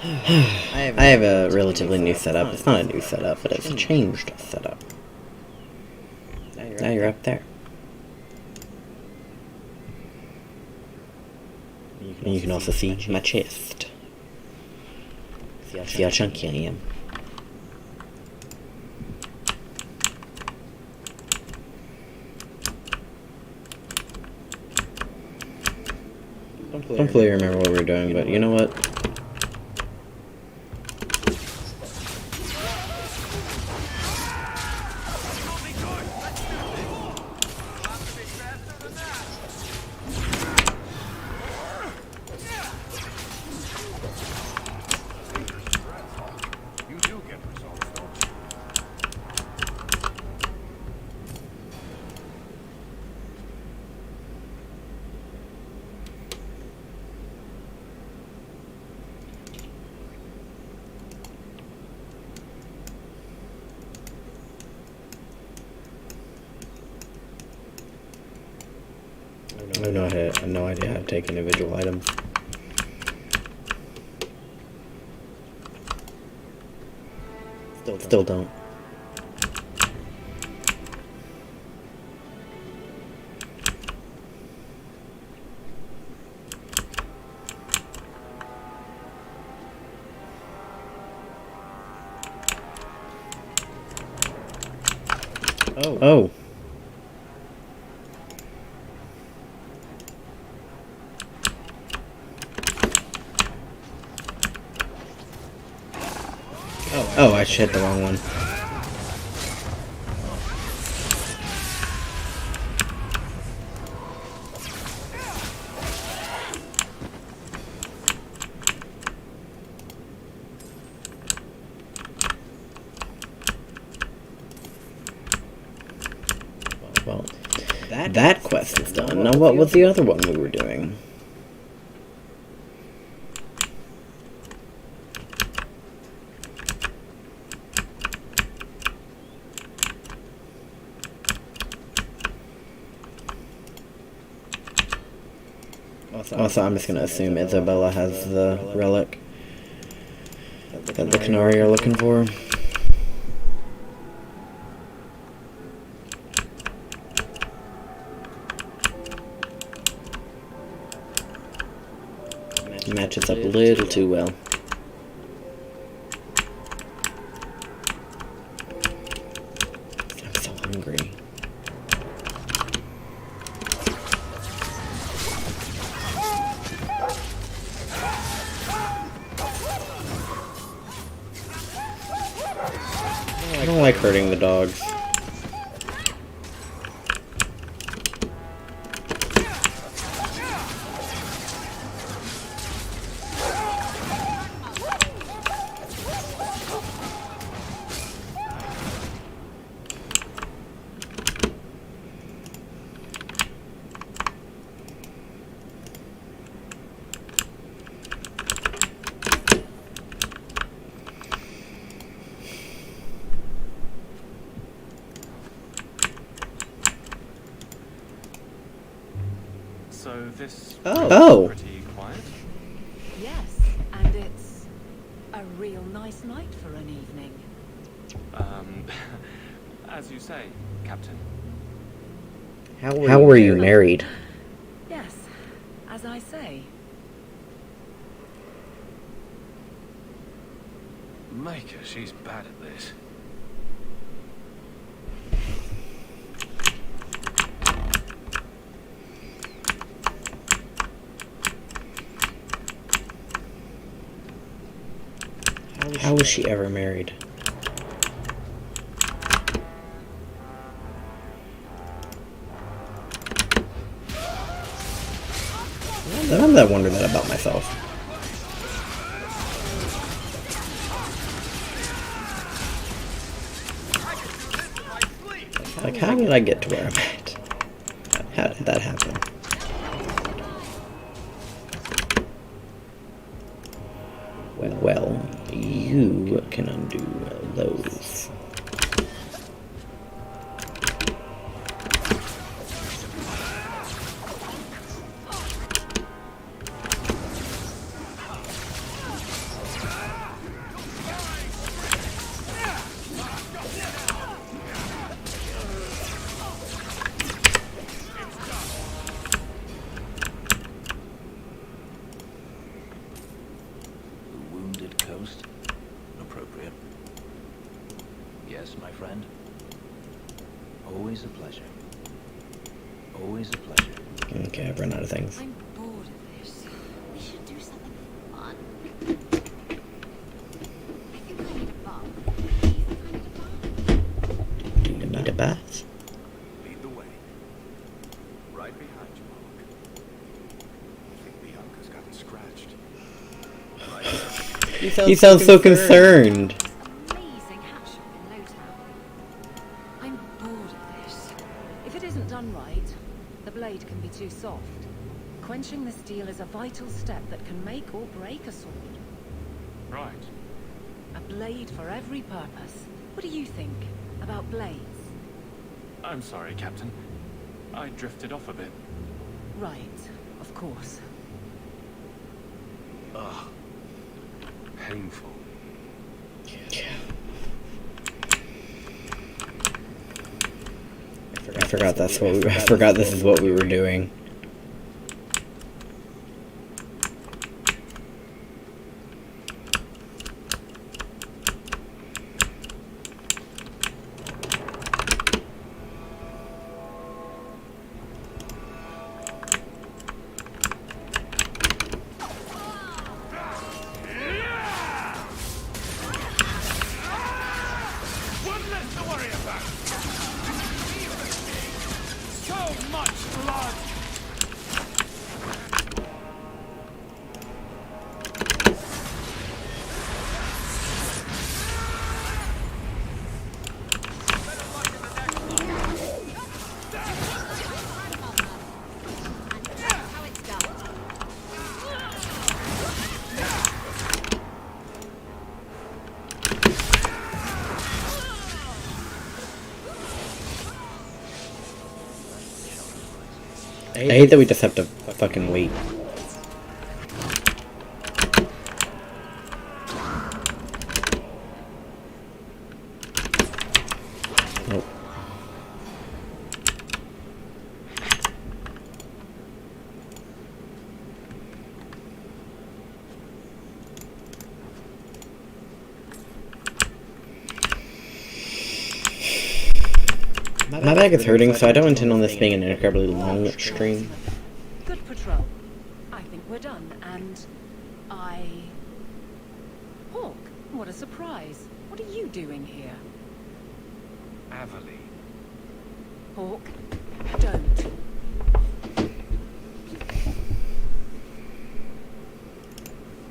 I have a relatively new setup. It's not a new setup, but it's a changed setup. Now you're up there. And you can also see my chest. See how chunky I am. Don't fully remember what we were doing, but you know what? I have no idea how to take individual items. Still don't. Oh. Oh, I hit the wrong one. Well, that quest is done. Now what was the other one we were doing? Also, I'm just gonna assume Isabella has the relic that the Canary are looking for. Matches up a little too well. I'm so hungry. I don't like hurting the dogs. So this Oh. pretty quiet. Yes, and it's a real nice night for an evening. As you say, Captain. How were you married? Yes, as I say. Micah, she's bad at this. How was she ever married? Sometimes I wonder that about myself. Like, how did I get to where I'm at? How did that happen? Well, you can undo those. friend. Always a pleasure. Always a pleasure. Okay, I've run out of things. I'm bored of this. We should do something fun. I think I need a bath. Do you think I need a bath? Do you need a bath? Lead the way. Right behind you, Mark. I think Bianca's gotten scratched. Right. He sounds so concerned. Amazing hat shop in Lowtown. I'm bored of this. If it isn't done right, the blade can be too soft. Quenching the steel is a vital step that can make or break a sword. Right. A blade for every purpose. What do you think about blades? I'm sorry, Captain. I drifted off a bit. Right, of course. Ugh. Painful. I forgot that's what I forgot this is what we were doing. One less to worry about! So much blood! How it's done. I hate that we just have to fucking wait. Nope. My back is hurting, so I don't intend on this being an incredibly long stream. Good patrol. I think we're done, and Hawk, what a surprise. What are you doing here? Avali. Hawk, don't.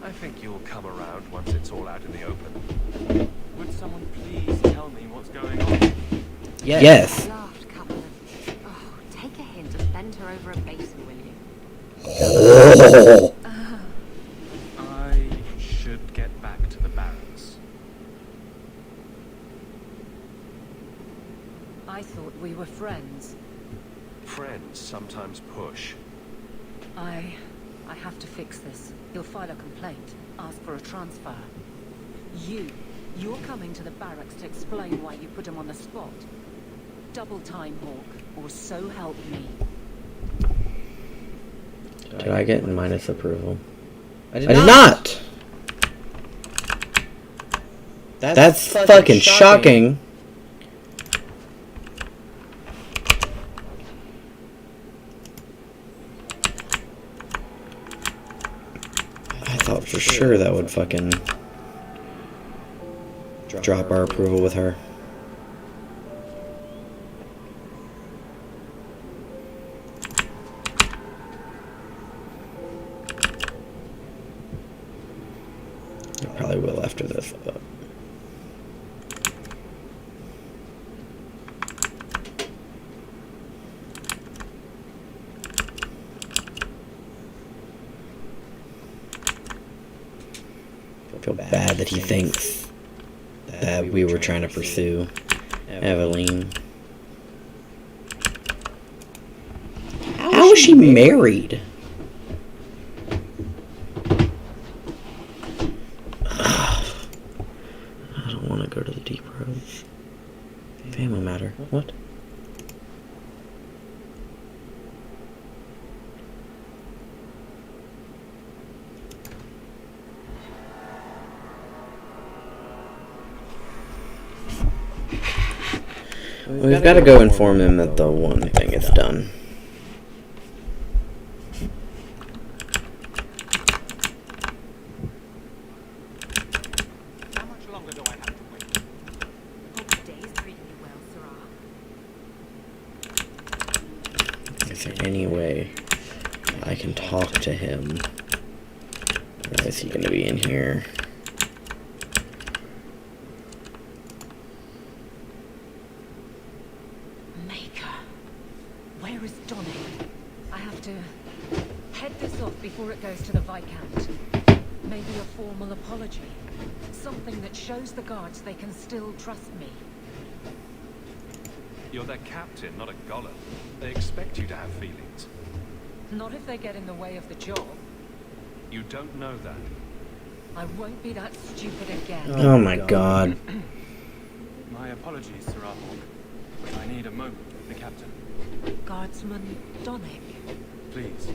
I think you'll come around once it's all out in the open. Would someone please tell me what's going on? Yes. Laughed couple of... Oh, take a hint and bend her over a basin, will you? I should get back to the barracks. I thought we were friends. Friends sometimes push. I have to fix this. He'll file a complaint, ask for a transfer. You're coming to the barracks to explain why you put him on the spot. Double time, Hawk, or so help me. Did I get minus approval? I did not! That's fucking shocking. I thought for sure that would fucking drop our approval with her. It probably will after this, but... I feel bad that he thinks that we were trying to pursue Eveline. How is she married? I don't want to go to the deep road. Family matter. What? We've got to go inform him that the one thing is done. How much longer do I have to wait? Hope the day's treating you well, Sarah. Is there any way I can talk to him? Or is he going to be in here? Where is Donny? I have to head this off before it goes to the Viscount. Maybe a formal apology. Something that shows the guards they can still trust me. You're their captain, not a golem. They expect you to have feelings. Not if they get in the way of the job. You don't know that. I won't be that stupid again. Oh my god. My apologies, Sir Arthur. I need a moment with the captain. Guardsman Donnick. Please.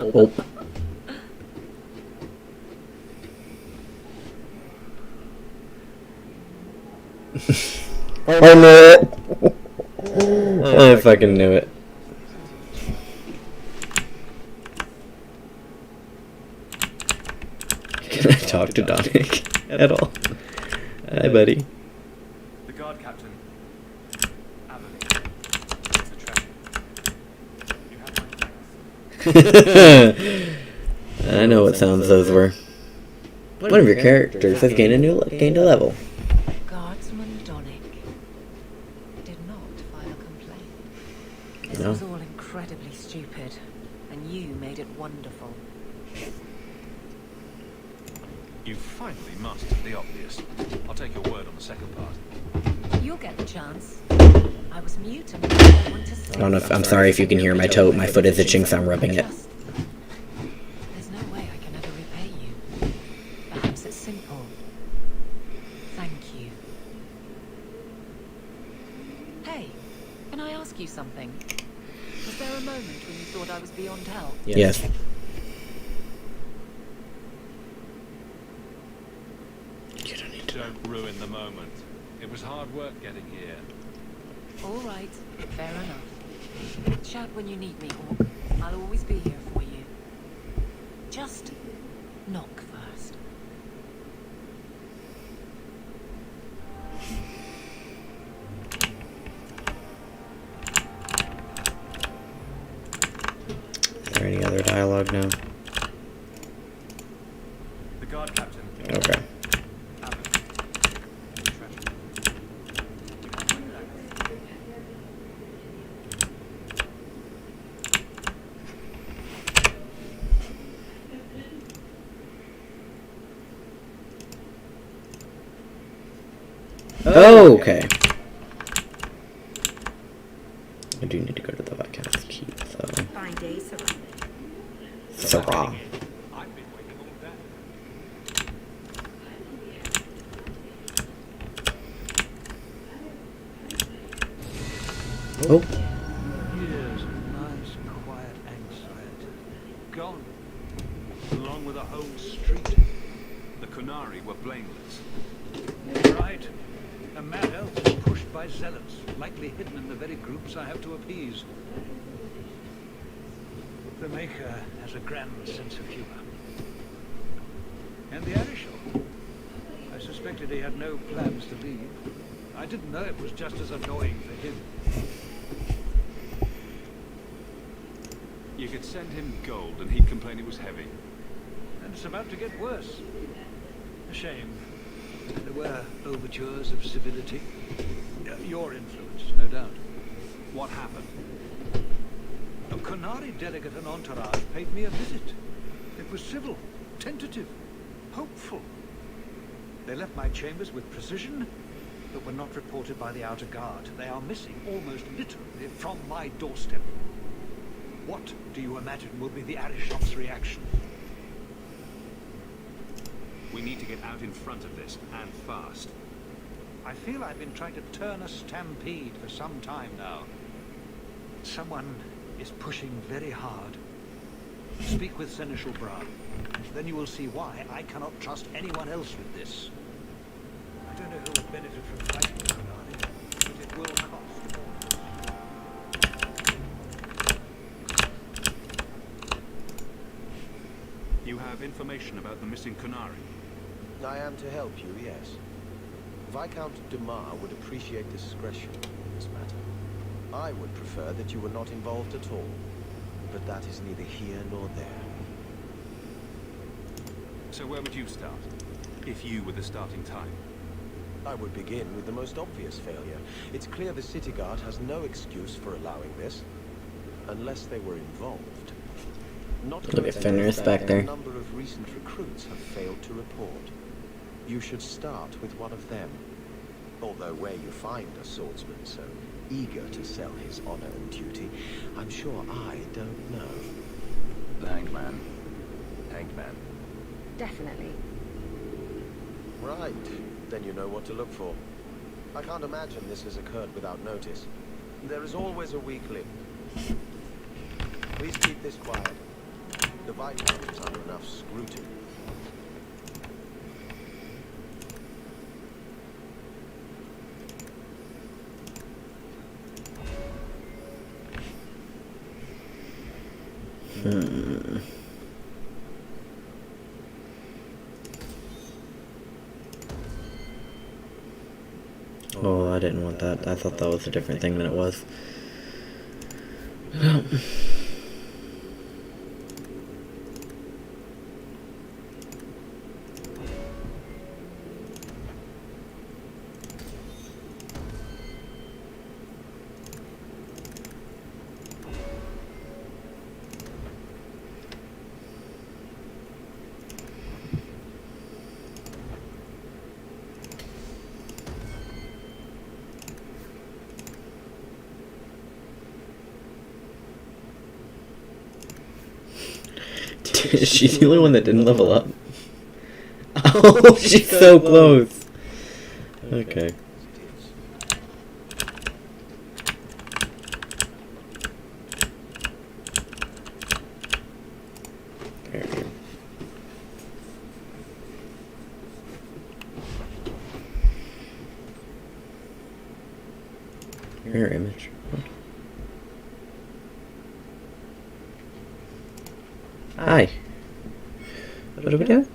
Oh. I knew it. I fucking knew it. Can I talk to Donnick at all? Hi, buddy. The guard captain. Averly. It's a treasure. You have my thanks. I know what sounds those were. One of your characters has gained a level. Guardsman Donnick did not file a complaint. This No. was all incredibly stupid, and you made it wonderful. You finally mastered the obvious. I'll take your word on the second part. You'll get the chance. I was mute and I want to say. I don't know if I'm sorry if you can hear my toe. My foot is itching, so I'm rubbing it. There's no way I can ever repay you. Perhaps it's simple. Thank you. Hey, can I ask you something? Was there a moment when you thought I was beyond help? Yes. You don't need to. Don't ruin the moment. It was hard work getting here. All right, fair enough. Shout when you need me, Hawk. I'll always be here for you. Just knock first. Is there any other dialogue now? The guard captain. Okay. Averly. It's a treasure. You have my thanks. Okay. I do need to go to the Viscount's Keep, so. Fine day, Sarah. Sarah. I've been waiting all day. Oh. Years of nice, quiet anxiety. Gone. Along with a whole street. The Kunari were blameless. Right. A mad elf is pushed by zealots, likely hidden in the very groups I have to appease. The Maker has a grand sense of humor. And the Arishal. I suspected he had no plans to leave. I didn't know it was just as annoying for him. You could send him gold and he'd complain it was heavy. And it's about to get worse. A shame. There were overtures of civility. Your influence, no doubt. What happened? A Kunari delegate and entourage paid me a visit. It was civil, tentative, hopeful. They left my chambers with precision, but were not reported by the outer guard. They are missing, almost literally, from my doorstep. What do you imagine will be the Arishok's reaction? We need to get out in front of this, and fast. I feel I've been trying to turn a stampede for some time now. Someone is pushing very hard. Speak with Seneschal Bra. Then you will see why I cannot trust anyone else with this. I don't know who will benefit from fighting Konani, but it will cost. You have information about the missing Konari? I am to help you, yes. Viscount Dumas would appreciate discretion in this matter. I would prefer that you were not involved at all, but that is neither here nor there. So where would you start, if you were the starting time? I would begin with the most obvious failure. It's clear the city guard has no excuse for allowing this, unless they were involved. Not Look at Fenris back there. A number of recent recruits have failed to report. You should start with one of them. Although where you find a swordsman so eager to sell his honor and duty, I'm sure I don't know. The Hanged Man. Hanged Man. Definitely. Right. Then you know what to look for. I can't imagine this has occurred without notice. There is always a weak link. Please keep this quiet. The Viscount is under enough scrutiny. Oh, I didn't want that. I thought that was a different thing than it was. Is she the only one that didn't level up? Oh, she's so close. Okay. Mirror image. Hi. What are we doing?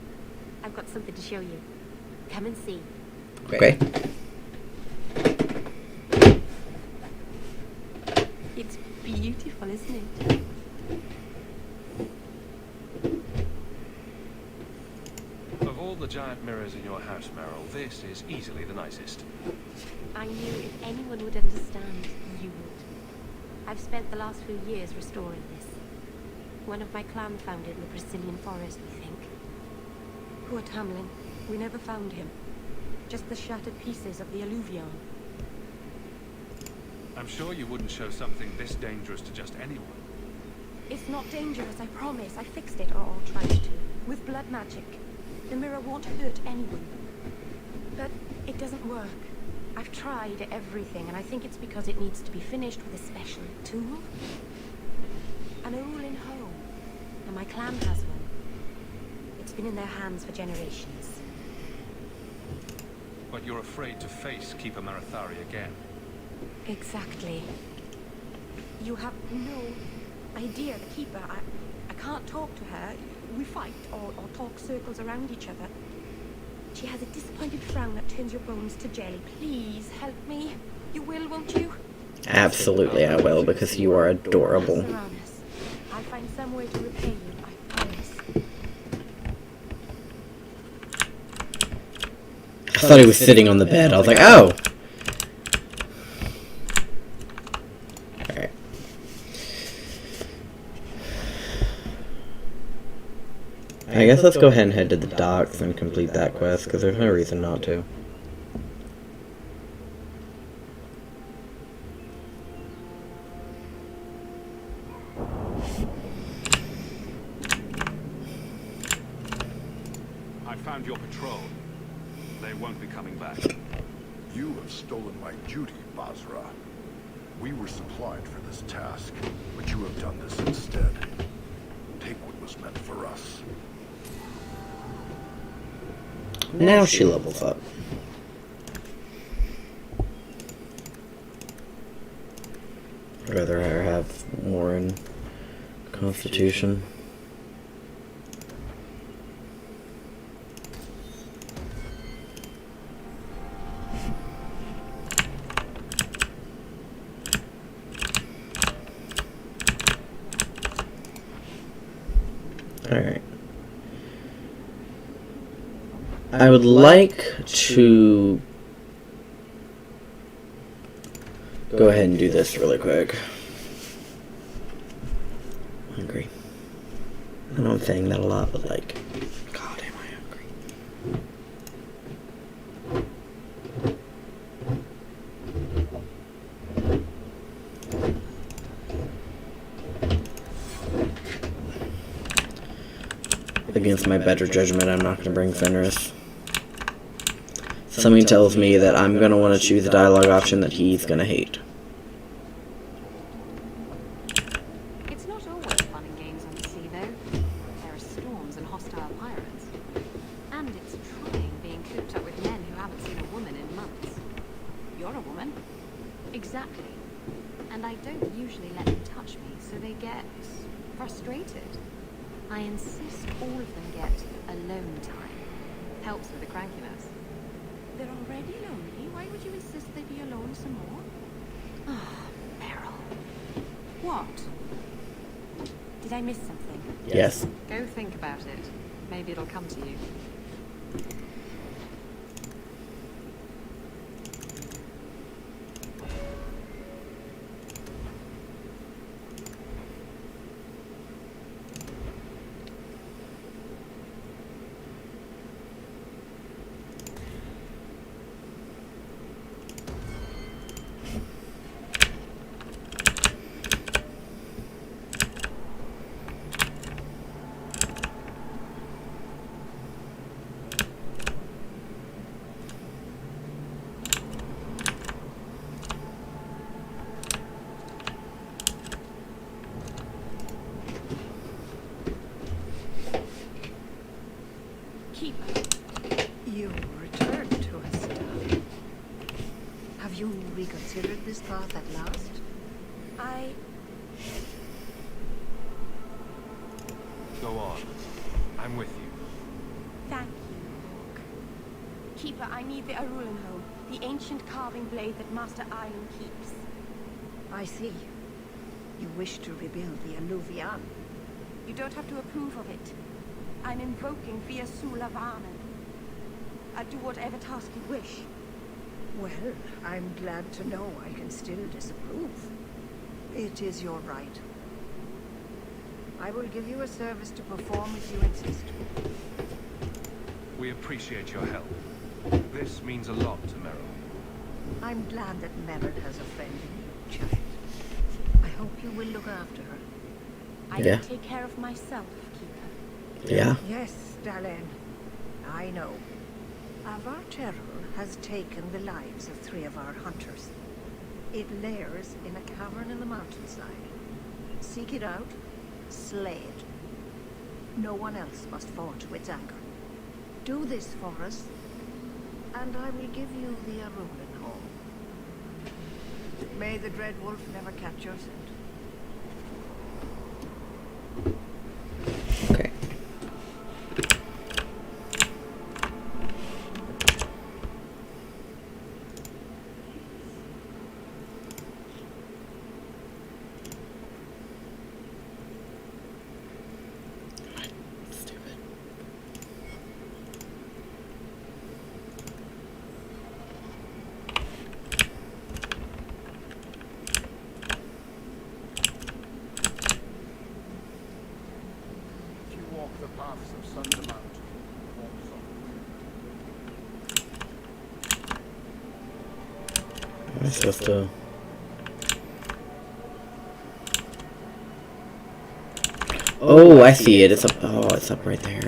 I've got something to show you. Come and see. Okay. It's beautiful, isn't it? Of all the giant mirrors in your house, Meryl, this is easily the nicest. I knew if anyone would understand, you would. I've spent the last few years restoring this. One of my clan found it in the Brazilian forest, we think. Poor Tamlin. We never found him. Just the shattered pieces of the alluvion. I'm sure you wouldn't show something this dangerous to just anyone. It's not dangerous, I promise. I fixed it, or tried to. With blood magic. The mirror won't hurt anyone. But it doesn't work. I've tried everything, and I think it's because it needs to be finished with a special tool. An Olin hoe. And my clan has one. It's been in their hands for generations. But you're afraid to face Keeper Marathari again. Exactly. You have no idea, the Keeper. I can't talk to her. We fight or talk circles around each other. She has a disappointed frown that turns your bones to jelly. Please help me. You will, won't you? Absolutely I will, because you are adorable. Serranus, I'll find some way to repay you, I promise. I thought he was sitting on the bed. I was like, oh! Alright. I guess let's go ahead and head to the docks and complete that quest, because there's no reason not to. I found found your patrol. They won't be coming back. You have stolen my duty, Basra. We were supplied for this task, but you have done this instead. Take what was meant for us. Now she levels up. I'd rather her have more in Constitution. Alright. I would like to go ahead and do this really quick. I'm hungry. I know I'm saying that a lot, but like, God, am I hungry. Against my better judgment, I'm not going to bring Fenris. Something tells me that I'm going to want to choose a dialogue option that he's going to hate. It's not always fun and games on the sea, though. There are storms and hostile pirates. And it's trying being cooped up with men who haven't seen a woman in months. You're a woman. Exactly. And I don't usually let them touch me, so they get frustrated. I insist all of them get alone time. Helps with the crankiness. They're already lonely. Why would you insist they be alone some more? Oh, Meryl. What? Did I miss something? Yes. Go think about it. Maybe it'll come to you. You returned to us, darling. Have you reconsidered this path at last? Go on. I'm with you. Thank you, Hawk. Keeper, I need the Arulenho, the ancient carving blade that Master Island keeps. I see. You wish to rebuild the Alluvian. You don't have to approve of it. I'm invoking via Sulavanen. I'll do whatever task you wish. Well, I'm glad to know I can still disapprove. It is your right. I will give you a service to perform if you insist. We appreciate your help. This means a lot to Meryl. I'm glad that Merritt has a friend in you, child. I hope you will look after her. I can take care of myself, Keeper. Yeah. Yes, Dalen. I know. Avar Terror has taken the lives of 3 of our hunters. It lairs in a cavern in the mountainside. Seek it out, slay it. No one else must fall to its anger. Do this for us, and I will give you the Arulen home. May the Dread Wolf never catch your scent. Okay. Stupid. If you walk the paths of Thunder Mountain, walk softly. Am I supposed to? Oh, I see it. It's up. Oh, it's up right there.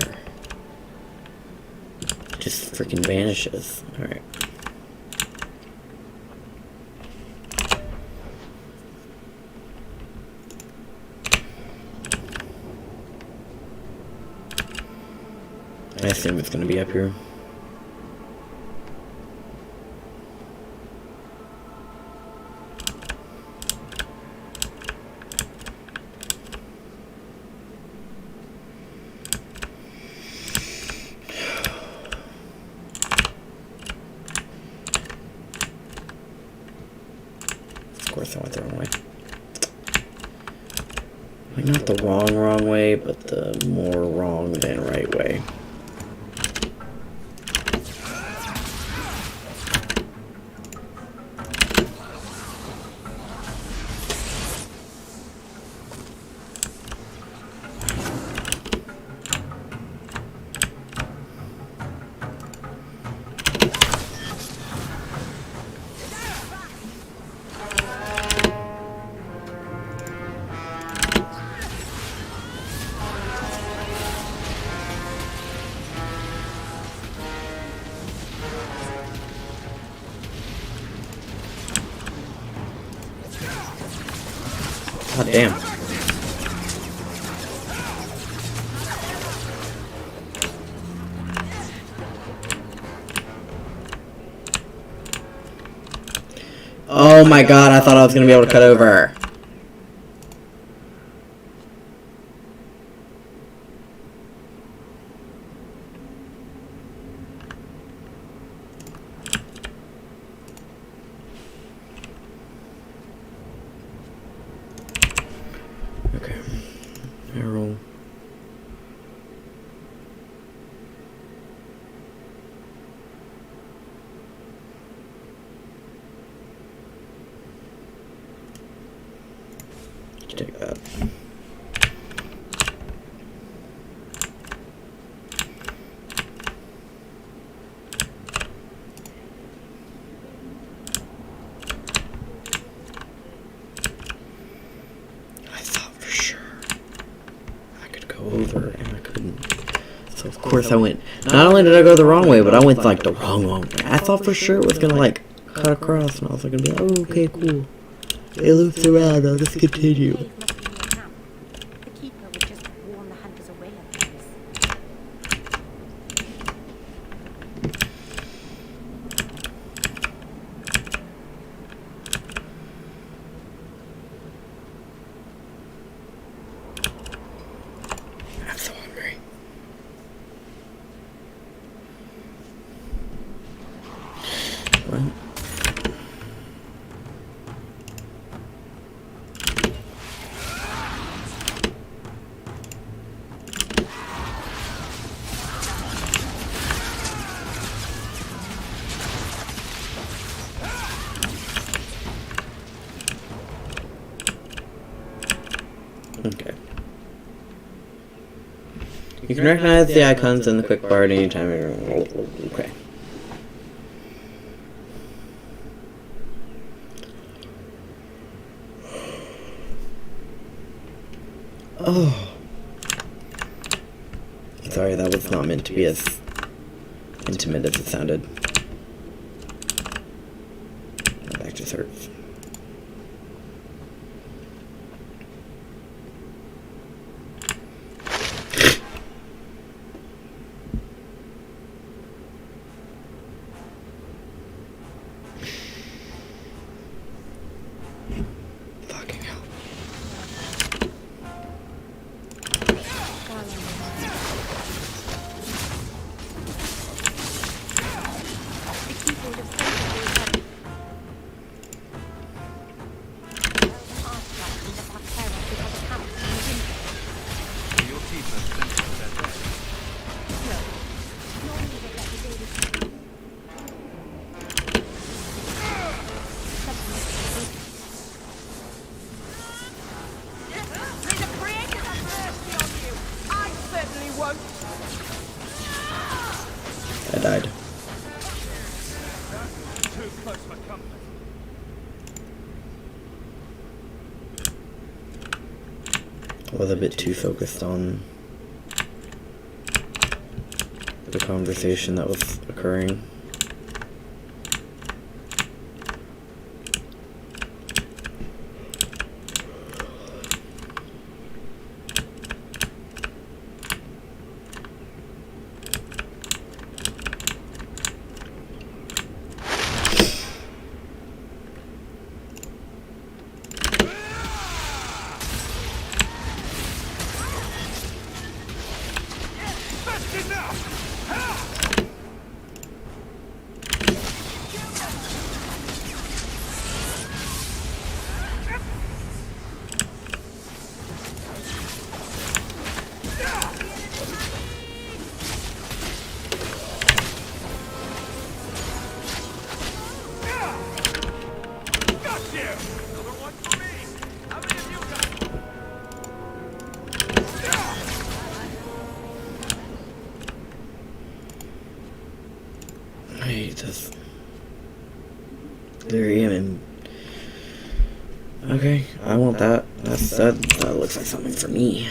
freaking vanishes. Alright. I assume it's gonna be up here. Of course I went the wrong way. Like, not the wrong way, but the more wrong than right way. God damn. Oh my god, I thought I was gonna be able to cut over. Okay. Arrow. Take that. I thought for sure I could go over, and I couldn't. So of course I went. Not only did I go the wrong way, but I went like the wrong way. I thought for sure it was gonna like cut across, and I was like gonna be like, oh, okay, cool. It loops around. I'll just continue. Cave must be in the camp. The keeper would just warn the hunters away like this. I'm so hungry. Well. Okay. You can recognize the icons in the quick bar at any time. Okay. Oh. Sorry, that was not meant to be as intimate as it sounded. My back just hurts. Fucking hell. The keeper would have sent us away. Your keeper sent you their dead. Normally they let the DA2 I died. Too close for comfort. I was a bit too focused on the conversation that was occurring. Delirium. Okay, I want that. That looks like something for me.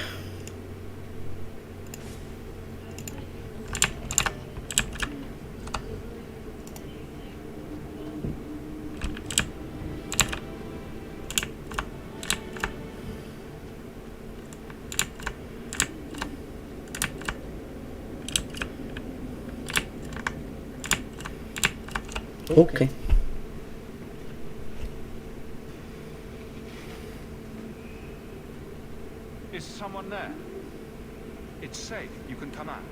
Okay. Is someone there? It's safe. You can come out.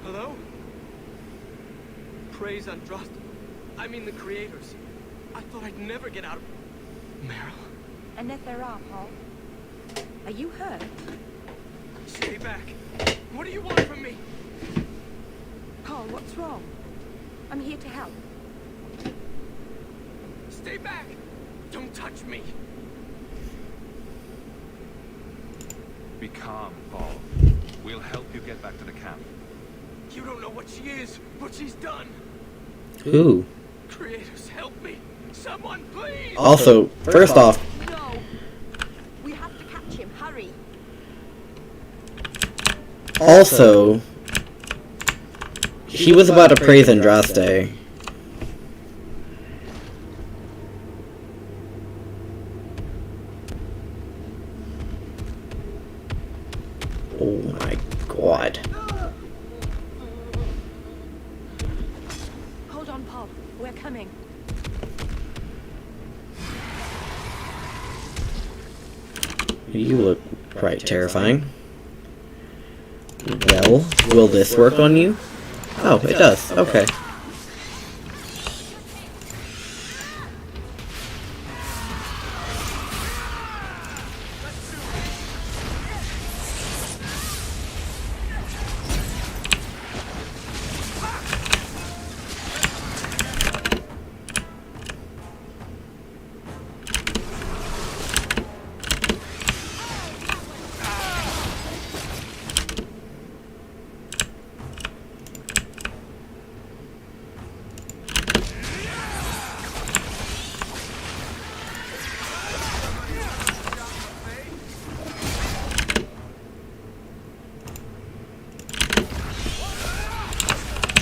Hello? Praise Andraste. I mean the creators. I thought I'd never get out of... Meryl? Anethera, Paul. Are you hurt? Stay back. What do you want from me? Paul, what's wrong? I'm here to help. Stay back! Don't touch me! Be calm, Paul. We'll help you get back to the camp. You don't know what she is, what she's done! Who? Creators, help me! Someone, please! Also, first off... No! We have to catch him, hurry! Also... He was about to praise Andraste. Oh my god. Hold on, Paul. We're coming. You look quite terrifying. Well, will this work on you? Oh, it does. Okay.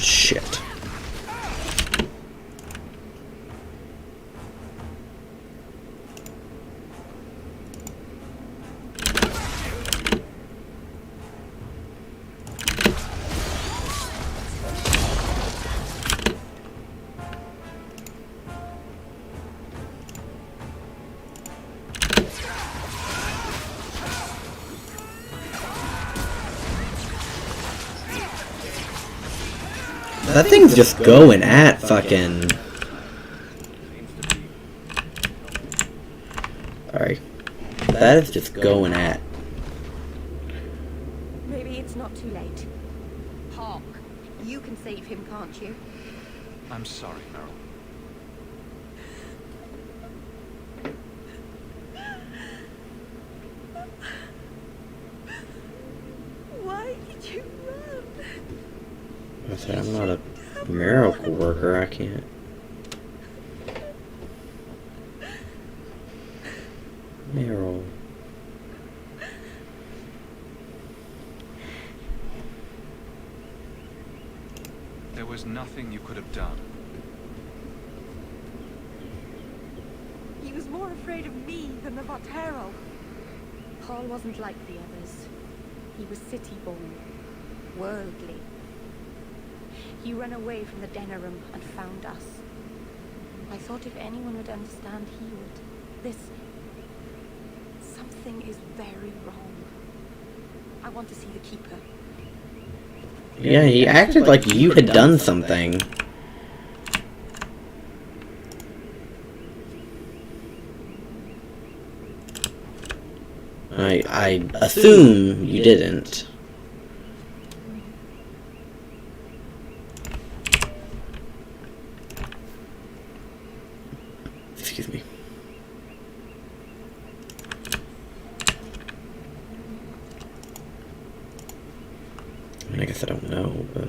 Shit. That thing's just going at fucking... Sorry. That is just going at... Maybe it's not too late. Hawk, you can save him, can't you? I'm sorry, Meryl. Why did you run? I said, I'm not a miracle worker, I can't. Meryl. was nothing you could have done. He was more afraid of me than the Vaterro. Paul wasn't like the others. He was city-born, worldly. He ran away from the Denerim and found us. I thought if anyone would understand, he would. Something is very wrong. I want to see the Keeper. Yeah, he acted like you had done something. I assume you didn't. Excuse me. I mean, I guess I don't know, but...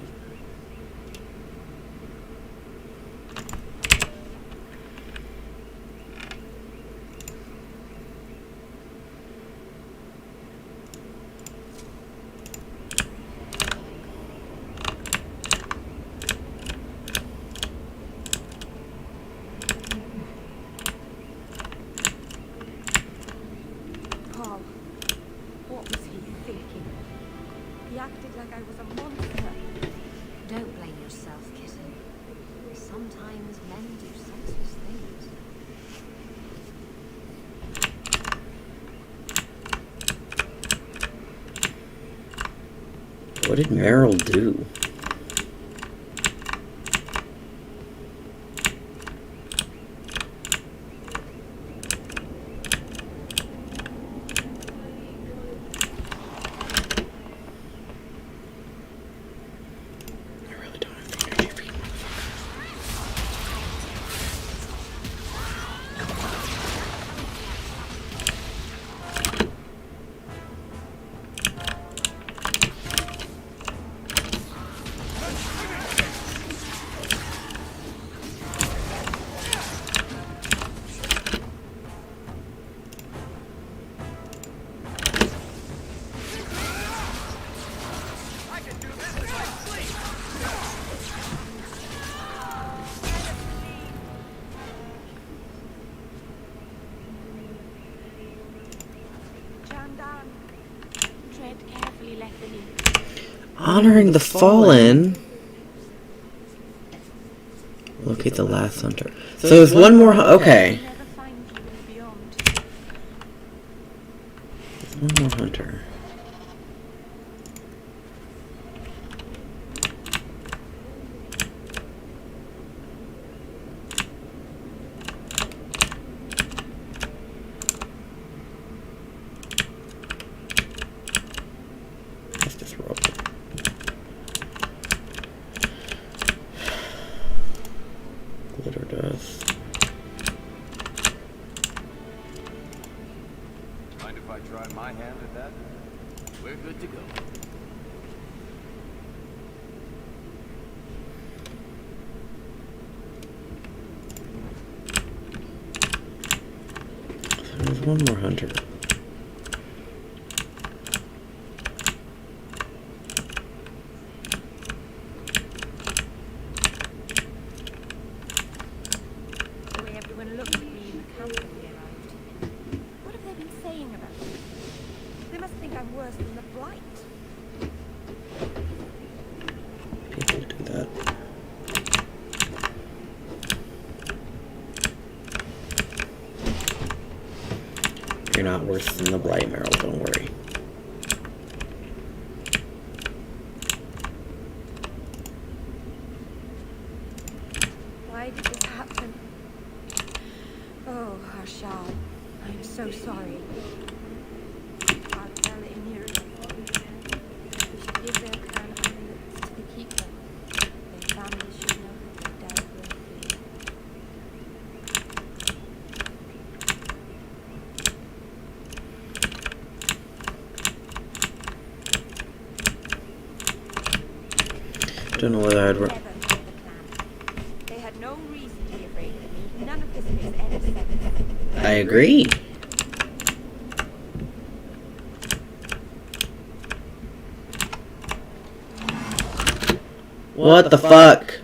Paul, what was he thinking? He acted like I was a monster. Don't blame yourself, kitten. Sometimes men do senseless things. What did Meryl do? Tread carefully, Lethany. Honoring the fallen. Locate the last hunter. So there's one more. Okay. Never find you in the beyond. There's one more hunter. Let's just roll. Glitter dust. Mind if I try my hand at that? We're good to go. So there's one more hunter. The way everyone looked at me in the camp when we arrived. What have they been saying about me? They must think I'm worse than the Blight. People do that. You're not worse than the Blight, Meryl, don't worry. Why did this happen? Oh, Harshal, I'm so sorry. I'll tell Emir. We should give their crown amulets to the Keeper. Their families should know that they died worthily. Don't know whether I'd. Never joined the clan. They had no reason to be afraid of me. None of this makes any sense. I agree. What the fuck?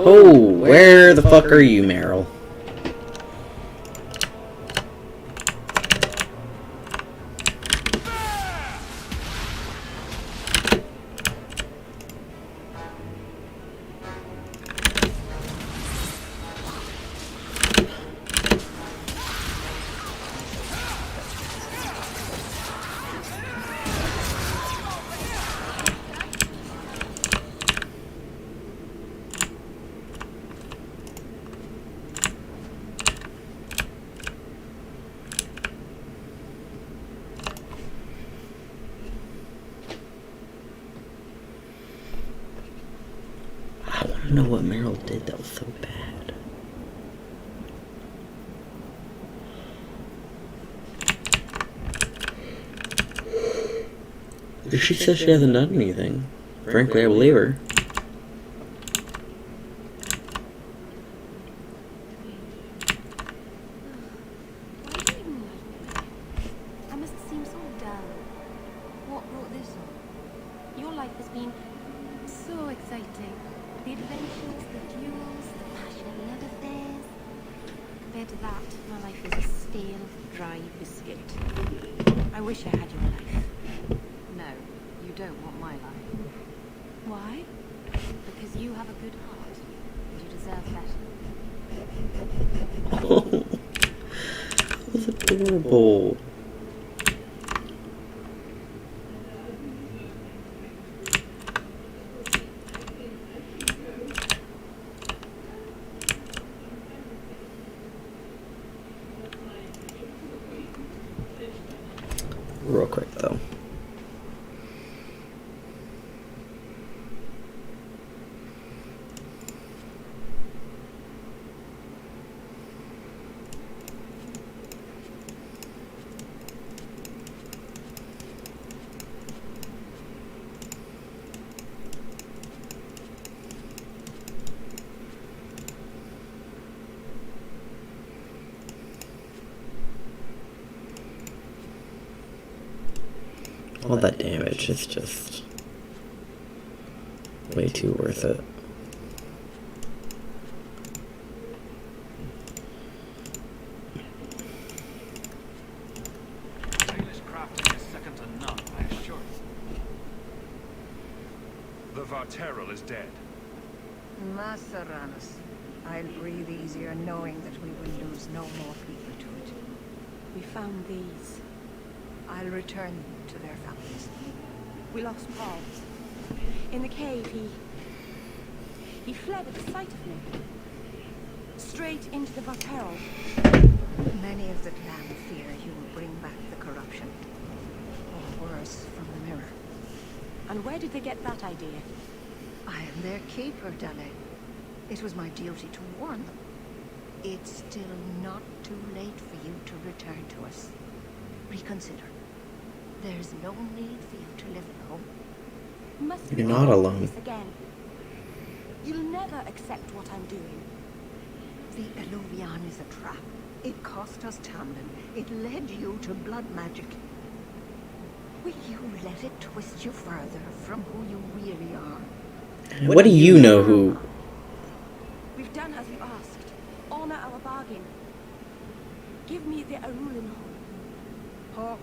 Oh, where the fuck are you, Meryl? I want to know what Meryl did that was so bad. If she says she hasn't done anything, frankly, I believe her. Why do you even like me? I must seem so dull. What brought this on? Your life has been so exciting. The adventures, the duels, the passionate love affairs. Compared to that, my life is a stale, dry biscuit. I wish I had your life. No, you don't want my life. Why? Because you have a good heart, and you deserve better. Oh, that was adorable. Real quick though. All that damage is just way too worth it. Taylor's crafting is second to none, I assure you. The Varterral is dead. Maceranus. I'll breathe easier knowing that we will lose no more people to it. We found these. I'll return them to their families. We lost Paul. In the cave, he fled at the sight of me. Straight into the Varterral. Many of the clan fear you will bring back the corruption. Or worse, from the mirror. And where did they get that idea? I am their keeper, Dale. It was my duty to warn them. It's still not too late for you to return to us. Reconsider. There's no need for you to live alone. Must You're not alone. This again. You'll never accept what I'm doing. The Illuvian is a trap. It cost us Tamlin. It led you to blood magic. Will you let it twist you further from who you really are? What do you know who? We've done as you asked. Honor our bargain. Give me the Arulin Hall. Hawk,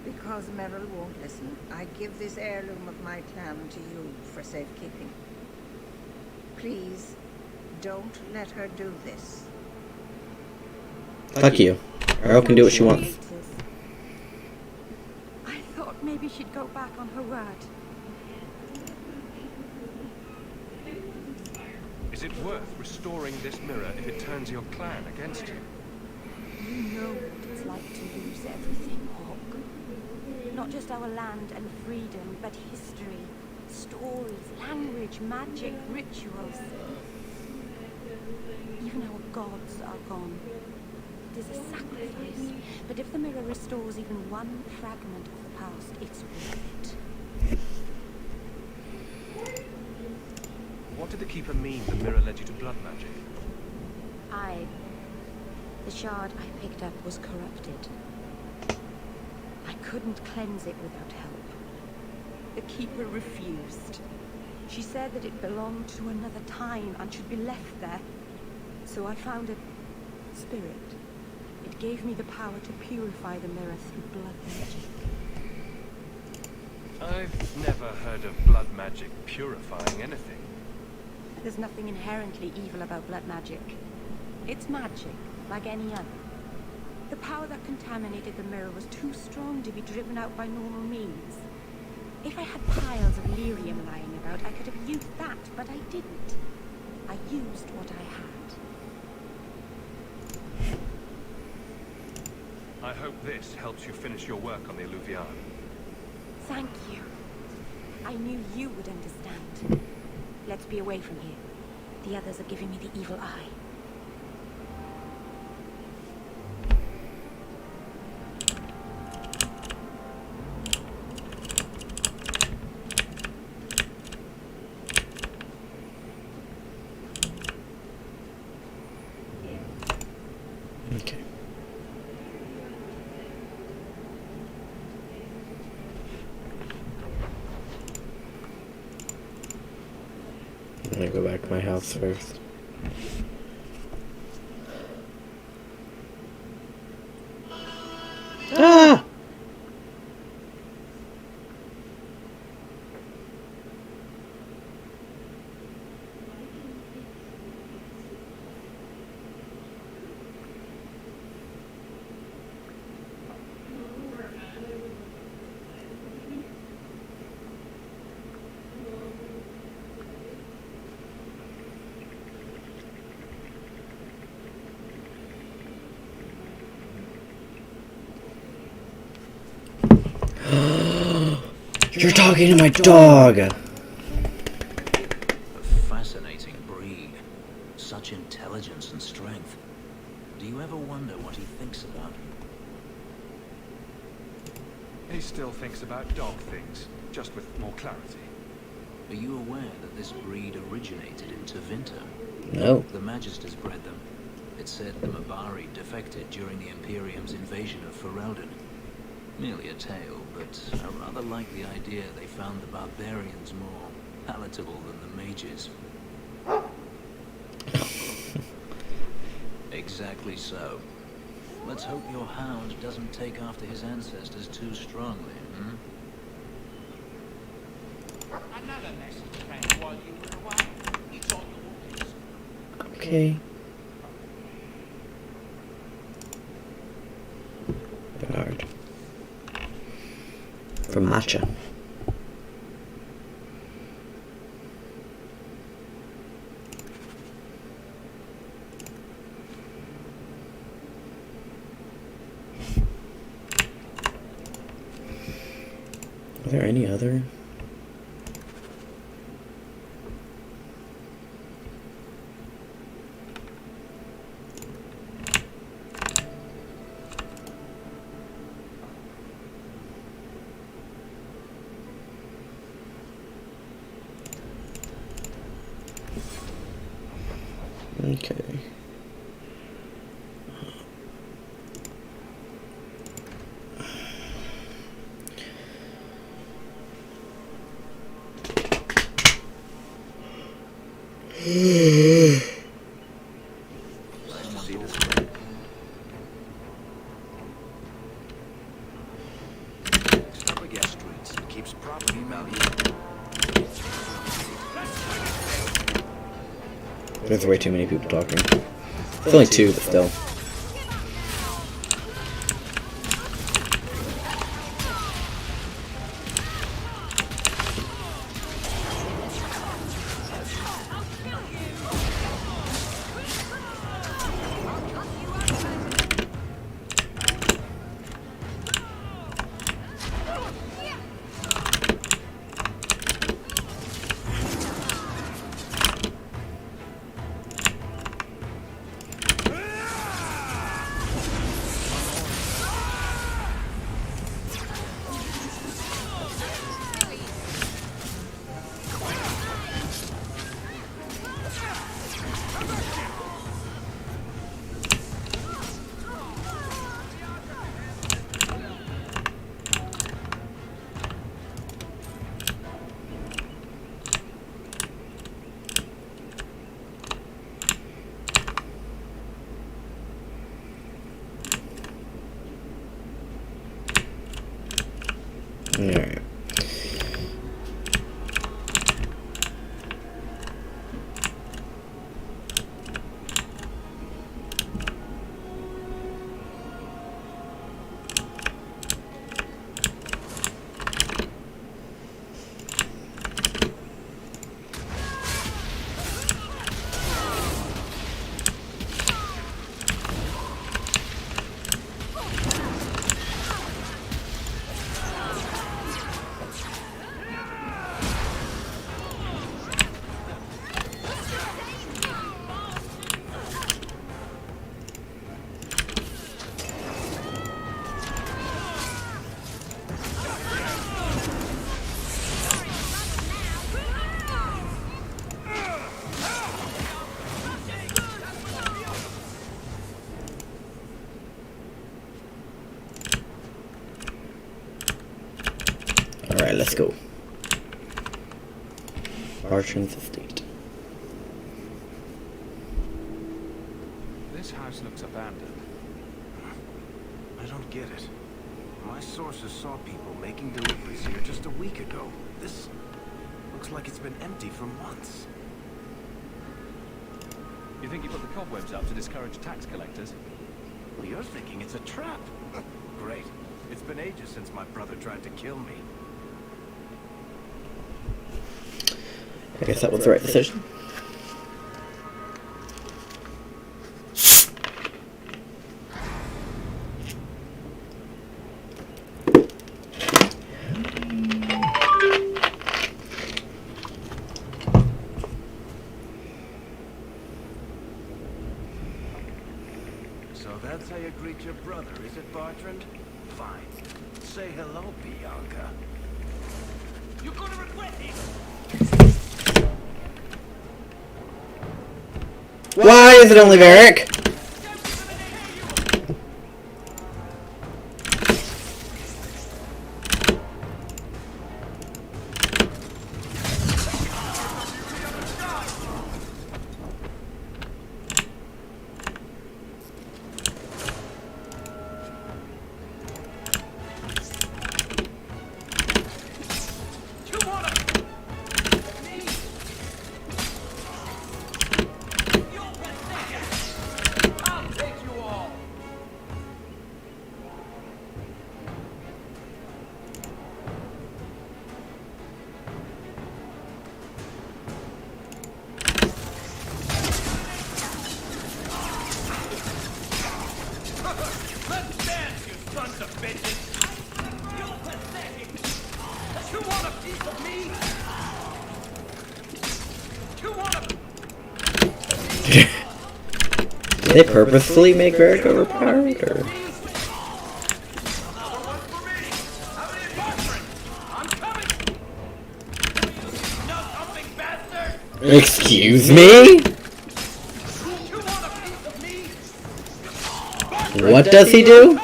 Because Merrill won't listen, I give this heirloom of my clan to you for safekeeping. Please, don't let her do this. Fuck you. Meryl can do what she wants. I thought maybe she'd go back on her word. Is it worth restoring this mirror if it turns your clan against you? You know what it's like to lose everything, Hawk. Not just our land and freedom, but history, stories, language, magic, rituals. Even our gods are gone. It is a sacrifice, but if the mirror restores even one fragment of the past, it's worth it. What did the Keeper mean the mirror led you to blood magic? The shard I picked up was corrupted. I couldn't cleanse it without help. The Keeper refused. She said that it belonged to another time and should be left there. So I found a spirit. It gave me the power to purify the mirror through blood magic. I've never heard of blood magic purifying anything. There's nothing inherently evil about blood magic. It's magic, like any other. The power that contaminated the mirror was too strong to be driven out by normal means. If I had piles of lyrium lying about, I could have used that, but I didn't. I used what I had. I hope this helps you finish your work on the Illuvian. Thank you. I knew you would understand. Let's be away from here. The others are giving me the evil eye. Okay. I'm gonna go back to my house first. Ah! You're talking to my dog! A fascinating breed. Such intelligence and strength. Do you ever wonder what he thinks about? He still thinks about dog things, just with more clarity. Are you aware that this breed originated in Tevinter? No. The Magisters bred them. It's said the Mabari defected during the Imperium's invasion of Ferelden. Merely a tale, but I rather like the idea they found the barbarians more palatable than the mages. Exactly so. Let's hope your hound doesn't take after his ancestors too strongly, hmm? Another message came while you were away. It's on your list. Okay. Bernard. From Matcha. Are there any other? Okay. There's way too many people talking. It's only 2, but still. Alright. Alright, let's go. Bartram's estate. This house looks abandoned. I don't get it. My sources saw people making deliveries here just a week ago. This looks like it's been empty for months. You think you put the cobwebs up to discourage tax collectors? Well, you're thinking it's a trap. Great. It's been ages since my brother tried to kill me. I guess that was the right decision. So that's how you greet your brother, is it, Bartrand? Fine. Say hello, Bianca. You're gonna regret it! Why is it only Varric? Let's dance, you sons of bitches! You're pathetic! You want a piece of me? You want a... Did they purposefully make Varric overpowered, or? Excuse me? What does he do?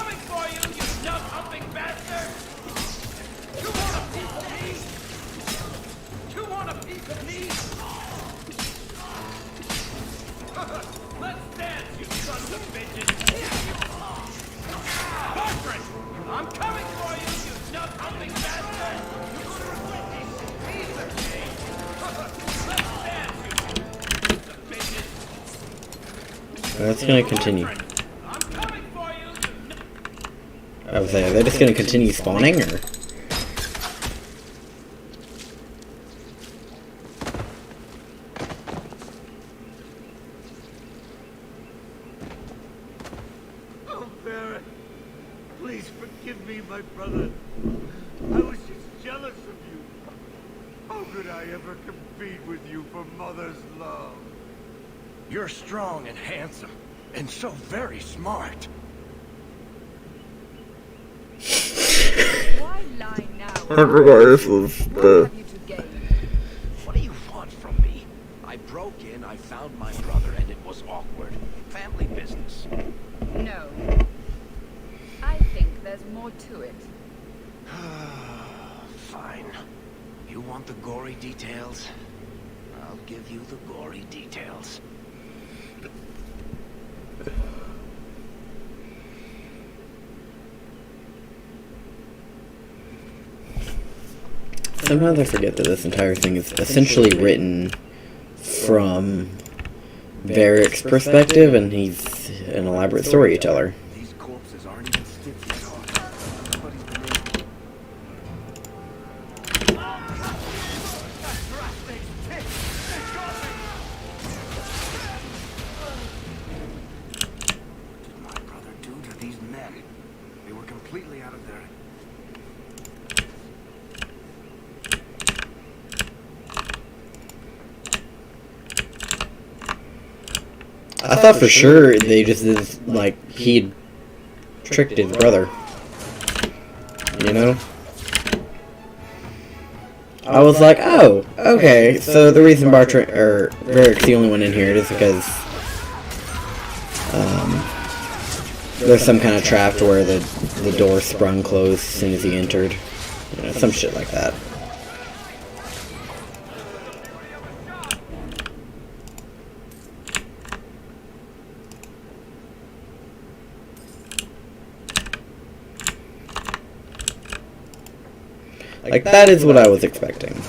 That's gonna continue. I was like, are they just gonna continue spawning, or? Oh, Barrett. Please forgive me, my brother. I was just jealous of you. How could I ever compete with you for Mother's love? You're strong and handsome, and so very smart. Why lie now? I forgot this was the... What do you want from me? I broke in, I found my brother, and it was awkward. Family business. No. I think there's more to it. Fine. You want the gory details? I'll give you the gory details. Sometimes I forget that this entire thing is essentially written from Varric's perspective, and he's an elaborate storyteller. These corpses aren't even stitches off. Somebody's been What did my brother do to these men? They were completely out of their... I thought for sure they just did, like, he'd tricked his brother. You know? I was like, oh, okay, so the reason Varric's the only one in here is because there's some kind of trap where the door sprung closed as soon as he entered. You know, some shit like that. Like, that is what I was expecting.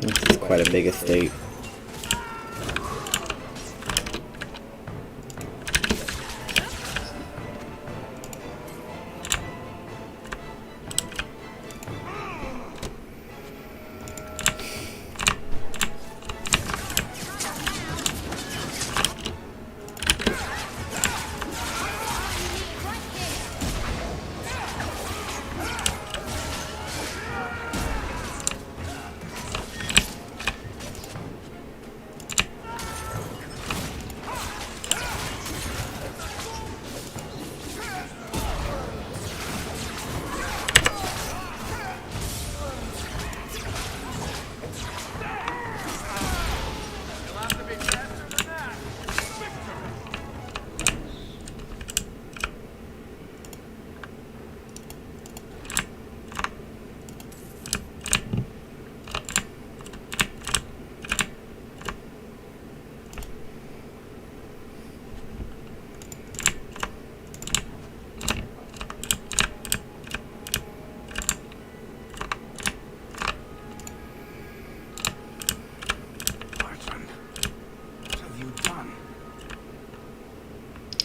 This is quite a big estate.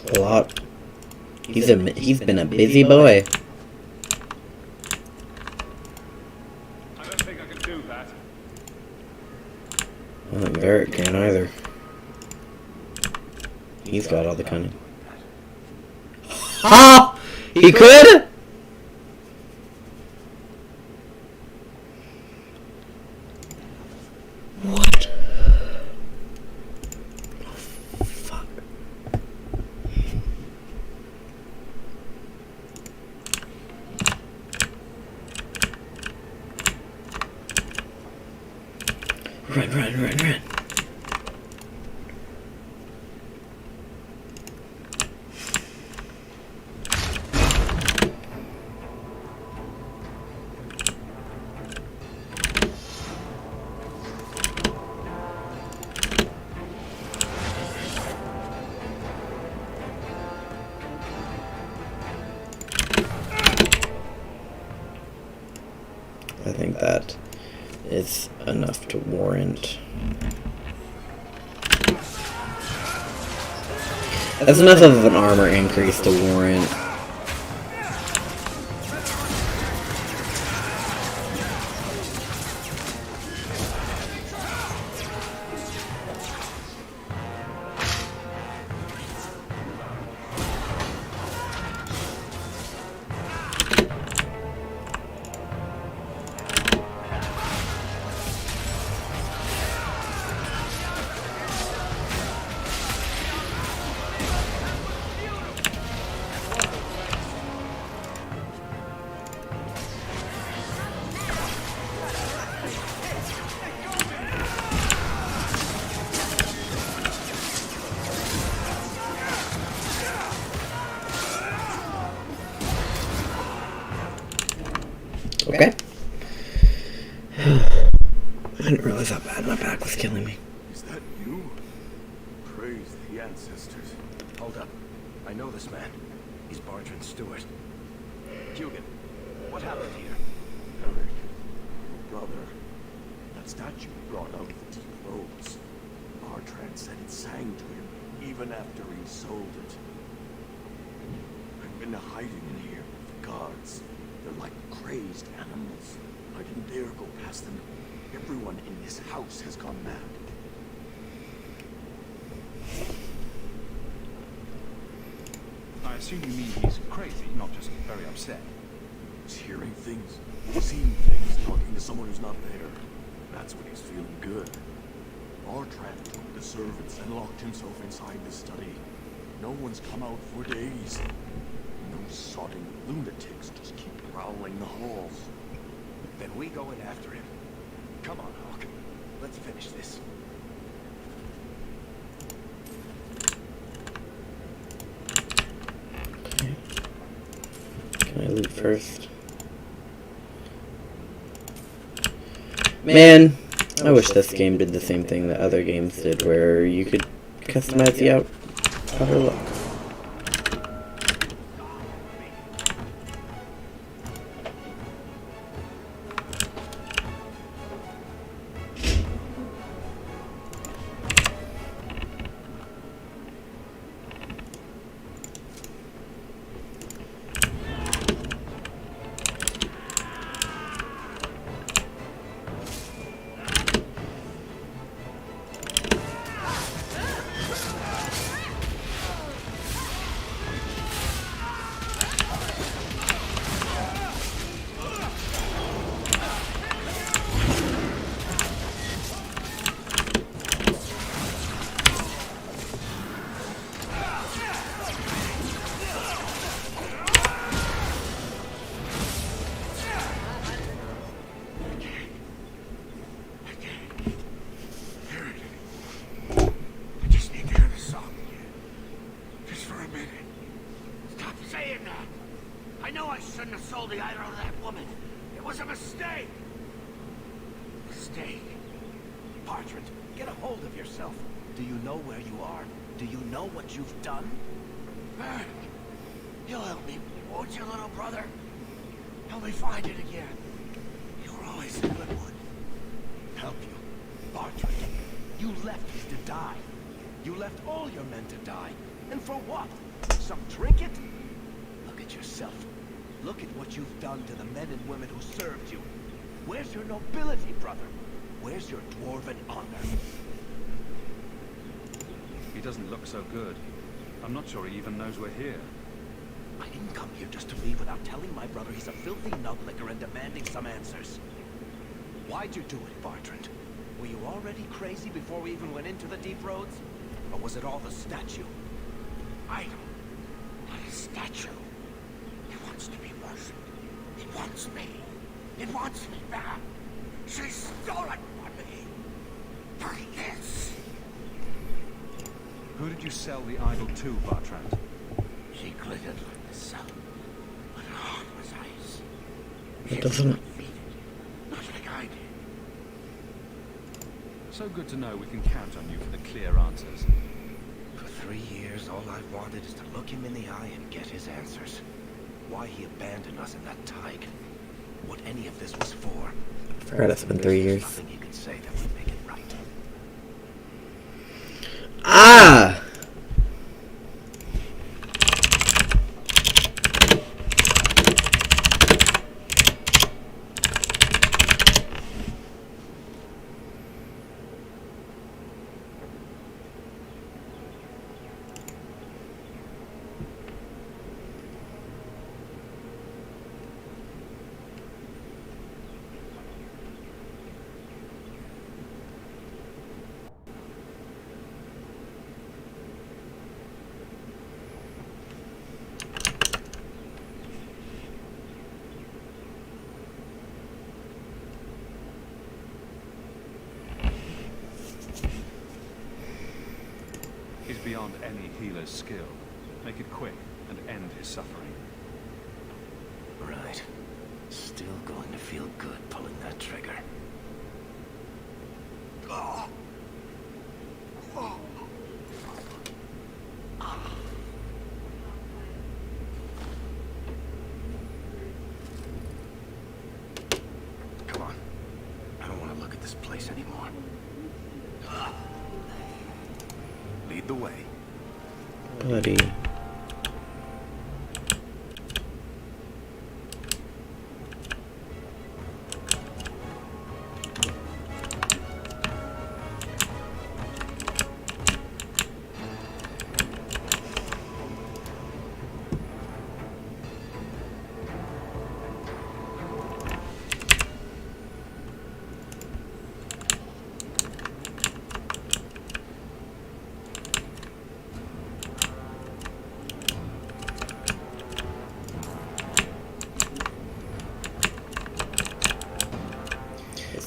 A lot. He's been a busy boy. I don't think I can do that. I don't think Barrett can either. He's got all the cunning. Ha! He could? What? Oh, fuck. Run, run, run, run. I think that is enough to warrant. That's enough of an armor increase to warrant. Okay. I didn't realize how bad my back was killing me. Is that you? Praise the ancestors. Hold up. I know this man. He's Bartrand Stewart. Hugan, what happened here? Eric, brother, that statue brought out the deep robes. Bartrand said it sang to him, even after he sold it. I've been hiding in here with the guards. They're like crazed animals. I didn't dare go past them. Everyone in this house has gone mad. I assume you mean he's crazy, not just very upset. He's hearing things, seeing things, talking to someone who's not there. That's when he's feeling good. Bartrand took the servants and locked himself inside the study. No one's come out for days. Those sodding lunatics just keep prowling the halls. Then we go in after him. Come on, Hawk. Let's finish this. Okay. Can I loot first? Man, I wish this game did the same thing that other games did, where you could customize the outer look. Bartrand, get a hold of yourself. Do you know where you are? Do you know what you've done? Barrett, you'll help me, won't you, little brother? Help me find it again. You were always a good one. Help you? Bartrand, you left to die. You left all your men to die. And for what? Some trinket? Look at yourself. Look at what you've done to the men and women who served you. Where's your nobility, brother? Where's your dwarven honor? He doesn't look so good. I'm not sure he even knows we're here. I didn't come here just to leave without telling my brother he's a filthy nut-licker and demanding some answers. Why'd you do it, Bartrand? Were you already crazy before we even went into the deep roads? Or was it all the statue? Idol. Not a statue. It wants to be worshipped. It wants me. It wants me back. She stole it from me. For this. Who did you sell the idol to, Bartrand? She glittered like the sun, but her heart was ice. It doesn't. Not like I did. So good to know we can count on you for the clear answers. For 3 years, all I've wanted is to look him in the eye and get his answers. Why he abandoned us in that tide. What any of this was for. I forgot it's been 3 years. Nothing he could say that would make it right. Ah! He's beyond any healer's skill. Make it quick and end his suffering. Right. Still going to feel good pulling that trigger. Oh. Oh. Come on. I don't want to look at this place anymore. Lead the way. Bloody.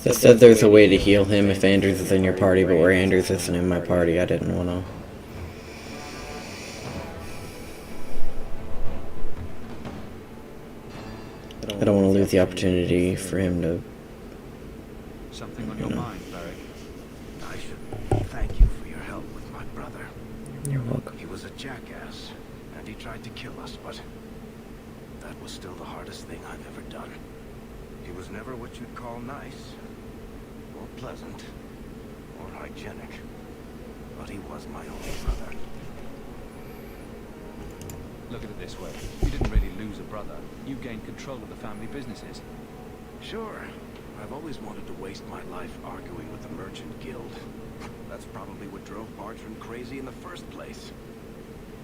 They said there's a way to heal him if Andrews is in your party, but where Andrews isn't in my party, I didn't want to. I don't want to lose the opportunity for him to. Something on your mind, Beric? I should thank you for your help with my brother. You're welcome. He was a jackass, and he tried to kill us, but that was still the hardest thing I've ever done. He was never what you'd call nice, or pleasant, or hygienic, but he was my only brother. Look at it this way. You didn't really lose a brother. You gained control of the family businesses. Sure. I've always wanted to waste my life arguing with the Merchant Guild. That's probably what drove Bartrand crazy in the first place.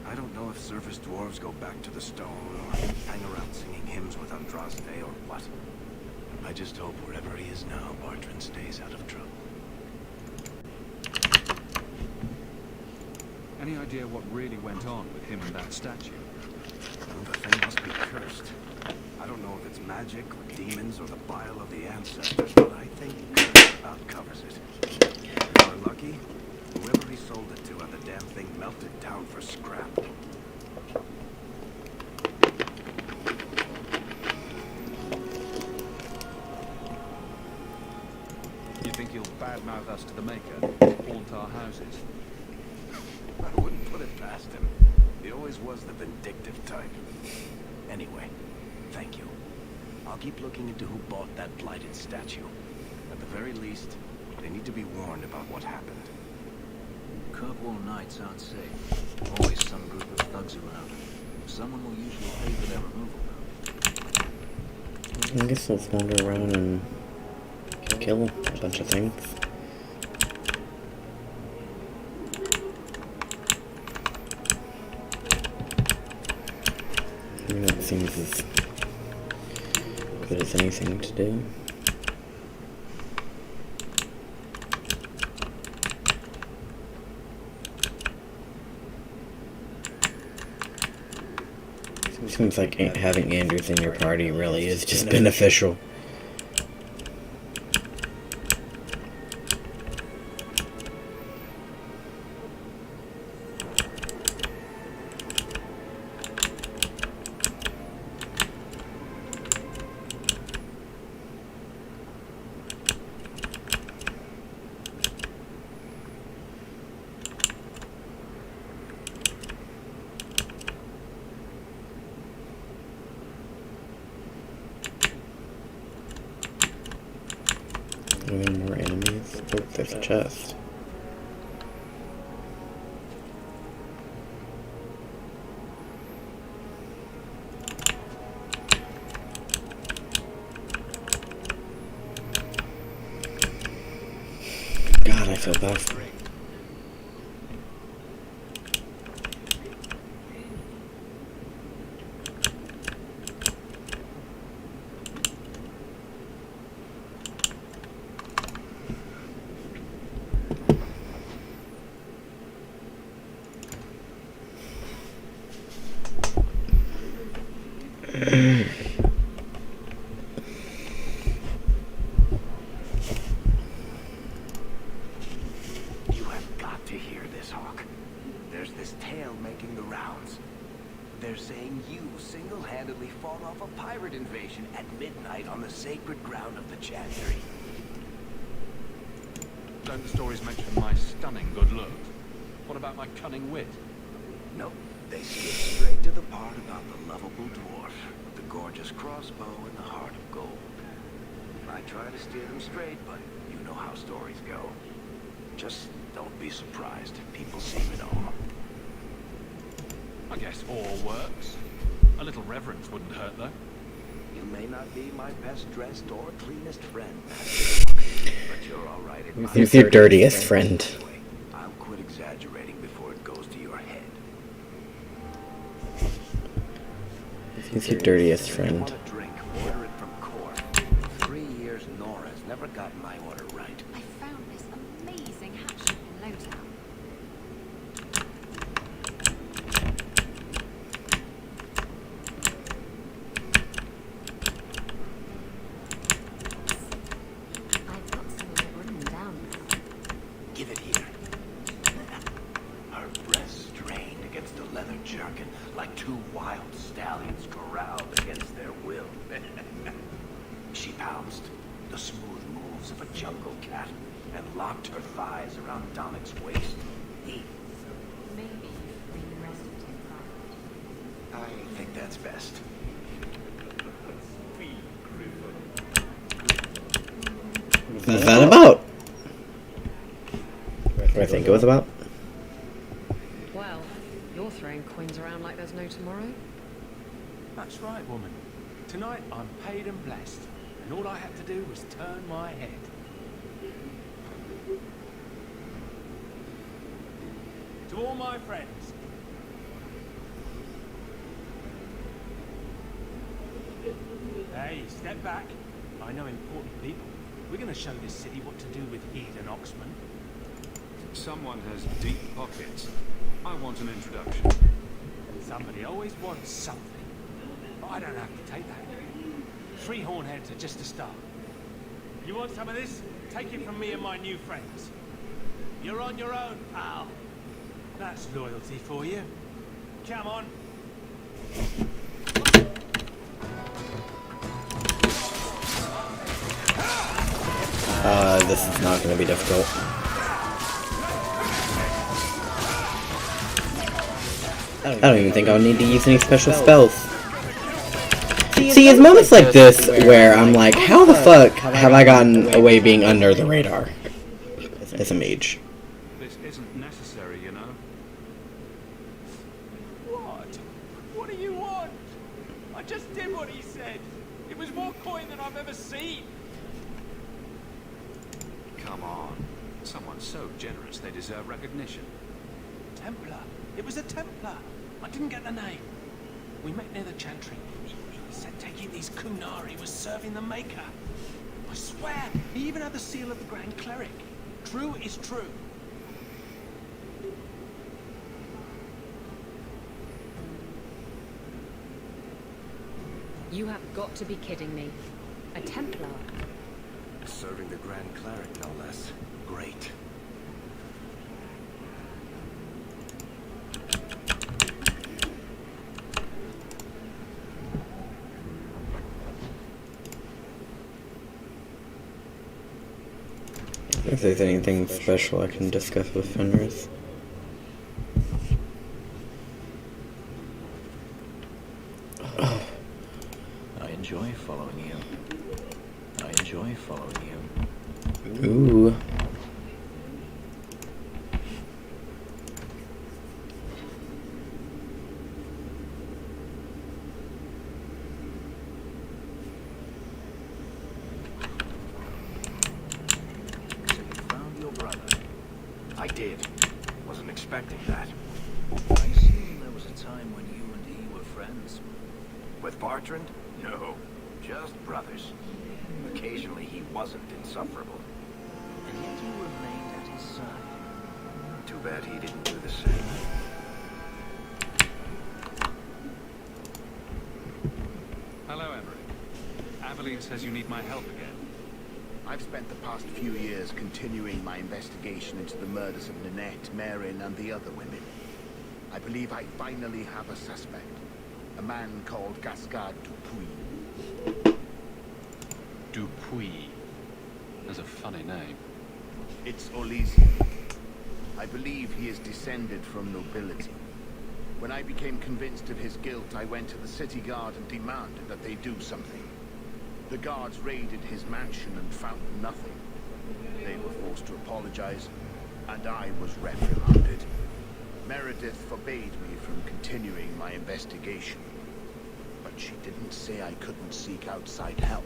I don't know if surface dwarves go back to the stone, or hang around singing hymns with Andraste, or what. I just hope wherever he is now, Bartrand stays out of trouble. Any idea what really went on with him and that statue? Well, the thing must be cursed. I don't know if it's magic, or demons, or the bile of the ancestors, but I think curse about covers it. If we're lucky, whoever he sold it to had the damn thing melted down for scrap. You think he'll badmouth us to the Maker, haunt our houses? I wouldn't put it past him. He always was the vindictive type. Anyway, thank you. I'll keep looking into who bought that blighted statue. At the very least, they need to be warned about what happened. Kirkwall Knights aren't safe. Always some group of thugs around. Someone will usually pay for their removal, though. I guess let's wander around and kill a bunch of things. I mean, that seems as good as anything to do. Seems like having Andrews in your party really is just beneficial. Any more enemies? Oh, there's a chest. God, I feel bad for it. You have got to hear this, Hawk. There's this tale making the rounds. They're saying you single-handedly fought off a pirate invasion at midnight on the sacred ground of the Chancery. Don't the stories mention my stunning good looks? What about my cunning wit? Nope. They skip straight to the part about the lovable dwarf, the gorgeous crossbow, and the heart of gold. I try to steer them straight, but you know how stories go. Just don't be surprised if people see it all. I guess all works. A little reverence wouldn't hurt, though. You may not be my best dressed or cleanest friend, but you're all right in my Who's your dirtiest friend? I'll quit exaggerating before it goes to your head. Who's your dirtiest friend? Want a drink? Order it from Corp. 3 years Nora's never gotten my order right. I found this amazing hat shop in Lowtown. I've got some of it written down now. Give it here. Her breasts strained against a leather jerkin like two wild stallions corralled against their will. She pounced, the smooth moves of a jungle cat, and locked her thighs around Donic's waist. Maybe you've been arrested in private. I think that's best. What's that about? What do I think it was about? Well, you're throwing coins around like there's no tomorrow. That's right, woman. Tonight I'm paid and blessed, and all I had to do was turn my head. To all my friends. Hey, step back. I know important people. We're going to show this city what to do with Eden Oxman. Someone has deep pockets. I want an introduction. Somebody always wants something. But I don't have to take that. 3 hornheads are just a start. You want some of this? Take it from me and my new friends. You're on your own, pal. That's loyalty for you. Come on. This is not going to be difficult. I don't even think I'll need to use any special spells. See, it's moments like this where I'm like, how the fuck have I gotten away being under the radar as a mage? This isn't necessary, you know. What? What do you want? I just did what he said. It was more coin than I've ever seen. come on. Someone so generous, they deserve recognition. Templar. It was a Templar. I didn't get the name. We met near the Chantry. He said taking these Kunari was serving the Maker. I swear, he even had the seal of the Grand Cleric. True is true. You have got to be kidding me. A Templar? Serving the Grand Cleric, no less. Great. If there's anything special I can discuss with Fenris. I enjoy following you. I enjoy following you. Ooh. I did. Wasn't expecting that. I assume there was a time when you and he were friends. With Bartrand? No. Just brothers. Occasionally he wasn't insufferable. And yet you remained at his side. Too bad he didn't do the same. Hello, Emery. Aveline says you need my help again. I've spent the past few years continuing my investigation into the murders of Nanette, Marin, and the other women. I believe I finally have a suspect. A man called Gascard Dupuis. Dupuis. That's a funny name. It's Elysian. I believe he is descended from nobility. When I became convinced of his guilt, I went to the city guard and demanded that they do something. The guards raided his mansion and found nothing. They were forced to apologize, and I was reprimanded. Meredith forbade me from continuing my investigation. But she didn't say I couldn't seek outside help.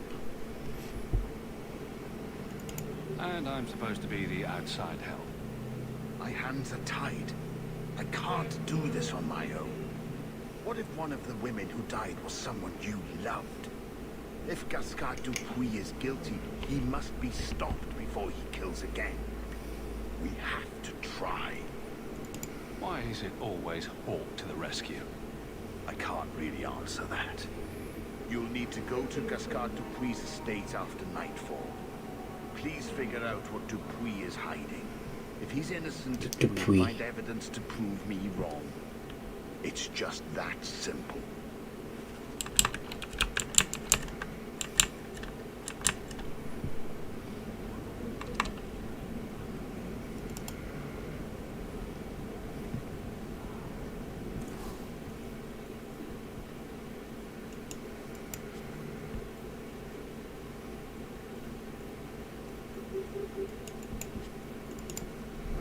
And I'm supposed to be the outside help. My hands are tied. I can't do this on my own. What if one of the women who died was someone you loved? If Gascard Dupuis is guilty, he must be stopped before he kills again. We have to try. Why is it always Hawk to the rescue? I can't really answer that. You'll need to go to Gascard Dupuis' estate after nightfall. Please figure out what Dupuis is hiding. If he's innocent, Dupuis. you'll find evidence to prove me wrong. It's just that simple.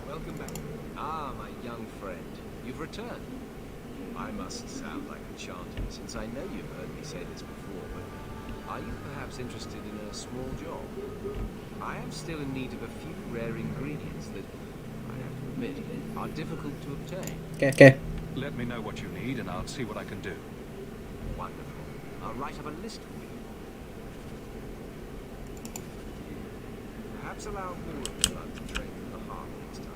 Welcome back. Ah, my young friend. You've returned. I must sound like a chanter, since I know you've heard me say this before, but are you perhaps interested in a small job? I am still in need of a few rare ingredients that, I have to admit, are difficult to obtain. Okay. Let me know what you need and I'll see what I can do. Wonderful. I'll write up a list for you. Perhaps allow more of the blood to drain from the heart next time.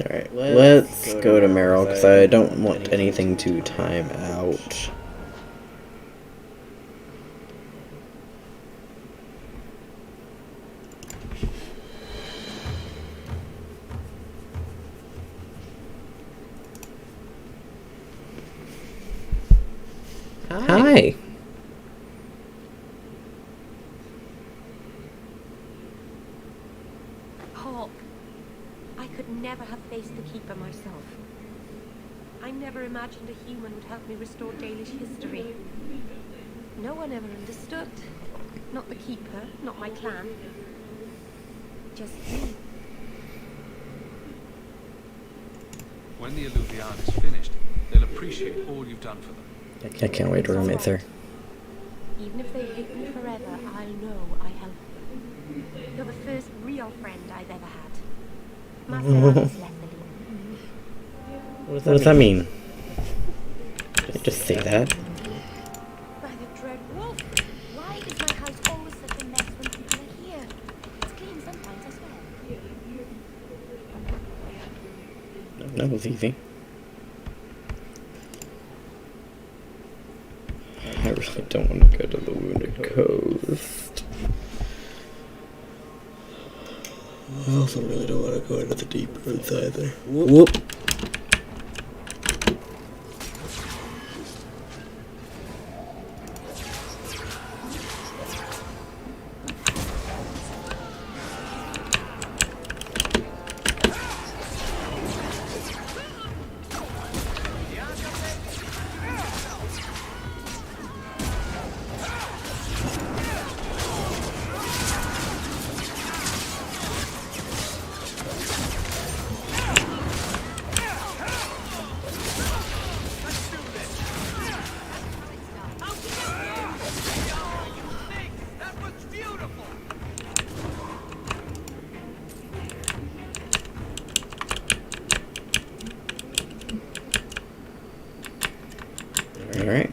Alright, let's go to Meryl, because I don't want anything to time out. Hi. Hawk, I could never have faced the Keeper myself. I never imagined a human would help me restore Dalish history. No one ever understood. Not the Keeper, not my clan. Just me. When the Alluvian is finished, they'll appreciate all you've done for them. I can't wait to run it through. Even if they hate me forever, I'll know I helped them. You're the first real friend I've ever had. What does that mean? Did I just say that? By the dread wolf, why is my house always such a mess when people are here? It's clean sometimes, I swear. That was easy. I really don't want to go to the Wounded Coast. I also really don't want to go into the deep roads either. Whoop! Alright.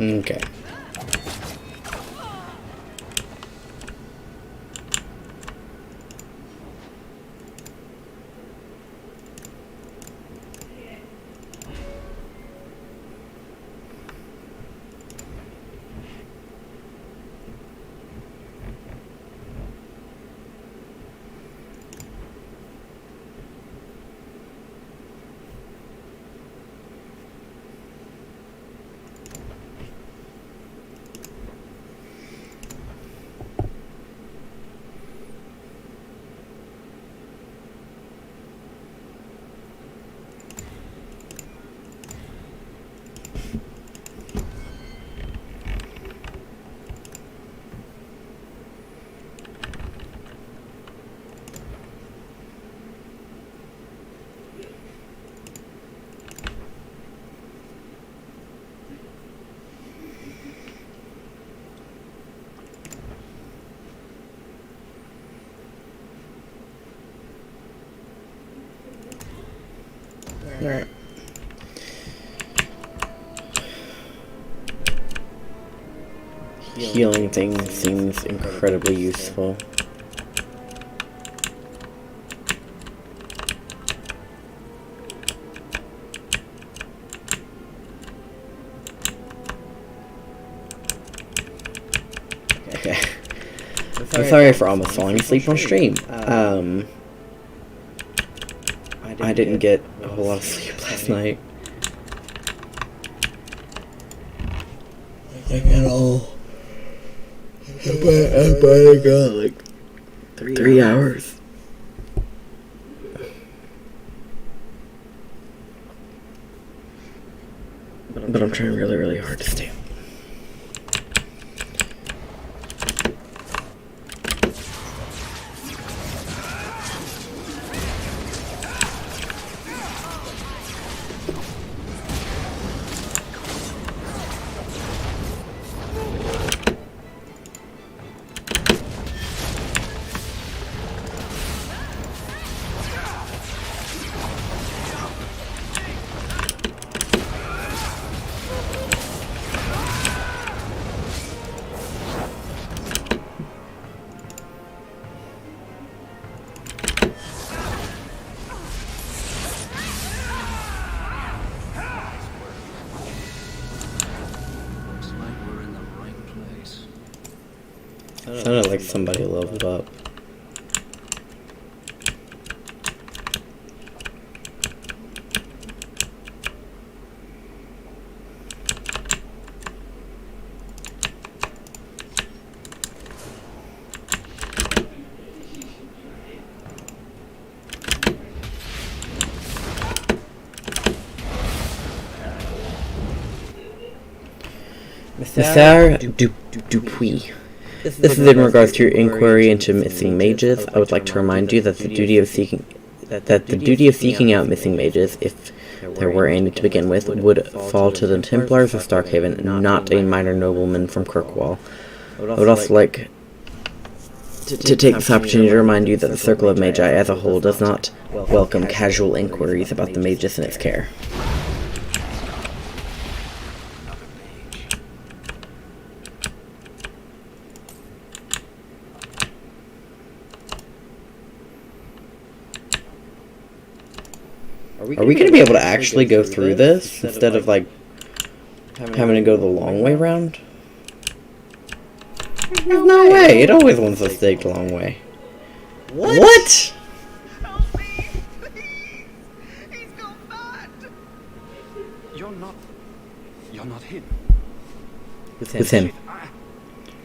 Okay. Alright. Healing thing seems incredibly useful. Okay. I'm sorry for almost falling asleep on stream. I didn't get a whole lot of sleep last night. Like at all. I probably got like 3 hours. But I'm trying really, really hard to stay up. Sounded like somebody leveled up. Messire Dupuis. This is in regards to your inquiry into missing mages. I would like to remind you that the duty of seeking out missing mages, if there were any to begin with, would fall to the Templars of Starkhaven, not a minor nobleman from Kirkwall. I would also like to take this opportunity to remind you that the Circle of Magi as a whole does not welcome casual inquiries about the mages in its care. Are we going to be able to actually go through this instead of, like, having to go the long way round? There's no way! It always wants us to take the long way. What? You're not him. With him. Shit,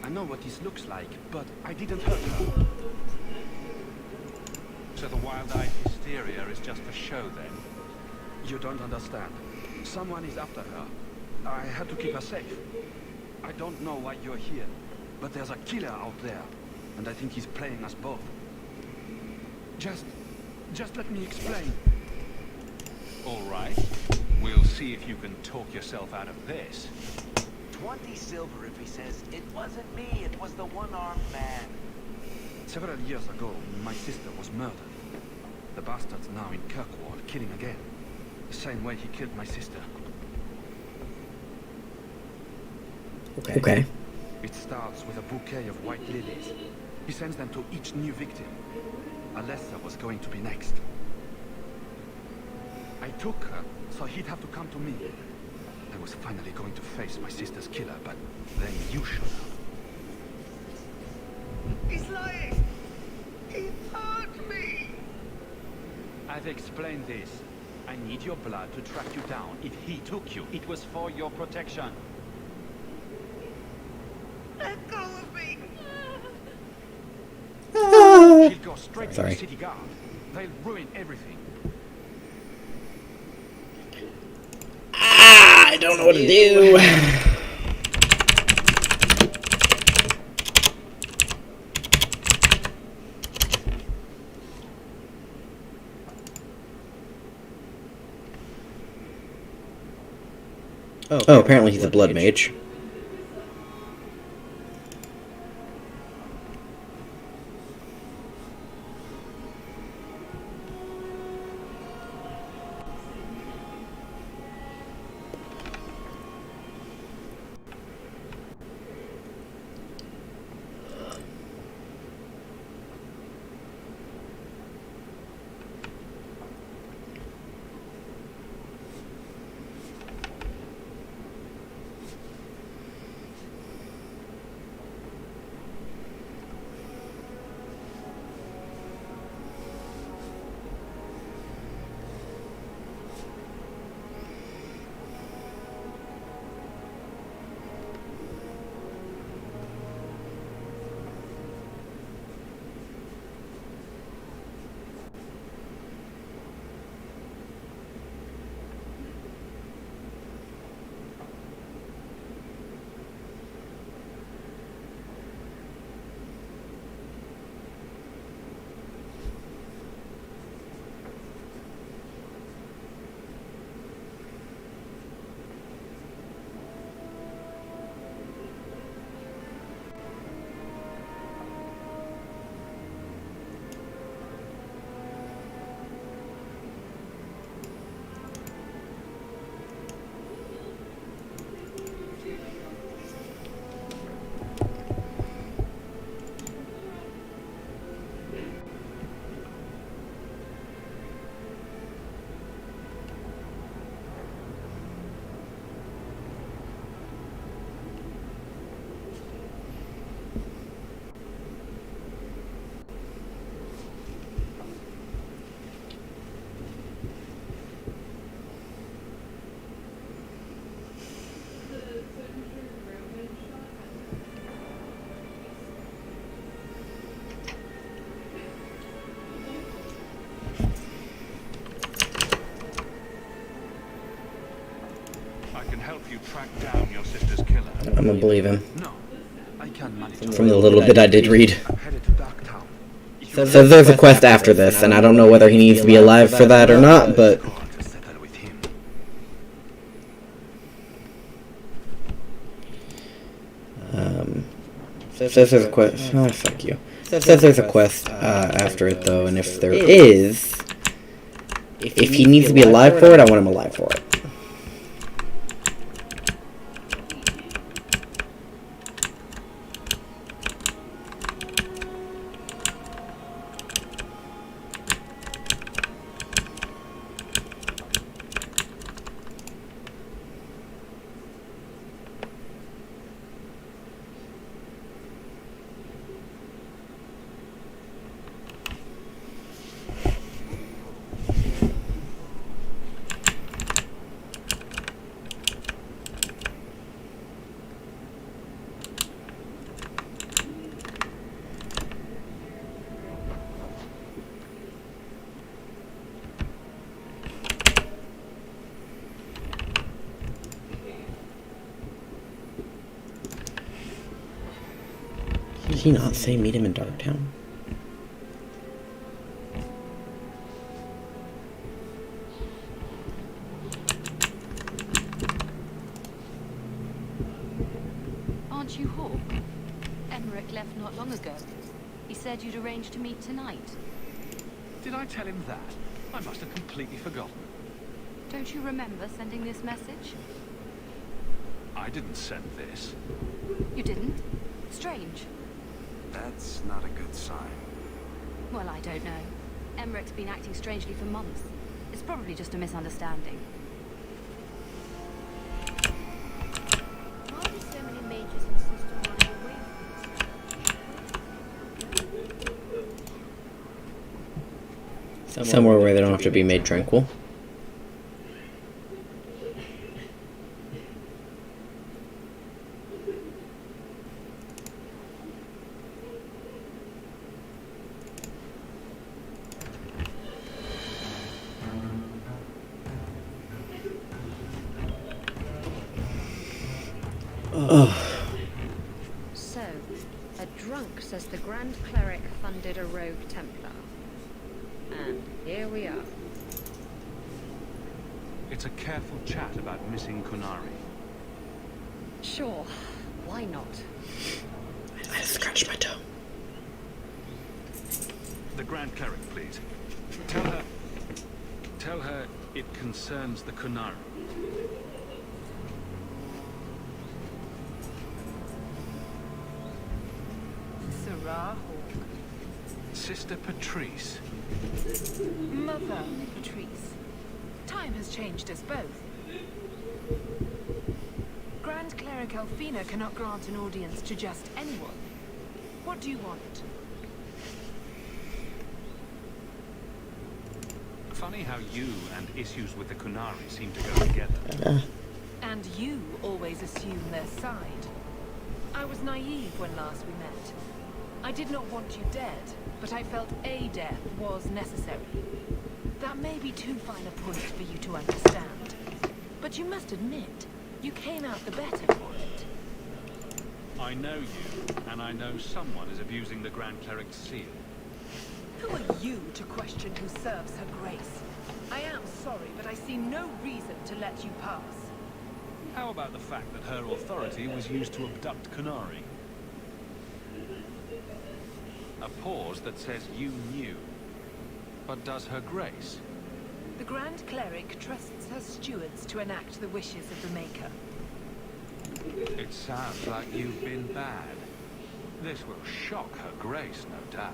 I know what this looks like, but I didn't hurt her. So the wild-eyed hysteria is just for show, then? You don't understand. Someone is after her. I had to keep her safe. I don't know why you're here, but there's a killer out there, and I think he's playing us both. Just let me explain. All right. We'll see if you can talk yourself out of this. 20 silver if he says, it wasn't me, it was the one-armed man. Several years ago, my sister was murdered. The bastard's now in Kirkwall, killing again. The same way he killed my sister. Okay. It starts with a bouquet of white lilies. He sends them to each new victim. Alessa was going to be next. I took her, so he'd have to come to me. I was finally going to face my sister's killer, but then you showed up. He's lying! He hurt me! I've explained this. I need your blood to track you down. If he took you, it was for your protection. Let go of me! She'll go straight to the city guard. They'll ruin everything. I don't know what to do. Oh, apparently he's a blood mage. help you track down your sister's killer. I'm gonna believe him. No, I can't manage. From the little bit I did read. I'm headed to Darktown. So there's a quest after this, and I don't know whether he needs to be alive for that or not, but... Says there's a quest... Oh, fuck you. Says there's a quest after it, though, and if there is... If he needs to be alive for it, I want him alive for it. Did he not say meet him in Darktown? Aren't you Hawk? Emmerich left not long ago. He said you'd arranged to meet tonight. Did I tell him that? I must have completely forgotten. Don't you remember sending this message? I didn't send this. You didn't? Strange. That's not a good sign. Well, I don't know. Emmerich's been acting strangely for months. It's probably just a misunderstanding. Why do so many mages insist on running away from this? Somewhere where they don't have to be made tranquil. So, a drunk says the Grand Cleric funded a rogue Templar. And here we are. It's a careful chat about missing Kunari. Sure, why not? I just scratched my toe. The Grand Cleric, please. Tell her it concerns the Kunari. Sirrah Hawk. Sister Patrice. Mother Patrice. Time has changed us both. Grand Cleric Elfina cannot grant an audience to just anyone. What do you want? Funny how you and issues with the Kunari seem to go together. And you always assume their side. I was naive when last we met. I did not want you dead, but I felt a death was necessary. That may be too fine a point for you to understand. But you must admit, you came out the better for it. I know you, and I know someone is abusing the Grand Cleric's seal. Who are you to question who serves her grace? I am sorry, but I see no reason to let you pass. How about the fact that her authority was used to abduct Kunari? A pause that says you knew. But does her grace? The Grand Cleric trusts her stewards to enact the wishes of the Maker. It sounds like you've been bad. This will shock her grace, no doubt.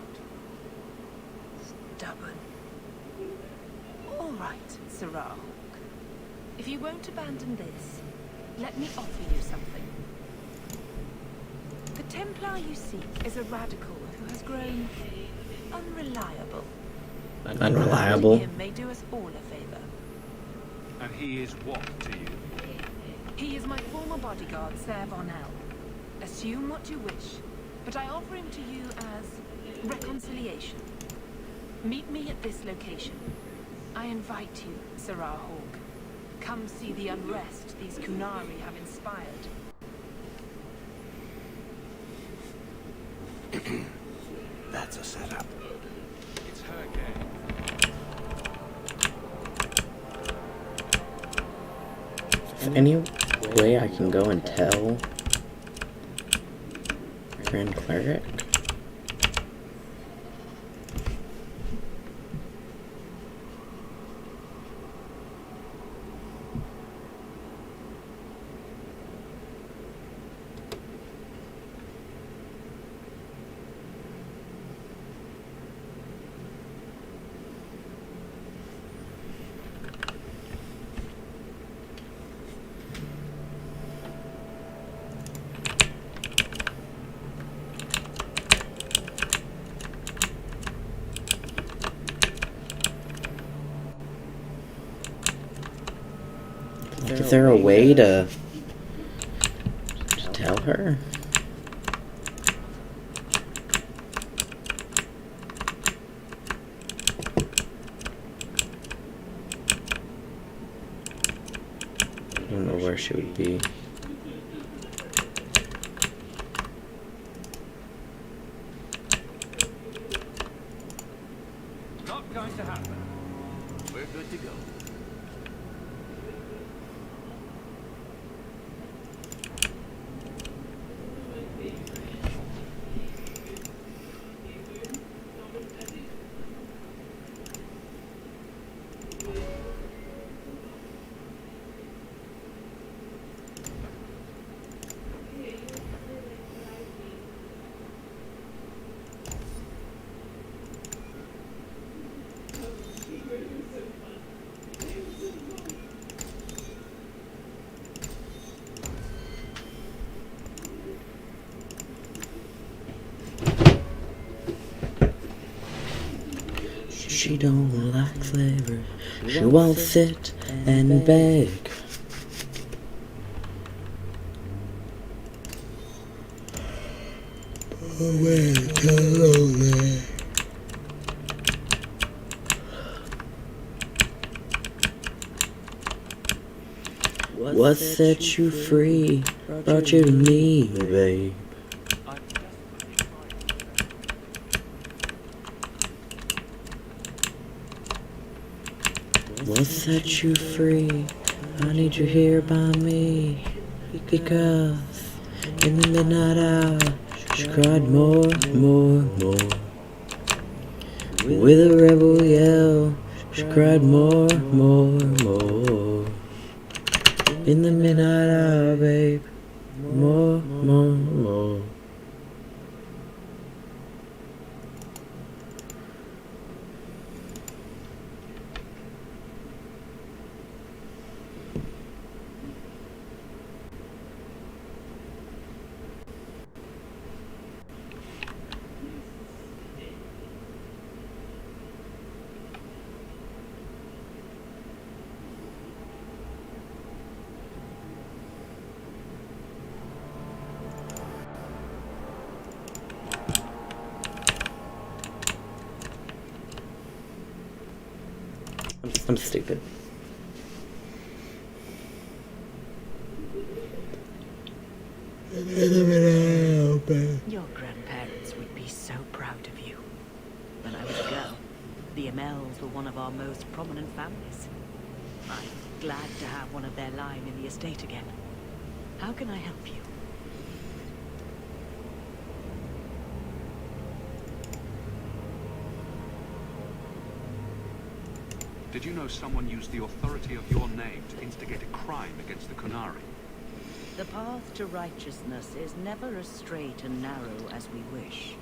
Stubborn. All right, Sirrah Hawk. If you won't abandon this, let me offer you something. The Templar you seek is a radical who has grown unreliable. Unreliable? Him may do us all a favor. And he is what to you? He is my former bodyguard, Ser Vonel. Assume what you wish, but I offer him to you as reconciliation. Meet me at this location. I invite you, Sirrah Hawk. Come see the unrest these Kunari have inspired. That's a setup. It's her game. Is there any way I can go and tell Grand Cleric? Is there a way to tell her? I don't know where she would be. Not going to happen. We're good to go. She don't like flavor. She won't sit and beg. What set you free? Brought you to me, babe. What set you free? I need you here by me. Because in the midnight hour, she cried more, more, more. With a rebel yell, she cried more, more, more. In the midnight hour, babe, more, more, more. I'm stupid. Your grandparents would be so proud of you. When I was a girl, the Amels were one of our most prominent families. I'm glad to have one of their line in the estate again. How can I help you? Did you know someone used the authority of your name to instigate a crime against the Kunari? The path to righteousness is never as straight and narrow as we wish.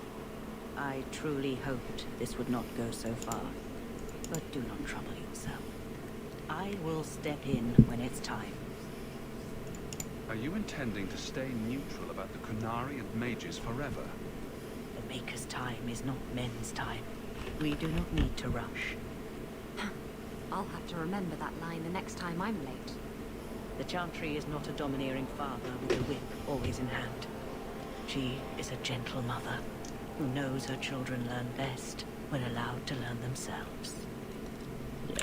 I truly hoped this would not go so far, but do not trouble yourself. I will step in when it's time. Are you intending to stay neutral about the Kunari and mages forever? The Maker's time is not men's time. We do not need to rush. I'll have to remember that line the next time I'm late. The Chantry is not a domineering father with a whip always in hand. She is a gentle mother who knows her children learn best when allowed to learn themselves.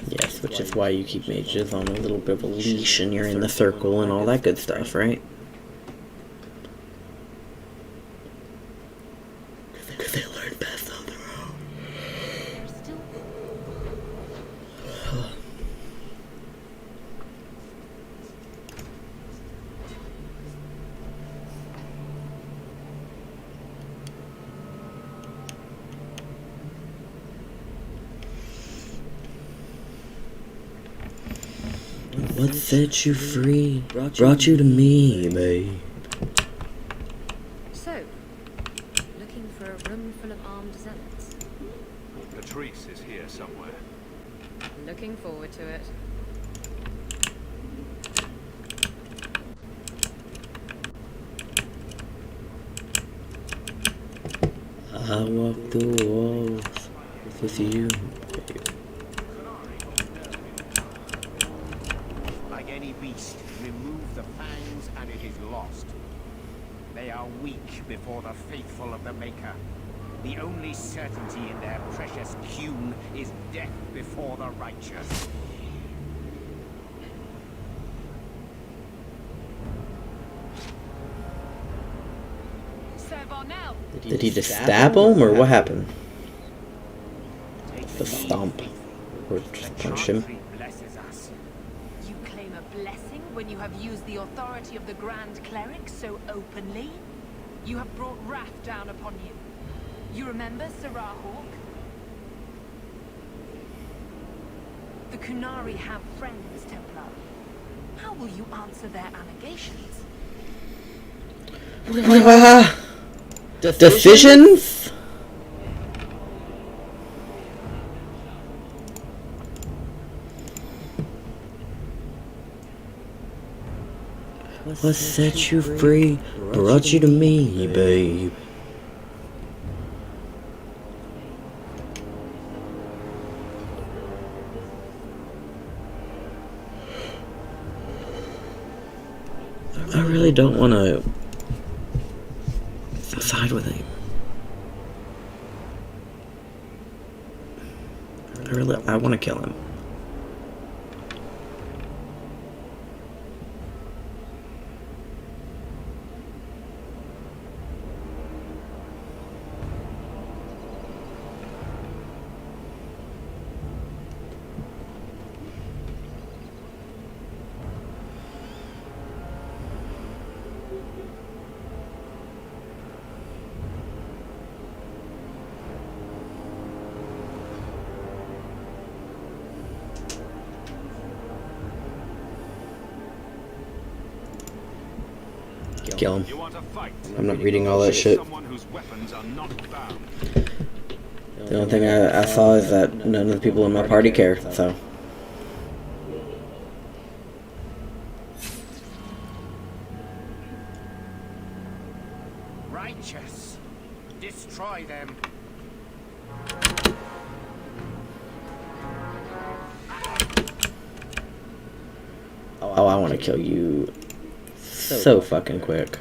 Yes, which is why you keep mages on a little bit of a leash and you're in the circle and all that good stuff, right? Because they learn best on their own. What set you free brought you to me, babe. So, looking for a room full of armed zealots? Patrice is here somewhere. Looking forward to it. I walk the walls with you. Like any beast, remove the fangs and it is lost. They are weak before the faithful of the Maker. The only certainty in their precious cune is death before the righteous. Did he just stab him, or what happened? The stomp. Or just punch him? You claim a blessing when you have used the authority of the Grand Cleric so openly? You have brought wrath down upon you. You remember Sarah Hawk? The Kunari have friends, Templar. How will you answer their allegations? Decisions? What set you free brought you to me, babe. I really don't want to side with him. I want to kill him. Kill him. I'm not reading all that shit. The only thing I saw is that none of the people in my party care, so. Righteous, destroy them. Oh, I want to kill you so fucking quick.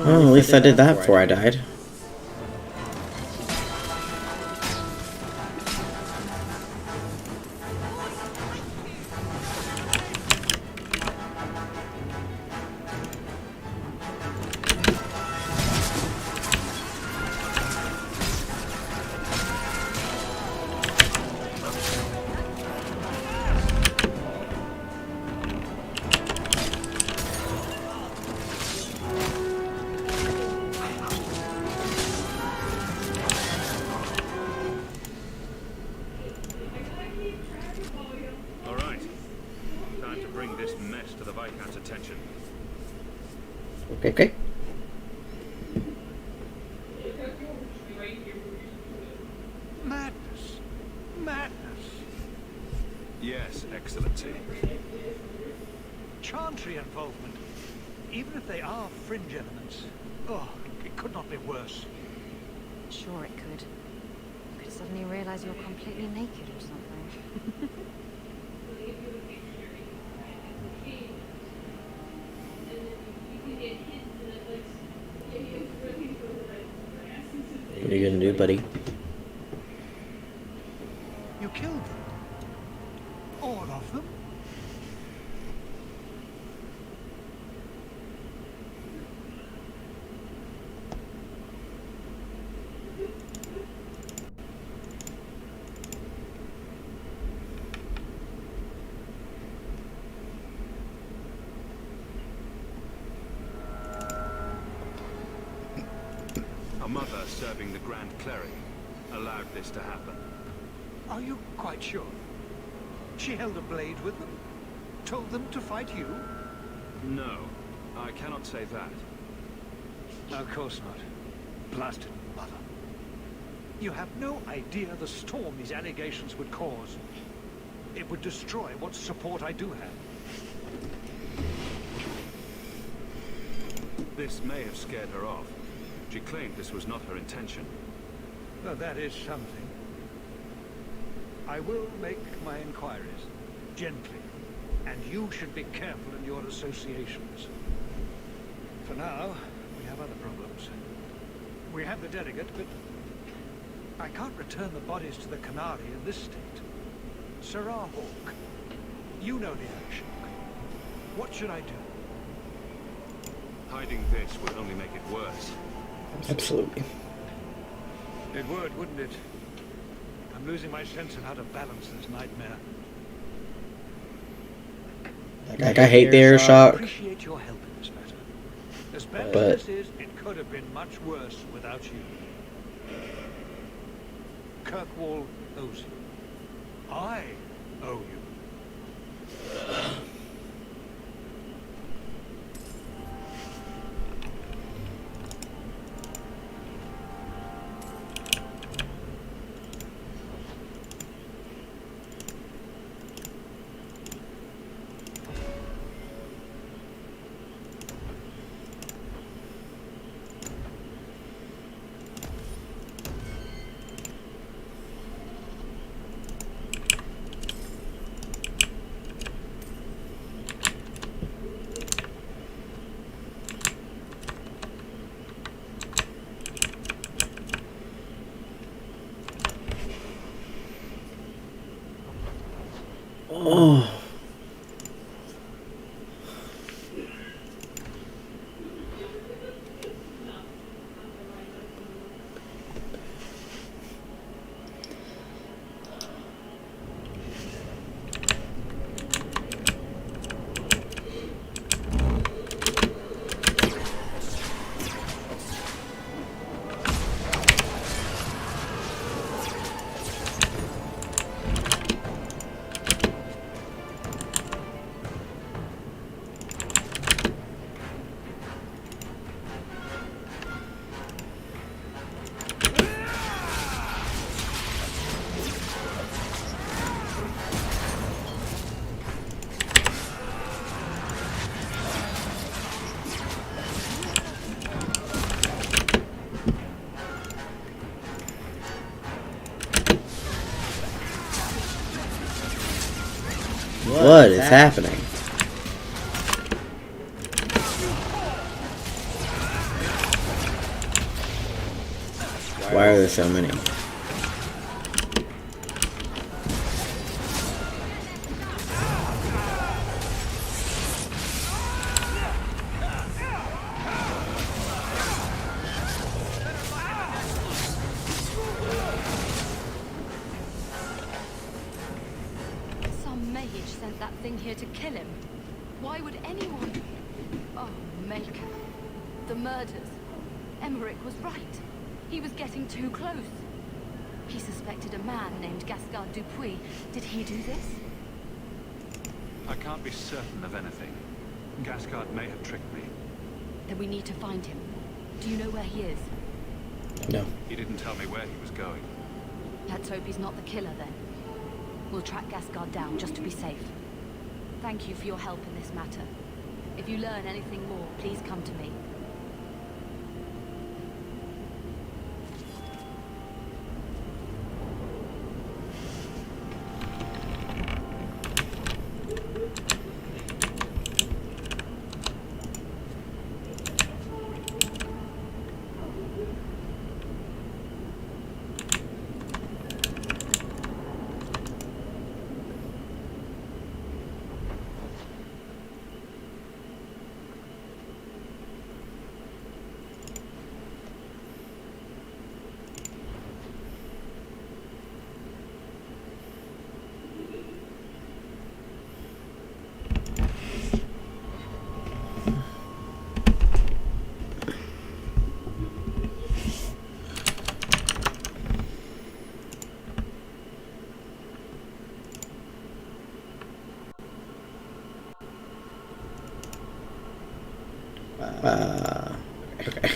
Well, at least I did that before I died. close attention. Okay. Madness. Madness. Yes, Excellency. Chantry involvement. Even if they are fringe elements. Oh, it could not be worse. Sure it could. You could suddenly realize you're completely naked or something. What are you gonna do, buddy? You killed them? All of them? A mother serving the Grand Cleric allowed this to happen. Are you quite sure? She held a blade with them? Told them to fight you? No, I cannot say that. Of course not. Blasted mother. You have no idea the storm these allegations would cause. It would destroy what support I do have. This may have scared her off. She claimed this was not her intention. Well, that is something. I will make my inquiries, gently, and you should be careful in your associations. For now, we have other problems. We have the delegate, but I can't return the bodies to the Canary in this state. Sirrah Hawk, you know the action. What should I do? Hiding this would only make it worse. Absolutely. It would, wouldn't it? I'm losing my sense of how to balance this nightmare. Like, I hate the air I shock, appreciate your help in this matter. As bad but as this is, it could have been much worse without you. Kirkwall owes you. I owe you. oh. What is happening? Why are there so many? Some mage sent that thing here to kill him. Why would anyone... Oh, Maker. The murders. Emmerich was right. He was getting too close. He suspected a man named Gascard Dupuis. Did he do this? I can't be certain of anything. Gasgard may have tricked me. Then we need to find him. Do you know where he is? No. He didn't tell me where he was going. Let's hope he's not the killer then. We'll track Gasgard down just to be safe. Thank you for your help in this matter. If you learn anything more, please come to me. Okay.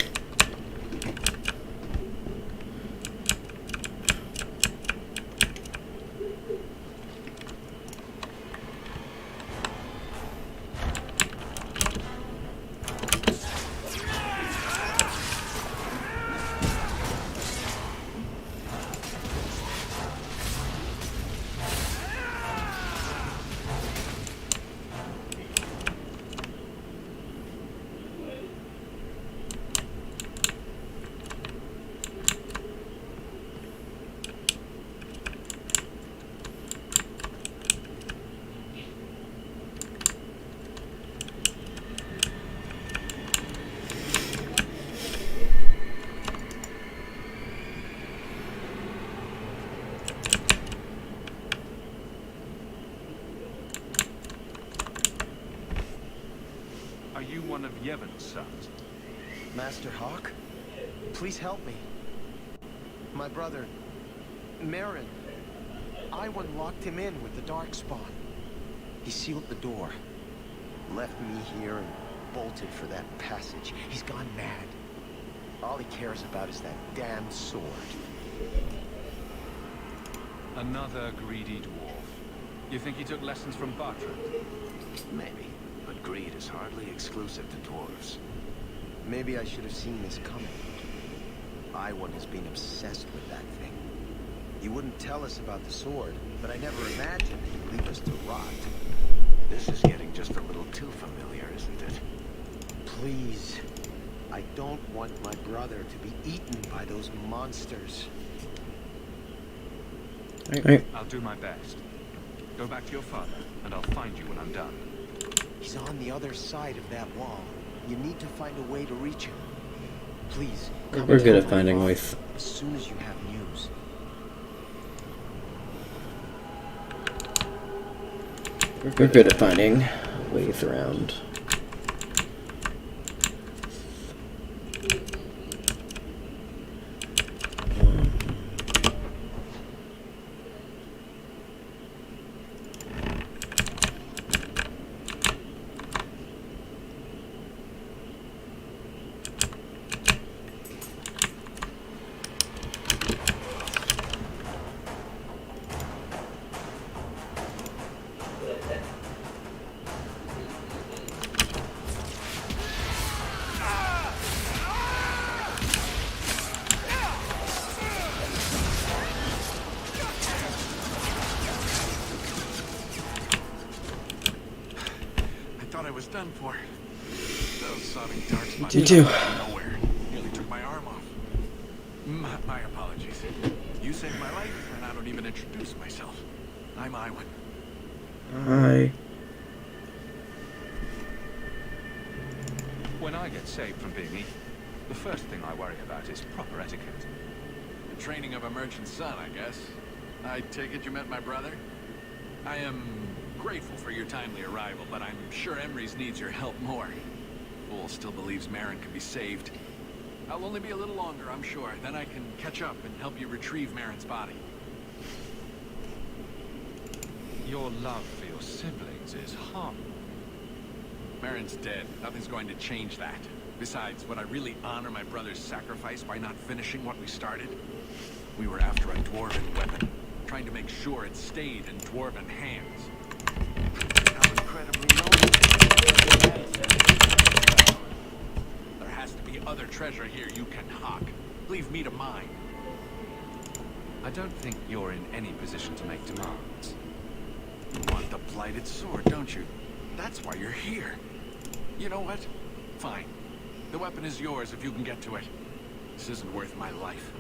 Are you one of Yevon's sons? Master Hawk? Please help me. My brother, Merrin. Iwan locked him in with the Darkspawn. He sealed the door, left me here and bolted for that passage. He's gone mad. All he cares about is that damn sword. Another greedy dwarf. You think he took lessons from Bartrand? Maybe, but greed is hardly exclusive to dwarves. Maybe I should have seen this coming. Iwan has been obsessed with that thing. He wouldn't tell us about the sword, but I never imagined he'd leave us to rot. This is getting just a little too familiar, isn't it? Please. I don't want my brother to be eaten by those monsters. Right. I'll do my best. Go back to your father, and I'll find you when I'm done. He's on the other side of that wall. You need to find a way to reach him. Please. We're good at finding ways. As soon as you have news. We're good at finding ways around. I was done for. Those sodding darkspawn You too. nowhere. Nearly took my arm off. My apologies. You saved my life, and I don't even introduce myself. I'm Iwan. Hi. When I get saved from being eaten, the first thing I worry about is proper etiquette. The training of a merchant's son, I guess. I take it you met my brother? I am grateful for your timely arrival, but I'm sure Emrys needs your help more. Fool still believes Merrin can be saved. I'll only be a little longer, I'm sure. Then I can catch up and help you retrieve Merrin's body. Your love for your siblings is harmful. Marin's dead. Nothing's going to change that. Besides, would I really honor my brother's sacrifice by not finishing what we started? We were after a dwarven weapon, trying to make sure it stayed in dwarven hands. How incredibly lonely. There has to be other treasure here you can hawk. Leave me to mine. I don't think you're in any position to make demands. You want the blighted sword, don't you? That's why you're here. You know what? Fine. The weapon is yours if you can get to it. This isn't worth my life.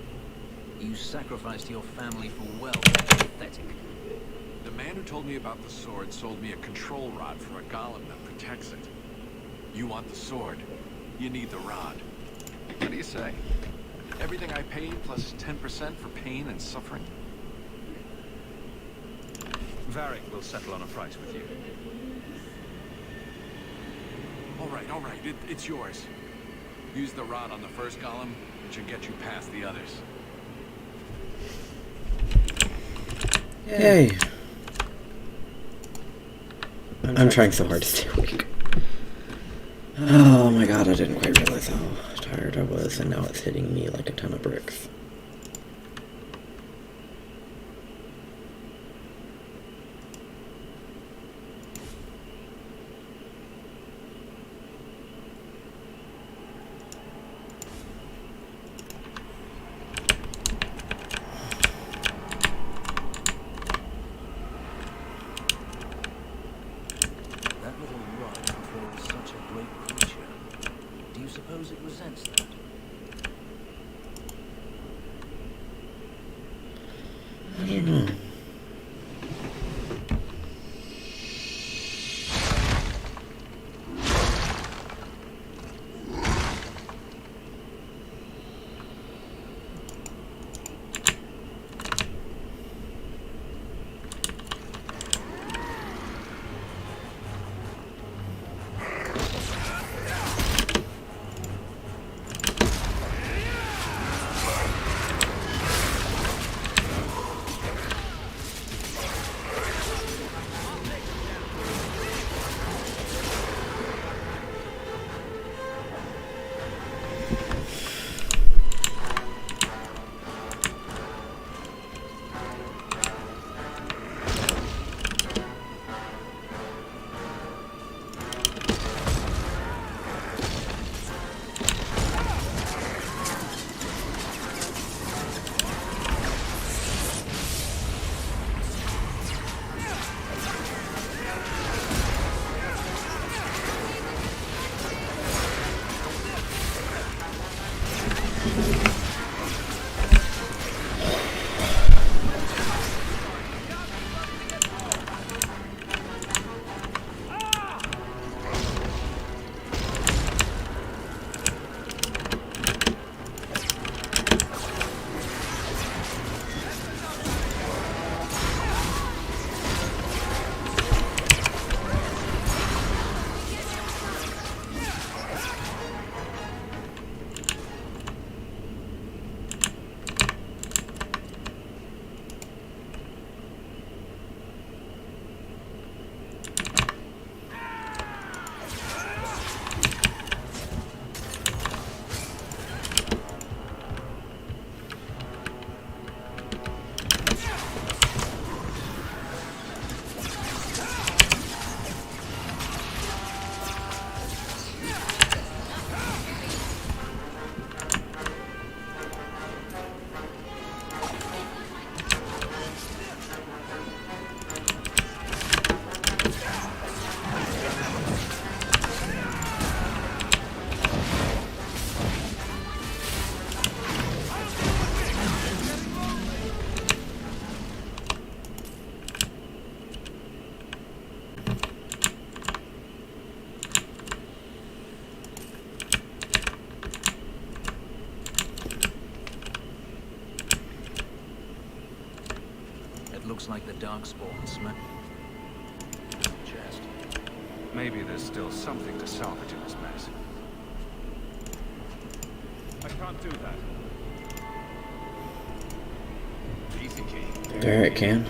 You sacrificed your family for wealth. That's pathetic. The man who told me about the sword sold me a control rod for a golem that protects it. You want the sword. You need the rod. What do you say? Everything I paid plus 10% for pain and suffering? Varric will settle on a price with you. All right. It's yours. Use the rod on the first golem. It should get you past the others. Yay. I'm trying so hard to stay awake. Oh my god, I didn't quite realize how tired I was, and now it's hitting me like a ton of bricks. Suppose it resents that? I don't know. Looks like the Darkspawn smack. Chest. Maybe there's still something to salvage in this mess. I can't do that. Easy key. There it can.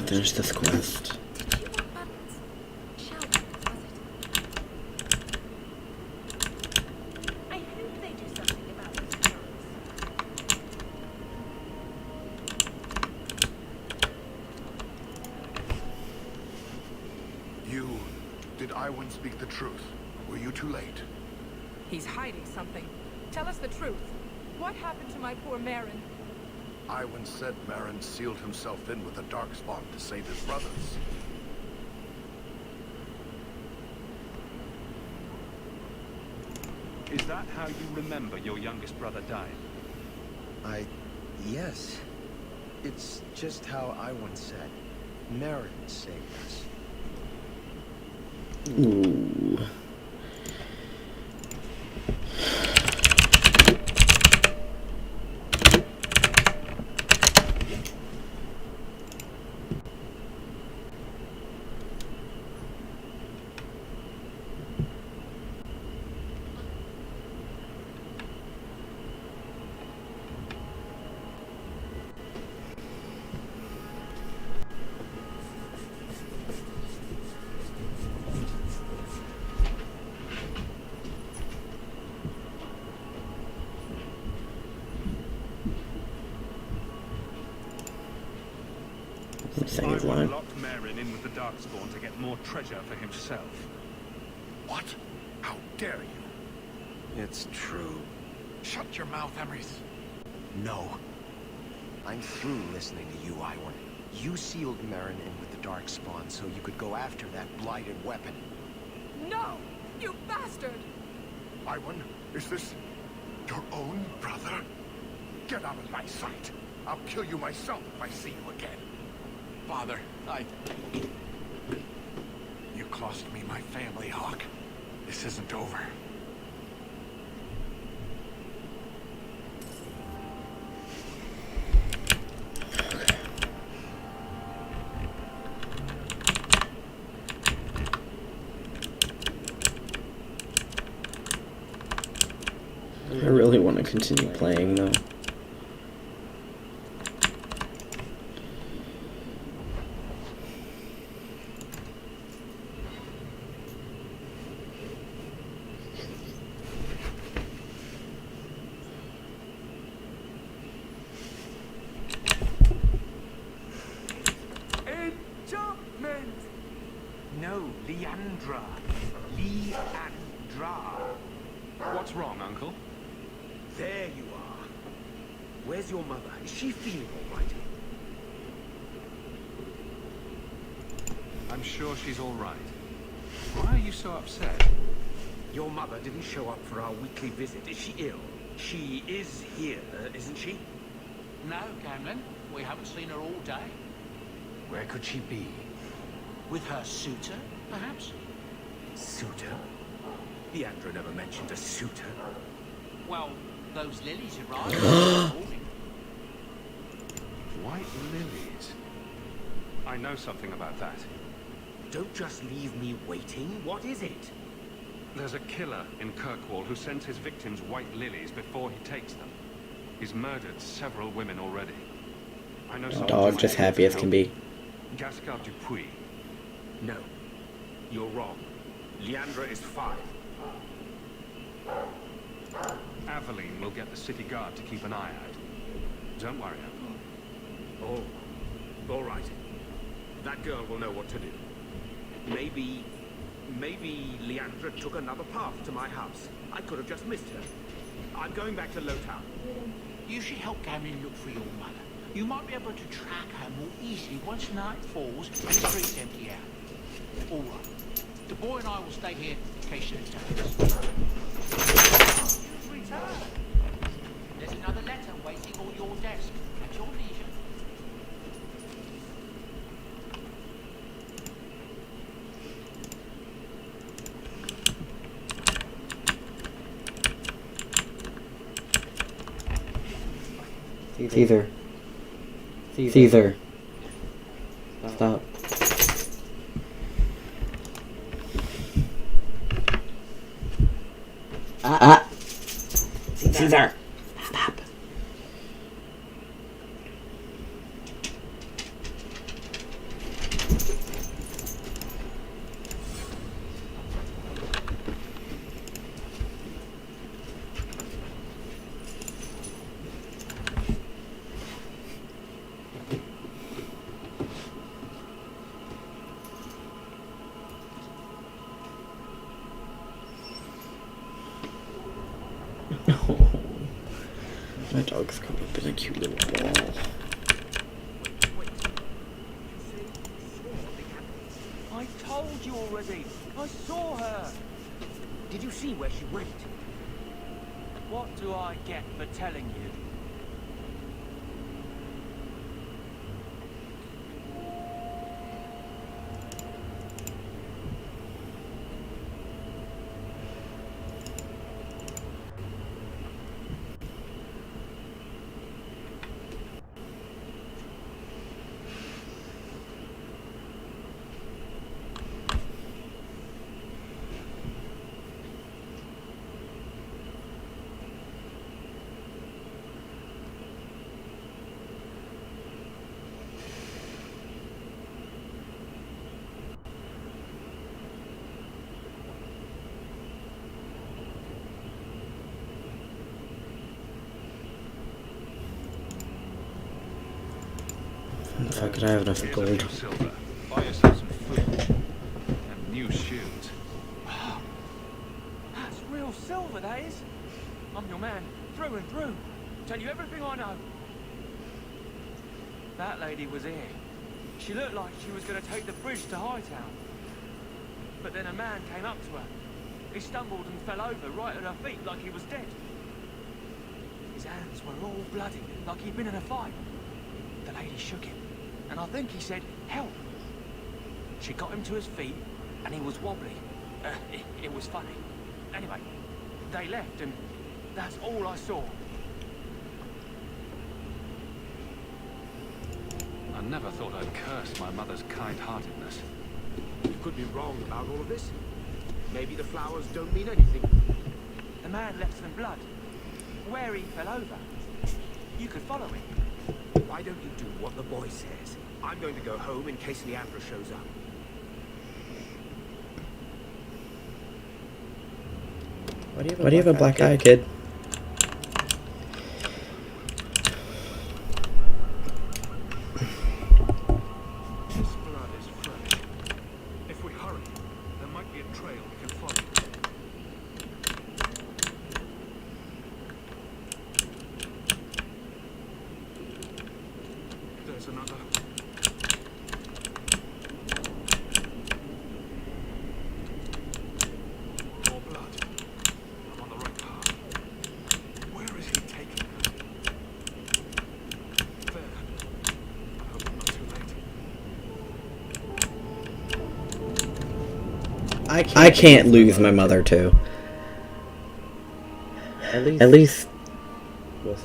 finish this quest. I hope they do something about this drugs. Did Iwan speak the truth? Were you too late? He's hiding something. Tell us the truth. What happened to my poor Marin? Iwan said Marin sealed himself in with the Darkspawn to save his brothers. Is that how you remember your youngest brother died? Yes. It's just how Iwan said. Marin saved us. Ooh. Iwan locked Marin in with the Darkspawn to get more treasure for himself. What? How dare you? It's true. Shut your mouth, Emrys. No. I'm through listening to you, Iwan. You sealed Marin in with the Darkspawn so you could go after that blighted weapon. No! You bastard! Iwan, is this your own brother? Get out of my sight. I'll kill you myself if I see you again. Father, You cost me my family, Hawk. This isn't over. I really want to continue playing though. No, Leandra. Leandra. What's wrong, Uncle? There you are. Where's your mother? Is she feeling all right? I'm sure she's all right. Why are you so upset? Your mother didn't show up for our weekly visit. Is she ill? She is here, isn't she? No, Gamlin. We haven't seen her all day. Where could she be? With her suitor, perhaps? Suitor? Leandra never mentioned a suitor. Well, those lilies arrived this morning. White lilies? I know something about that. Don't just leave me waiting. What is it? There's a killer in Kirkwall who sends his victims white lilies before he takes them. He's murdered several women already. I know someone Dog just happy as can be. Gascar Dupuis. No. You're wrong. Leandra is fine. Aveline will get the city guard to keep an eye out. Don't worry, Uncle. Oh, all right. That girl will know what to do. Maybe Leandra took another path to my house. I could have just missed her. I'm going back to Lowtown. You should help Gamlin look for your mother. You might be able to track her more easily once night falls and the streets empty out. All right. The boy and I will stay here in case she returns. You've returned. There's another letter waiting on your desk at your leisure. Caesar. Stop. Caesar. Stop. My dog's coming up in a cute little ball. I told you already. I saw her. Did you see where she went? What do I get for telling you? If I could have enough gold. Silver. Buy yourself some food and new shoes. That's real silver, that is. I'm your man, through and through. Tell you everything I know. That lady was here. She looked like she was going to take the bridge to Hightown. But then a man came up to her. He stumbled and fell over right at her feet like he was dead. His hands were all bloody, like he'd been in a fight. The lady shook him, and I think he said, "Help." She got him to his feet, and he was wobbly. It was funny. Anyway, they left, and that's all I saw. I never thought I'd curse my mother's kind-heartedness. You could be wrong about all of this. Maybe the flowers don't mean anything. The man left some blood. Where he fell over. You could follow him. Why don't you do what the boy says? I'm going to go home in case Leandra shows up. Why do you have a black eye, kid? This blood is fresh. If we hurry, there might be a trail we can follow. There's another. More blood. I'm on the right path. Where is he taking her? There. I hope I'm not too late. I can't lose my mother too. At least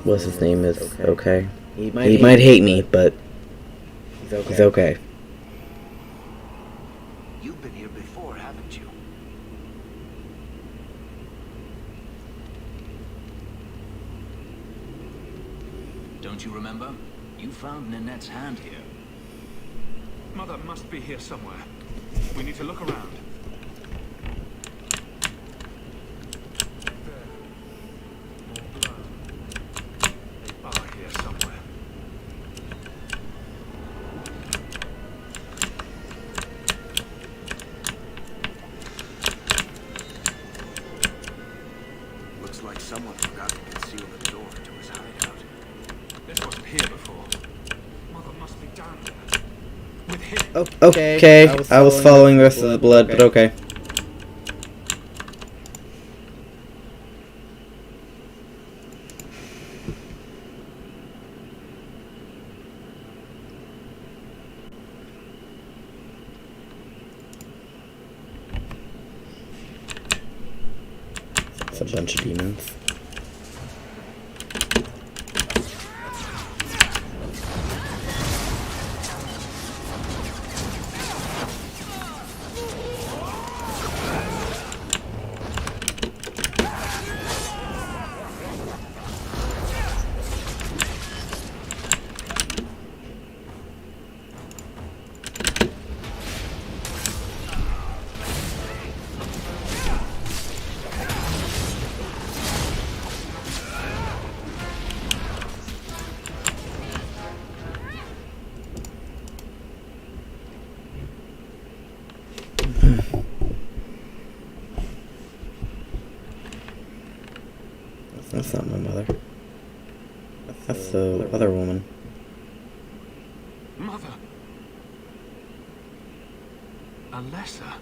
what's his name is okay. He might hate me, but he's okay. You've been here before, haven't you? Don't you remember? You found Ninette's hand here. Mother must be here somewhere. We need to look around. There. More blood. They are here somewhere. Looks like someone forgot to conceal the door to his hideout. This wasn't here before. Mother must be down there. With him. Okay, I was following the rest of the blood, but okay. It's a bunch of demons. That's not my mother. That's the other woman. Mother. Alessa.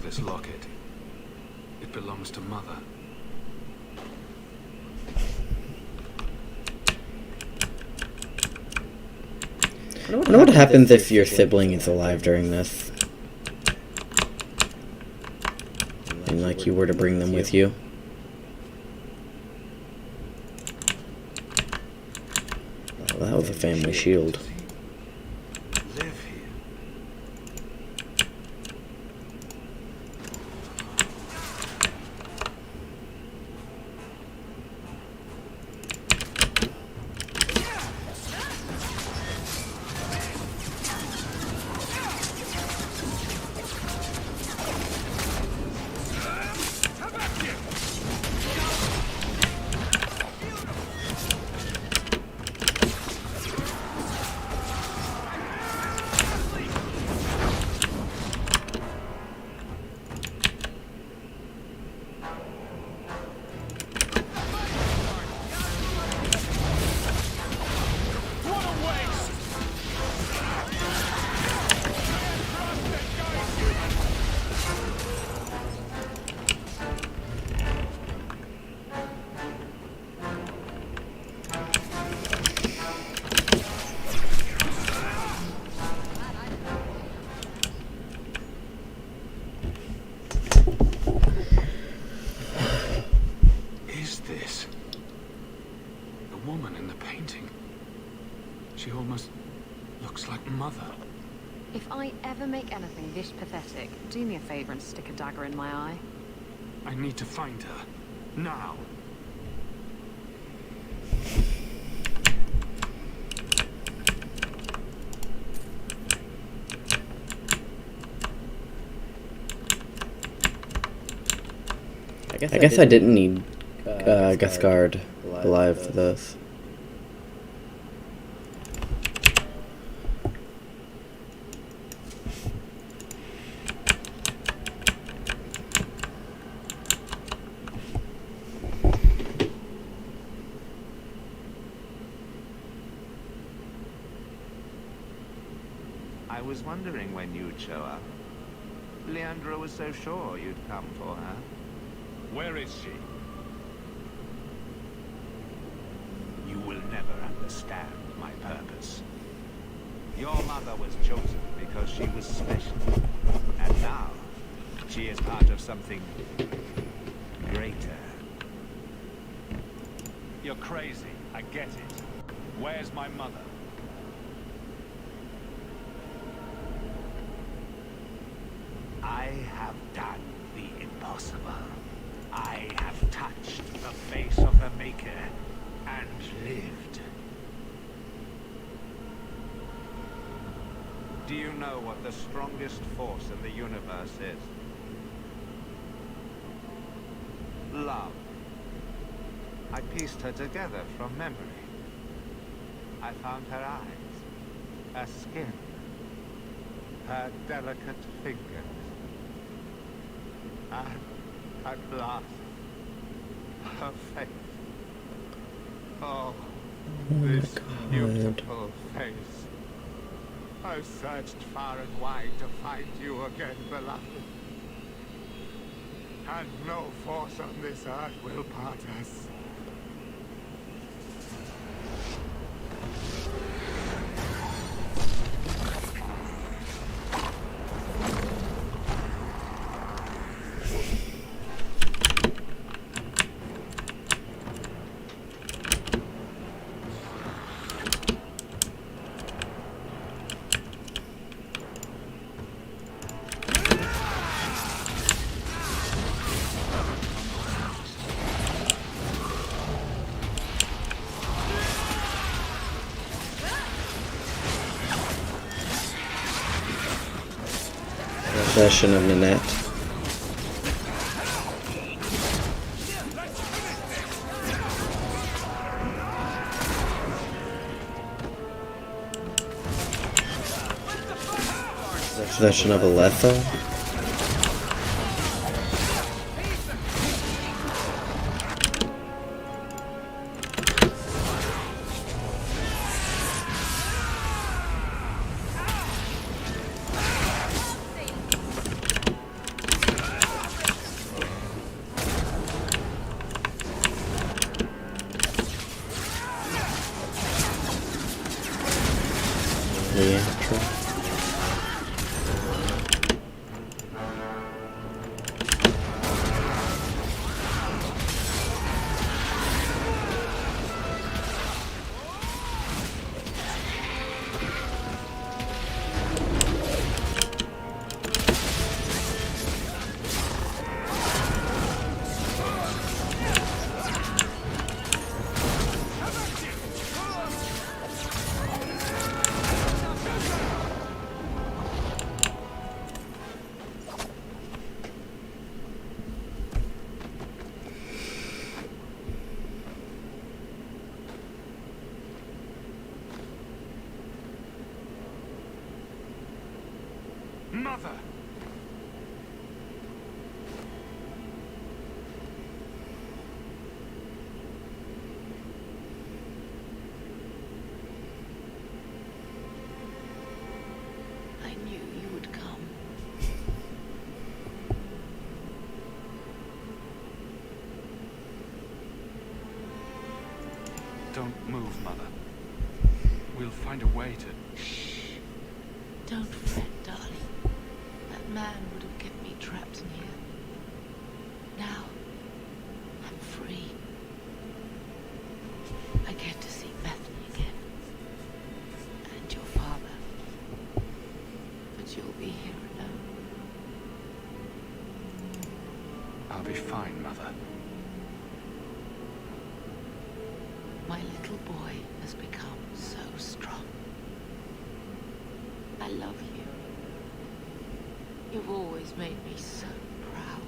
This locket. It belongs to Mother. I wonder what happens if your sibling is alive during this. And like you were to bring them with you. Oh, that was a family shield. She almost looks like Mother. If I ever make anything this pathetic, do me a favor and stick a dagger in my eye. I need to find her. Now. I guess I didn't need Gaspard alive for this. I was wondering when you'd show up. Leandra was so sure you'd come for her. Where is she? You will never understand my purpose. Your mother was chosen because she was special. And now, she is part of something greater. You're crazy. I get it. Where's my mother? I have done the impossible. I have touched the face of the Maker and lived. Do you know what the strongest force in the universe is? Love. I pieced her together from memory. I found her eyes, her skin, her delicate fingers. And at last, her face. Oh, this beautiful face. I searched far and wide to find you again, beloved. And no force on this earth will part us. Possession of Nanette. Possession of Aletha. Leandra. Mother! I knew you would come. Don't move, Mother. We'll find a way to... Shh. Don't fret, darling. That man would have kept me trapped in here. Now, I'm free. I get to see Bethany again. And your father. But you'll be here alone. I'll be fine, Mother. My little boy has become so strong. I love you. You've always made me so proud.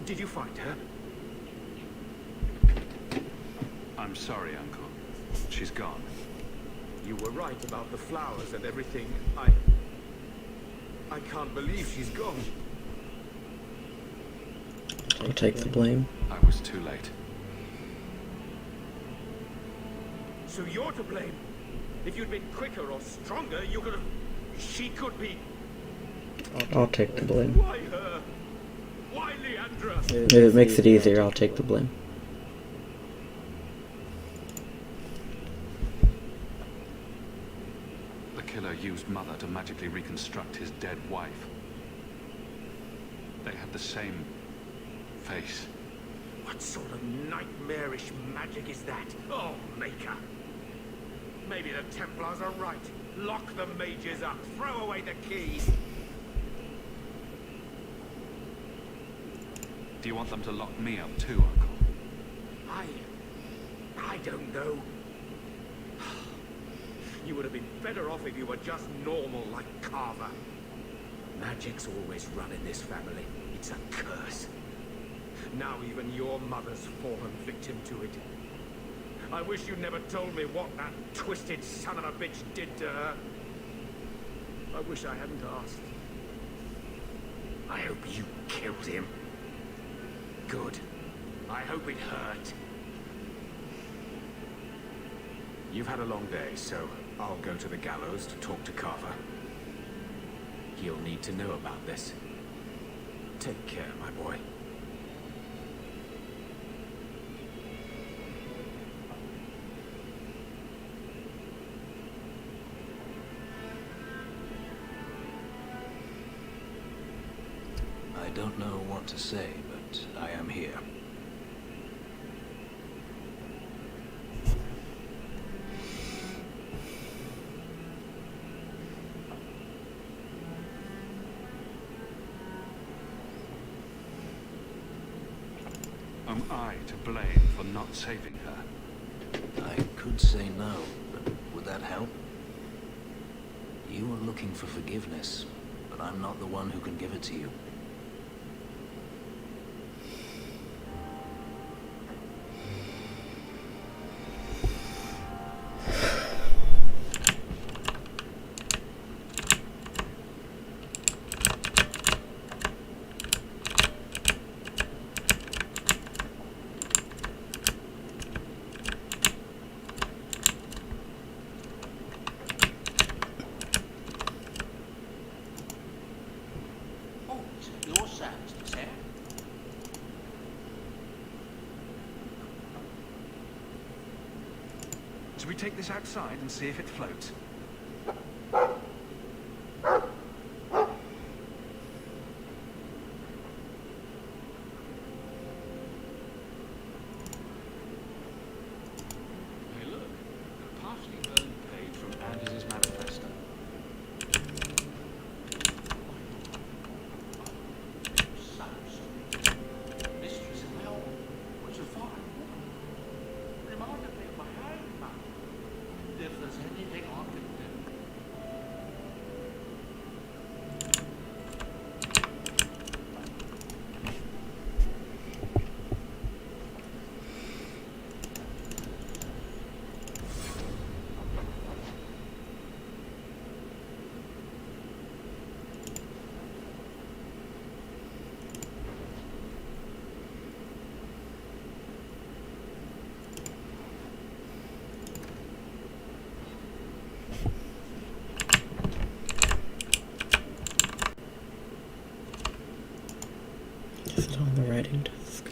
Did you find her? I'm sorry, Uncle. She's gone. You were right about the flowers and everything. I can't believe she's gone. I'll take the blame. I was too late. So you're to blame. If you'd been quicker or stronger, you could have... She could be... I'll take the blame. Why her? Why Leandra? If it makes it easier, I'll take the blame. The killer used Mother to magically reconstruct his dead wife. They had the same face. What sort of nightmarish magic is that? Oh, Maker. Maybe the Templars are right. Lock the mages up. Throw away the keys. Do you want them to lock me up too, Uncle? I don't know. You would have been better off if you were just normal like Carver. Magic's always run in this family. It's a curse. Now even your mother's fallen victim to it. I wish you'd never told me what that twisted son of a bitch did to her. I wish I hadn't asked. I hope you killed him. Good. I hope it hurt. You've had a long day, so I'll go to the gallows to talk to Carver. He'll need to know about this. Take care, my boy. I don't know what to say, but I am here. Am I to blame for not saving her? I could say no, but would that help? You are looking for forgiveness, but I'm not the one who can give it to you. Should we take this outside and see if it floats? Hey, look. A partially burned page from Anders' manifesto. Mistress of Hell was a fine woman. Reminded me of my own mother. If there's anything I can do. Is it on the writing desk?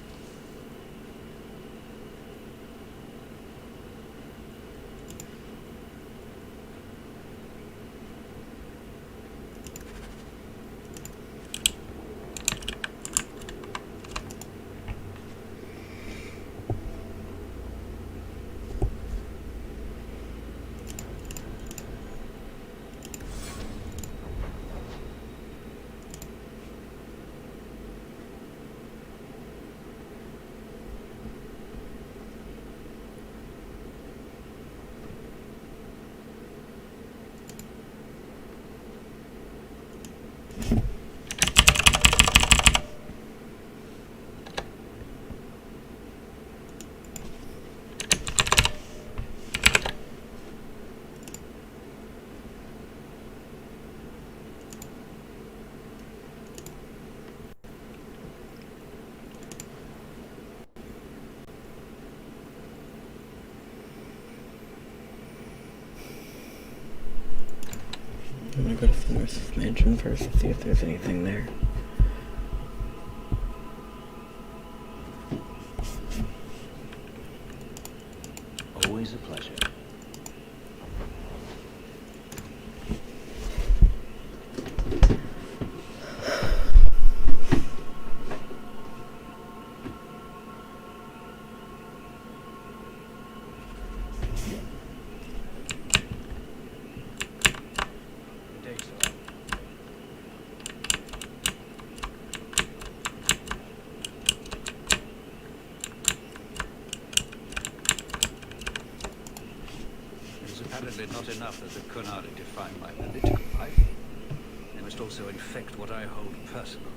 I'm gonna go to Fenris's mansion first and see if there's anything there. Always a pleasure. Apparently not enough that the Qunari define my political life. They must also infect what I hold personal.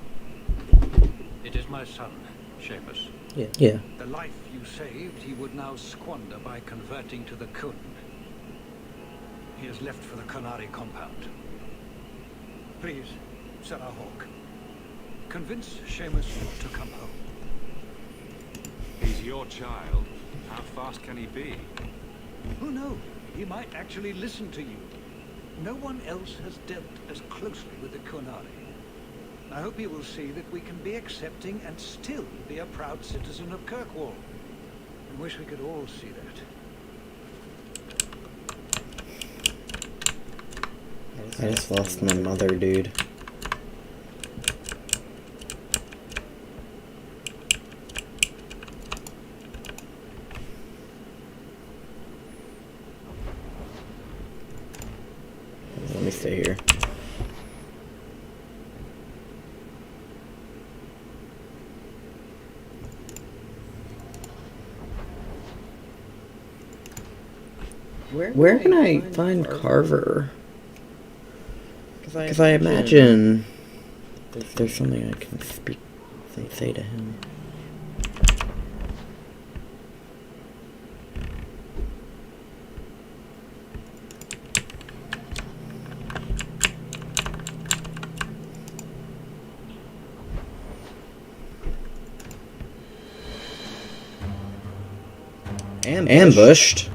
It is my son, Seamus. Yeah. The life you saved, he would now squander by converting to the Kun. He has left for the Qunari compound. Please, Sarah Hawk, convince Seamus to come home. He's your child. How fast can he be? Who knows? He might actually listen to you. No one else has dealt as closely with the Qunari. I hope you will see that we can be accepting and still be a proud citizen of Kirkwall. I wish we could all see that. I just lost my mother, dude. stay here. Where can I find Carver? Because I imagine there's something I can say to him. Ambushed?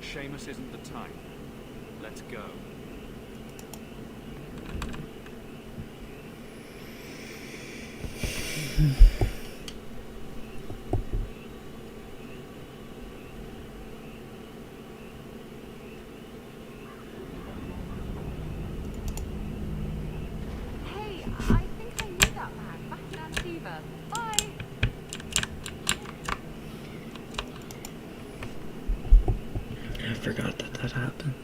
Seamus isn't the type. Let's go. Hey, I think I knew that man back in Antiva. Bye! I forgot that happened.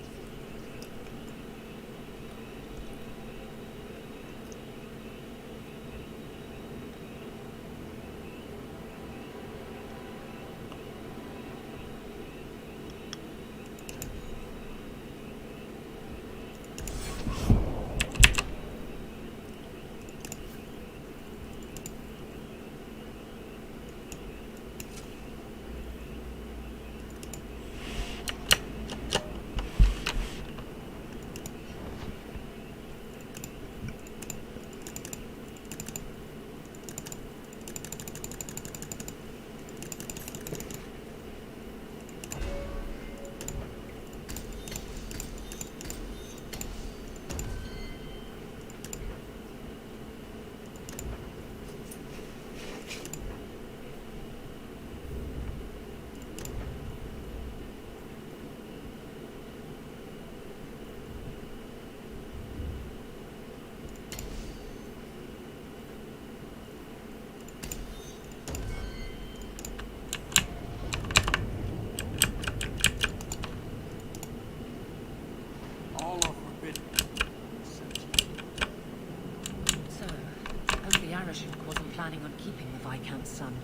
Wasn't planning on keeping the Viscount's son.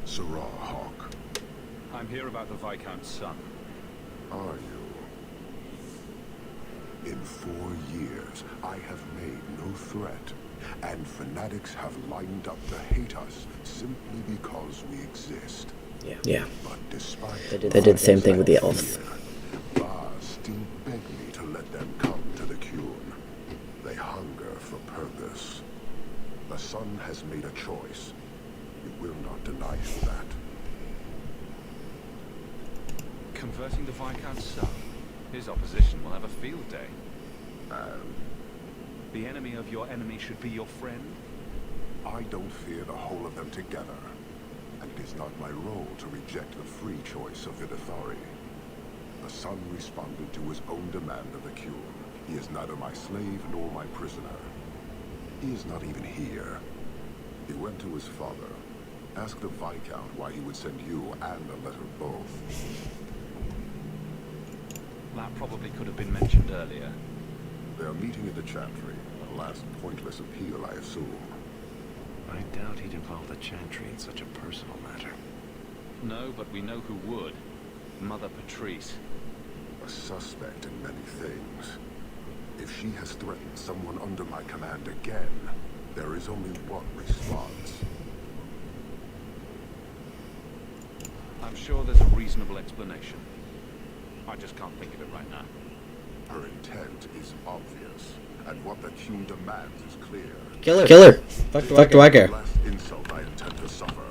Sirrah Hawk. I'm here about the Viscount's son. Are you? In 4 years, I have made no threat, and fanatics have lined up to hate us simply because we exist. Yeah. But despite They did the same thing with the elves. Bars still beg me to let them come to the Cune. They hunger for purpose. The sun has made a choice. You will not deny him that. Converting the Viscount's son? His opposition will have a field day. The enemy of your enemy should be your friend? I don't fear the whole of them together. And it is not my role to reject the free choice of Videthari. The son responded to his own demand of the Cune. He is neither my slave nor my prisoner. He is not even here. He went to his father, Ask the Viscount why he would send you and a letter both. That probably could have been mentioned earlier. They are meeting at the Chantry. A last pointless appeal, I assume. I doubt he'd involve the Chantry in such a personal matter. No, but we know who would. Mother Patrice. A suspect in many things. If she has threatened someone under my command again, there is only one response. I'm sure there's a reasonable explanation. I just can't think of it right now. Her intent is obvious, and what the Q demands is clear. Killer! Fuck do I care? The last insult I intend to suffer.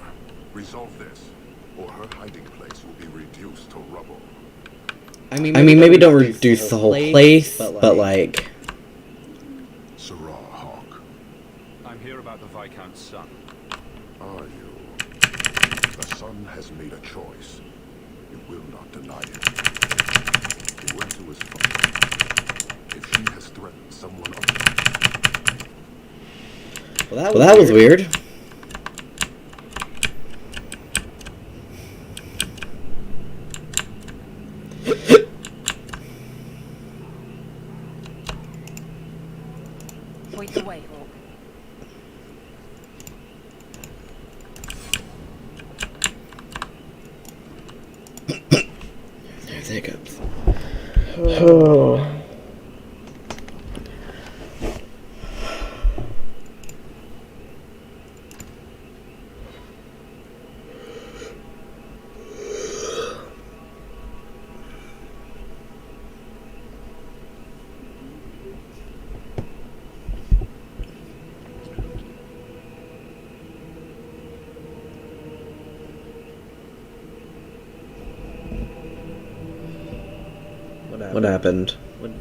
Resolve this, or her hiding place will be reduced to rubble. I mean, maybe don't reduce the whole place, but like... Sirrah Hawk. I'm here about the Viscount's son. Are you? The son has made a choice. You will not deny it. He went to his father. If she has threatened someone else... Well, that was weird. Point the way, Hawk. There's hiccups. Oh. What happened?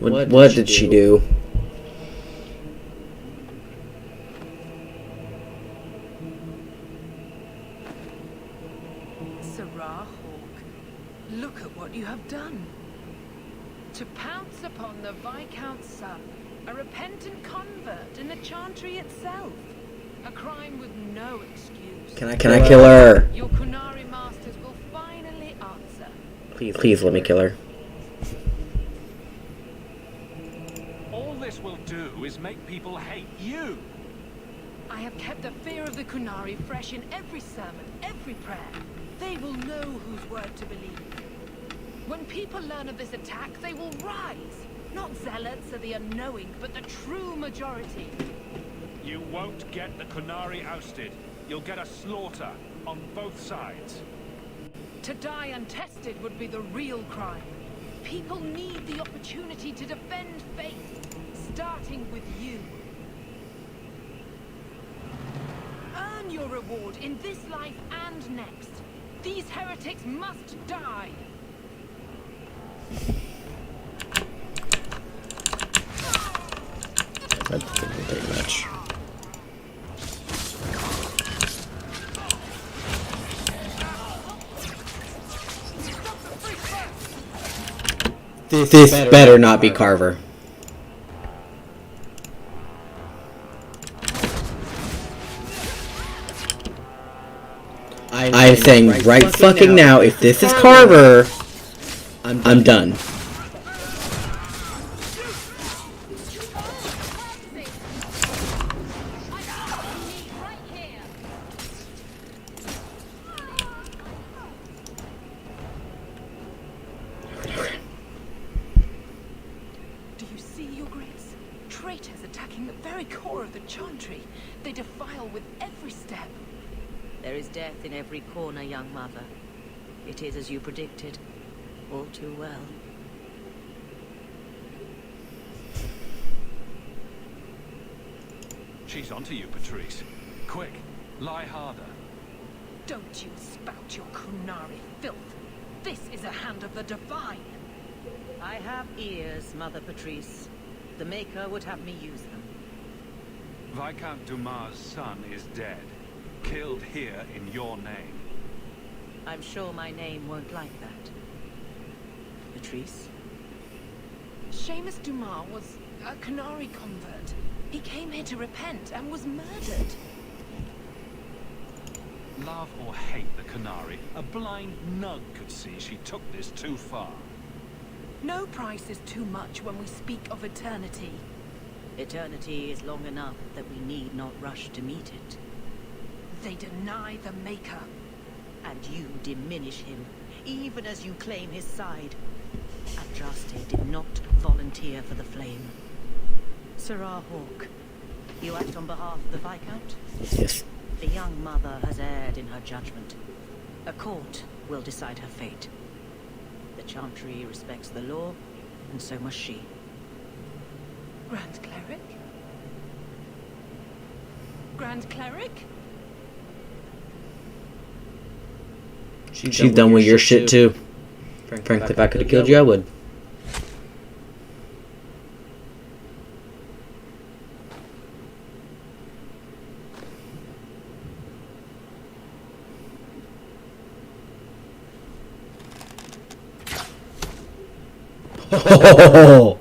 What did she do? Sirrah Hawk, look at what you have done. To pounce upon the Viscount's son, a repentant convert in the Chantry itself. A crime with no excuse. Can I kill her? Your Kunari masters will finally answer. Please let me kill her. All this will do is make people hate you. I have kept the fear of the Kunari fresh in every sermon, every prayer. They will know whose word to believe. When people learn of this attack, they will rise. Not zealots or the unknowing, but the true majority. You won't get the Kunari ousted. You'll get a slaughter on both sides. To die untested would be the real crime. People need the opportunity to defend faith, starting with you. Earn your reward in this life and next. These heretics must die. That didn't take much. This better not be Carver. I'm saying right fucking now, if this is Carver, I'm done. Do you see, Your Grace? Traitors attacking the very core of the Chantry. They defile with every step. There is death in every corner, young mother. It is as you predicted. All too well. She's onto you, Patrice. Quick, lie harder. Don't you spout your Kunari filth. This is a hand of the divine. I have ears, Mother Patrice. The Maker would have me use them. Viscount Dumas' son is dead. Killed here in your name. I'm sure my name won't like that. Patrice? Seamus Dumas was a Kunari convert. He came here to repent and was murdered. Love or hate the Canary, a blind nug could see she took this too far. No price is too much when we speak of eternity. Eternity is long enough that we need not rush to meet it. They deny the Maker. And you diminish him, even as you claim his side. Adraste did not volunteer for the flame. Sirrah Hawke, you act on behalf of the Viscount? Yes. The young mother has erred in her judgment. A court will decide her fate. The Chantry respects the law, and so must she. Grand Cleric? Grand Cleric? She's done with your shit too. Frankly, if I could have killed you, I would. Oh!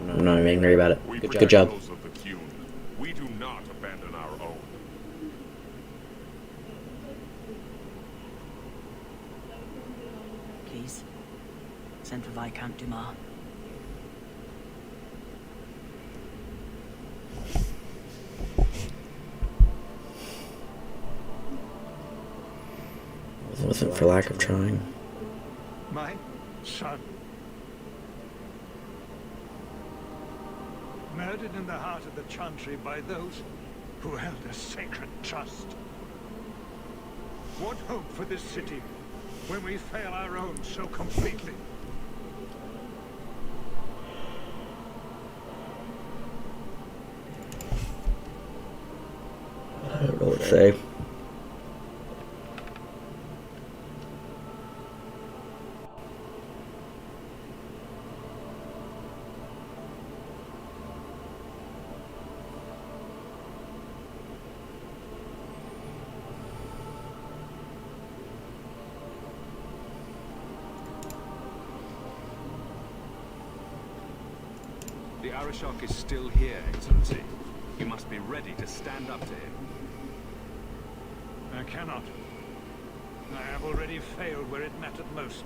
I'm not even angry about it. Good job. We do not abandon our own. Please, send for Viscount Dumas. It wasn't for lack of trying. My son. Murdered in the heart of the Chantry by those who held a sacred trust. What hope for this city when we fail our own so completely? I don't know what to say. The Arishok is still here, Excellency. You must be ready to stand up to him. I cannot. I have already failed where it mattered most.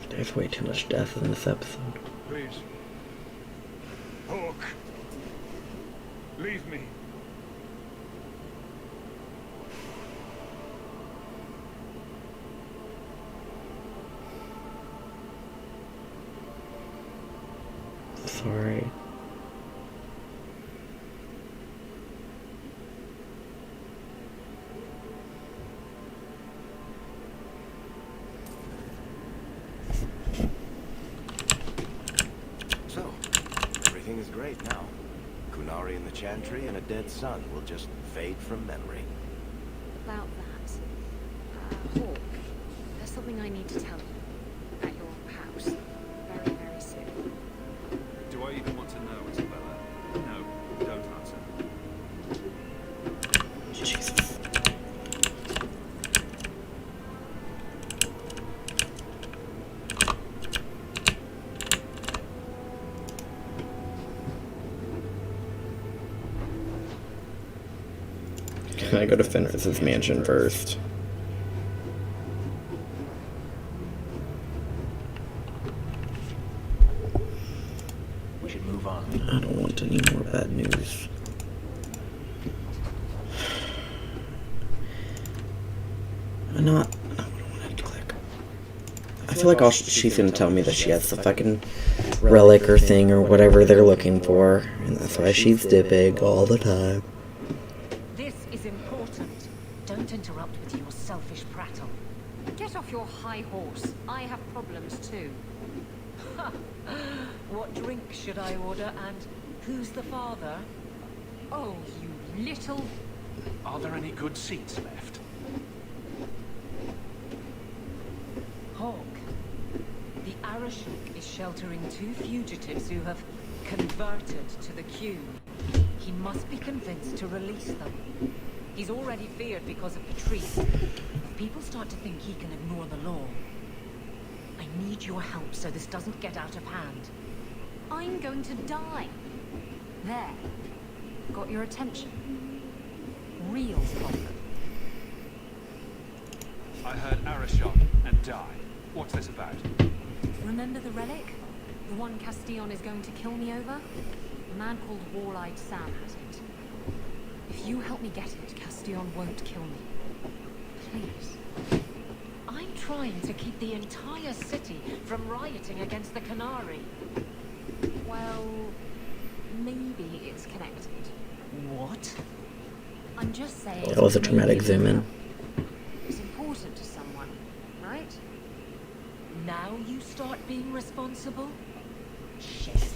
There's way too much death in this episode. Please. Hawke. Leave me. Sorry. So, everything is great now. Kunari and the Chantry and a dead son will just fade from memory. About that, Hawke, there's something I need to tell you at your house very, very soon. Do I even want to know, Isabella? No, don't answer. Jesus. Can I go to Fenris's mansion first? We should move on. I don't want any more bad news. I don't want to click. I feel like all she's gonna tell me that she has the fucking relic or thing or whatever they're looking for, and that's why she's dipping all the time. This is important. Don't interrupt with your selfish prattle. Get off your high horse. I have problems too. What drink should I order, and who's the father? Oh, you little... Are there any good seats left? Hawke, the Arishok is sheltering 2 fugitives who have converted to the Q. He must be convinced to release them. He's already feared because of Patrice. If people start to think he can ignore the law, I need your help so this doesn't get out of hand. I'm going to die. There. Got your attention? Real talk. I heard Arashot and died. What's this about? Remember the relic? The one Castillon is going to kill me over? A man called Wall-Eyed Sam has it. If you help me get it, Castillon won't kill me. Please. I'm trying to keep the entire city from rioting against the Canary. Well, maybe it's connected. What? I'm just saying... That was a dramatic zoom in. It's important to someone, right? Now you start being responsible? Shit.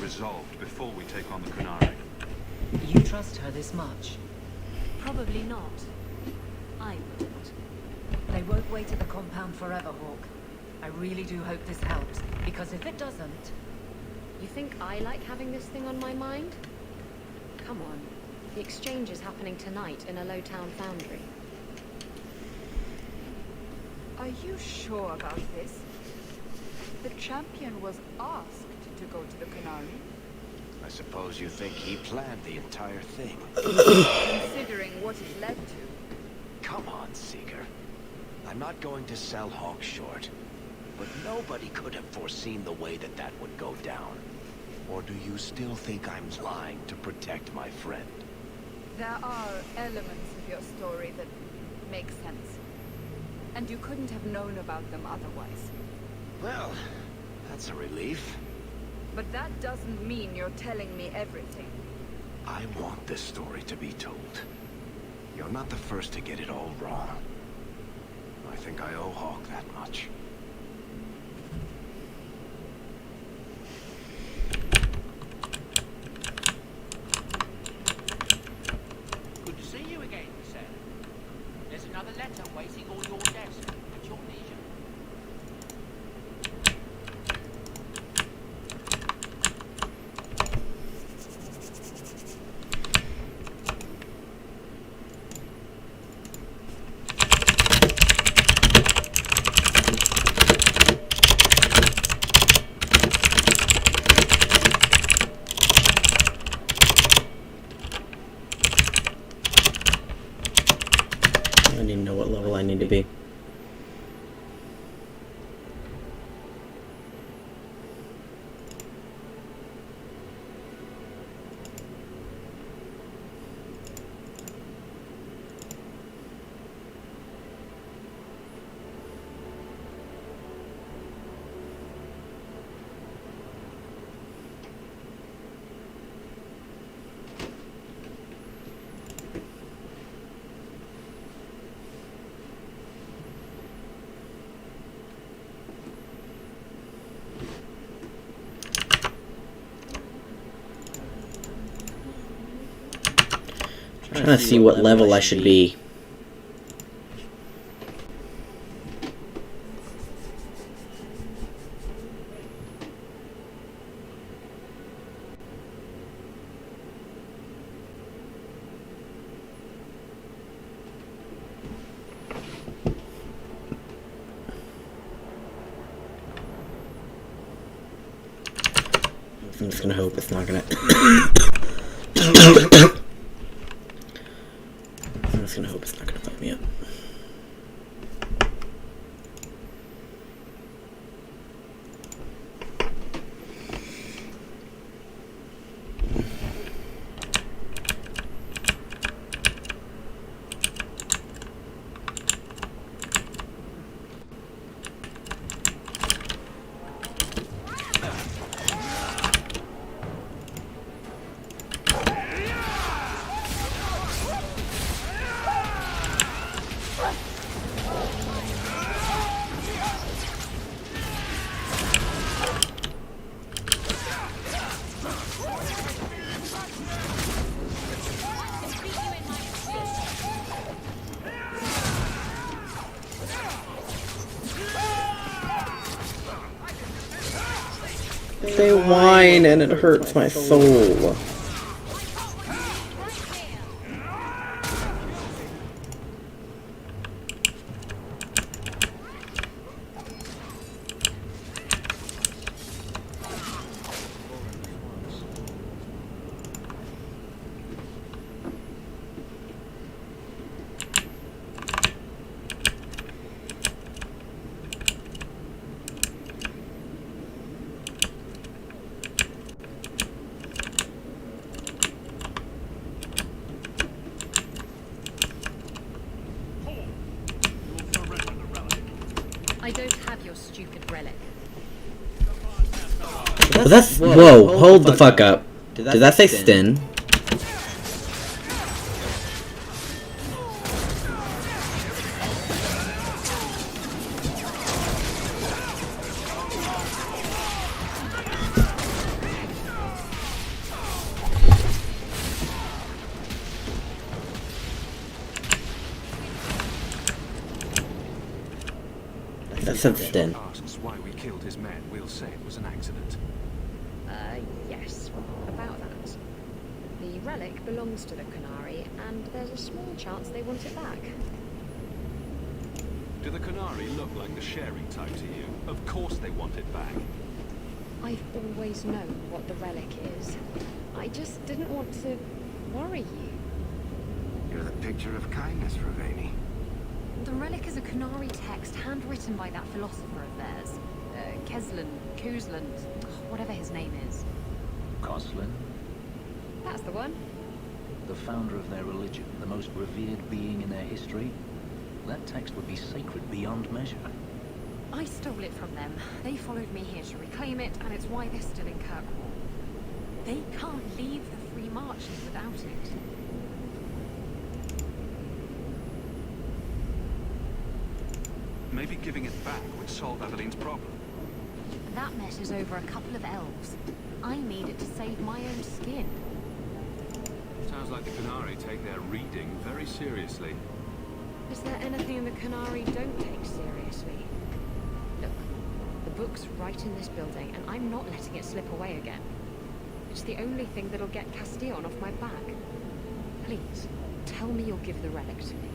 Resolved before we take on the Canary. You trust her this much? Probably not. I wouldn't. They won't wait at the compound forever, Hawk. I really do hope this helps, because if it doesn't... You think I like having this thing on my mind? Come on. The exchange is happening tonight in a low-town foundry. Are you sure about this? The champion was asked to go to the Canary. I suppose you think he planned the entire thing. Considering what it led to. Come on, Seeker. I'm not going to sell Hawk short. But nobody could have foreseen the way that that would go down. Or do you still think I'm lying to protect my friend? There are elements of your story that make sense. And you couldn't have known about them otherwise. Well, that's a relief. But that doesn't mean you're telling me everything. I want this story to be told. You're not the first to get it all wrong. I think I owe Hawk that much. Good to see you again, sir. There's another letter waiting on your desk at your leisure. I need to know what level I need to be. Trying to see what level I should be. I'm just gonna hope it's not gonna. I'm just gonna hope it's not gonna fuck me up. They whine and it hurts my soul. I don't have your stupid relic. Well, that's whoa! Hold the fuck up. Did that say Sten? That said Sten. Asks why we killed his men, we'll say it was an accident. Yes, about that. The relic belongs to the Qunari, and there's a small chance they want it back. Do the Qunari look like the sharing type to you? Of course they want it back. I've always known what the relic is. I just didn't want to worry you. You're the picture of kindness, Ravani. The relic is a Qunari text handwritten by that philosopher of theirs. Kuzlan, whatever his name is. Koslin, That's the one. the founder of their religion, the most revered being in their history. That text would be sacred beyond measure. I stole it from them. They followed me here to reclaim it, and it's why they're still in Kirkwall. They can't leave the Free Marches without it. Maybe giving it back would solve Eveline's problem. That messes over a couple of elves. I need it to save my own skin. Sounds like the Qunari take their reading very seriously. Is there anything the Qunari don't take seriously? Look, the book's right in this building, and I'm not letting it slip away again. It's the only thing that'll get Castillon off my back. Please, tell me you'll give the relic to me.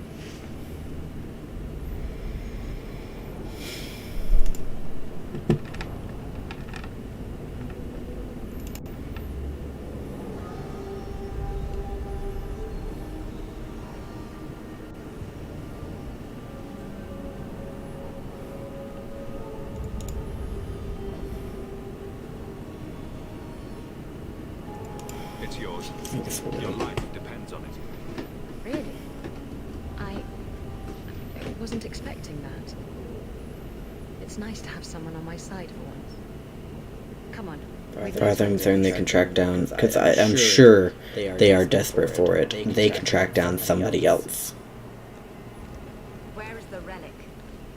It's yours. Your life depends on it. Really? I wasn't expecting that. It's nice to have someone on my side for once. Come on. Rather than saying they can track down, because I'm sure they are desperate for it. They can track down somebody else. Where is the relic?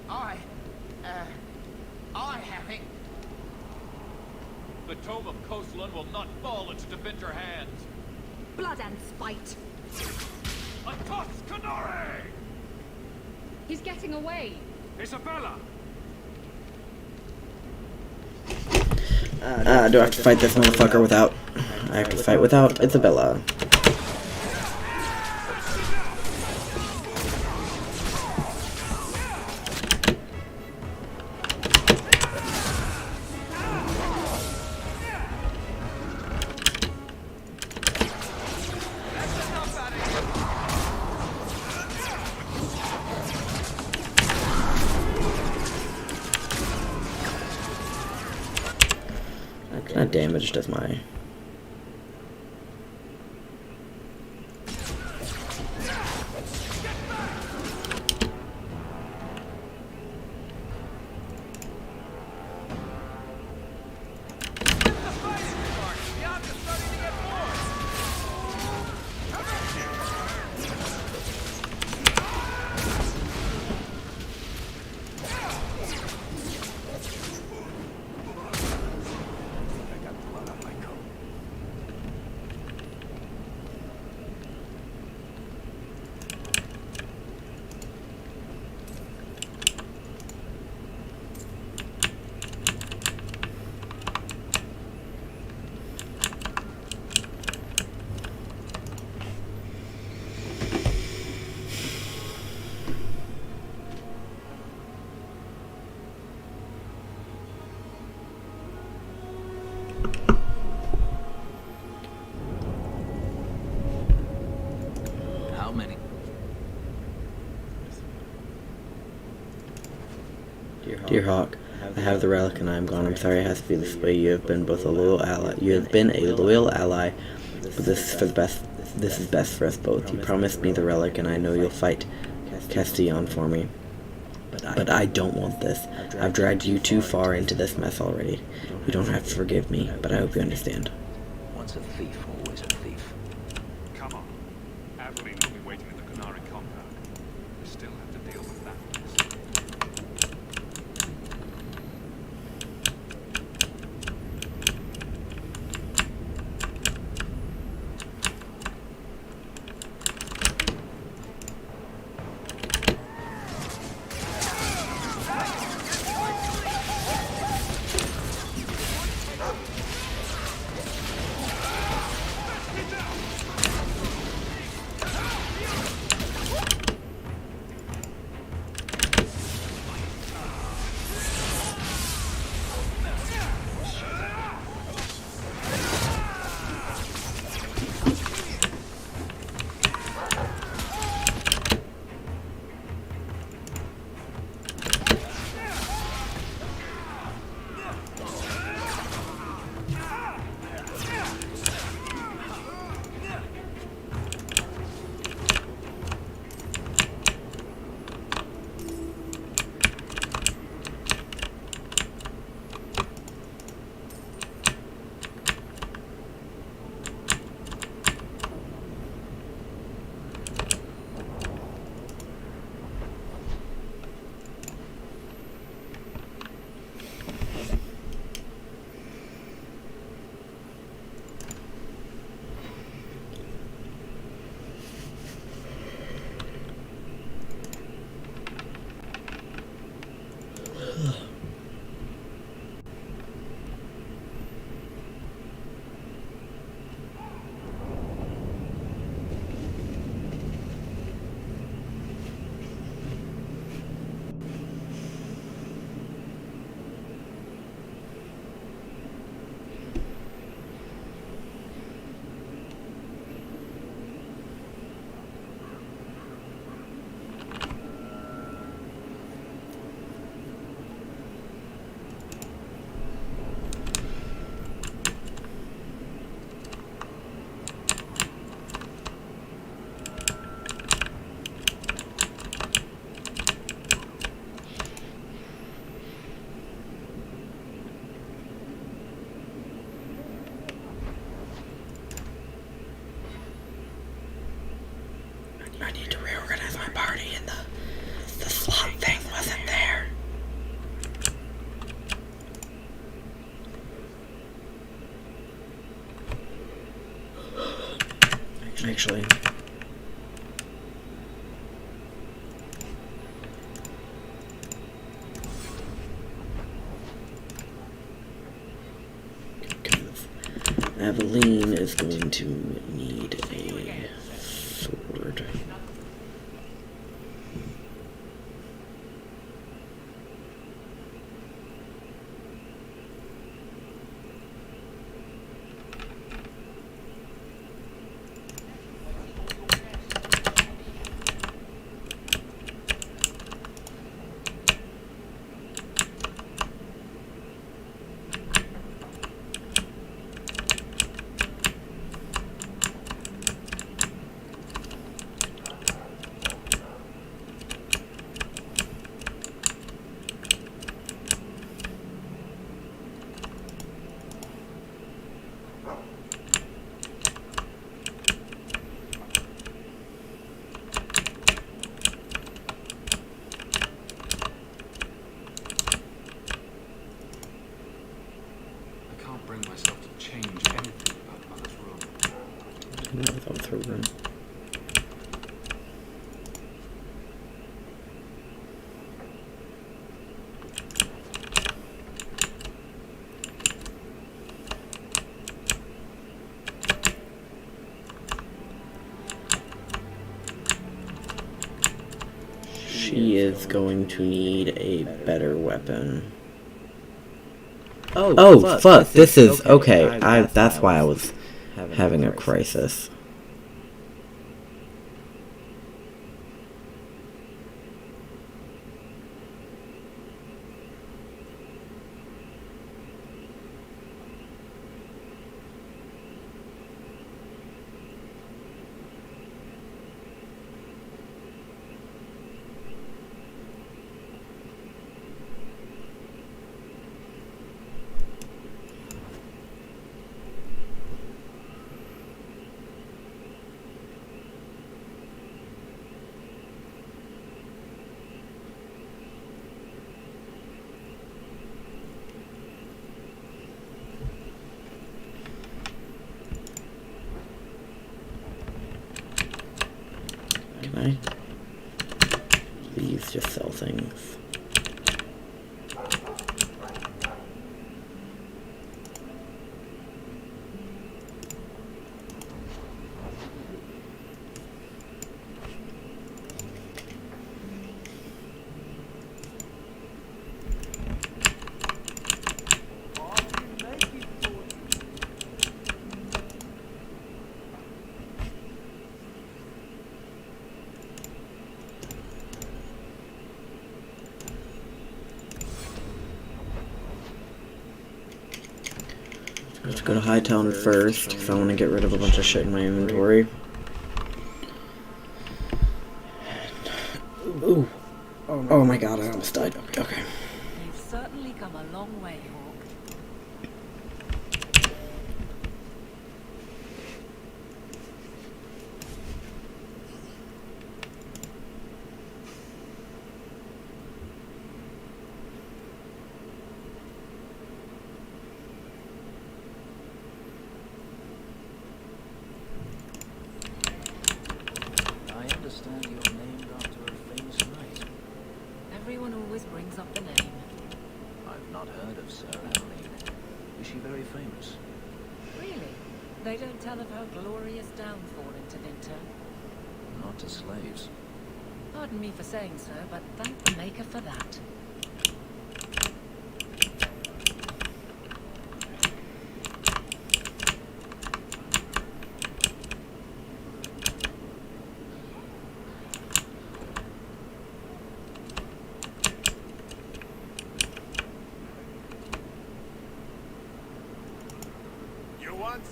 I have it. The Tome of Koslin will not fall into defender hands. Blood and spite. A toss, Qunari! He's getting away. Isabella! Do I have to fight this motherfucker without... I have to fight without Isabella. Not damaged as my... Dear Hawk, I have the relic and I am gone. I'm sorry it has to be this way. You have been both a loyal ally. You have been a loyal ally, but this is for the best. This is best for us both. You promised me the relic, and I know you'll fight Castillon for me. But I don't want this. I've dragged you too far into this mess already. You don't have to forgive me, but I hope you understand. Once a thief, always a thief. Come on. Aveline will be waiting at the Canary compound. We still have to deal with that mess. I need to reorganize my party, and the slot thing wasn't there. Actually. Aveline is going to need a sword. Bring myself to change anything about Mother's room. Not without her room. She is going to need a better weapon. Oh, fuck, this is, okay, that's why I was having a crisis. Can I? Please just sell things. Let's go to Hightown first, because I want to get rid of a bunch of shit in my inventory. Ooh. Oh my god, I almost died. Okay. You've certainly come a long way, Hawk. I understand you're named after a famous knight. Everyone always brings up the name. I've not heard of Sir Emily. Is she very famous? Really? They don't tell of her glorious downfall into Winter? Not to slaves. Pardon me for saying so, but thank the Maker for that. You once?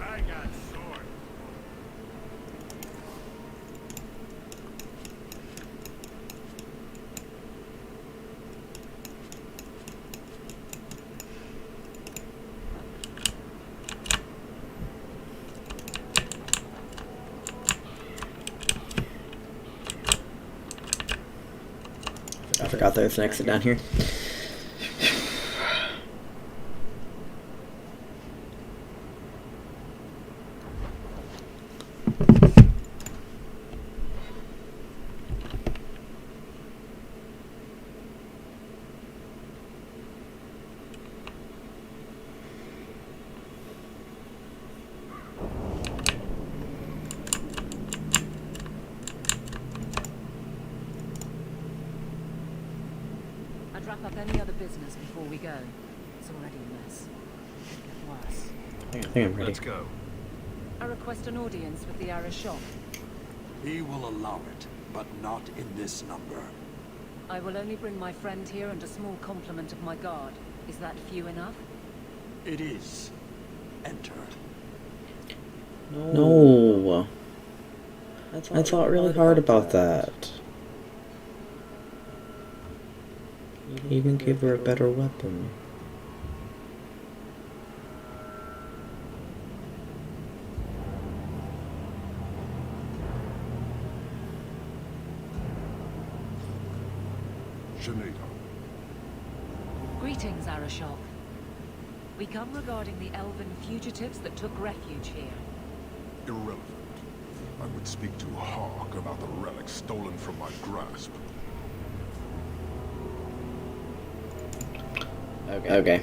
I got sword. I forgot there's an exit down here. I'd wrap up any other business before we go. It's already a mess. Could get worse. I think I'm ready. Let's go. I request an audience with the Arashok. He will allow it, but not in this number. I will only bring my friend here and a small complement of my guard. Is that few enough? It is. Enter. No. I thought really hard about that. You can give her a better weapon. Sinead, Greetings, Arashok. We come regarding the elven fugitives that took refuge here. irrelevant. I would speak to Hawk about the relic stolen from my grasp. Okay.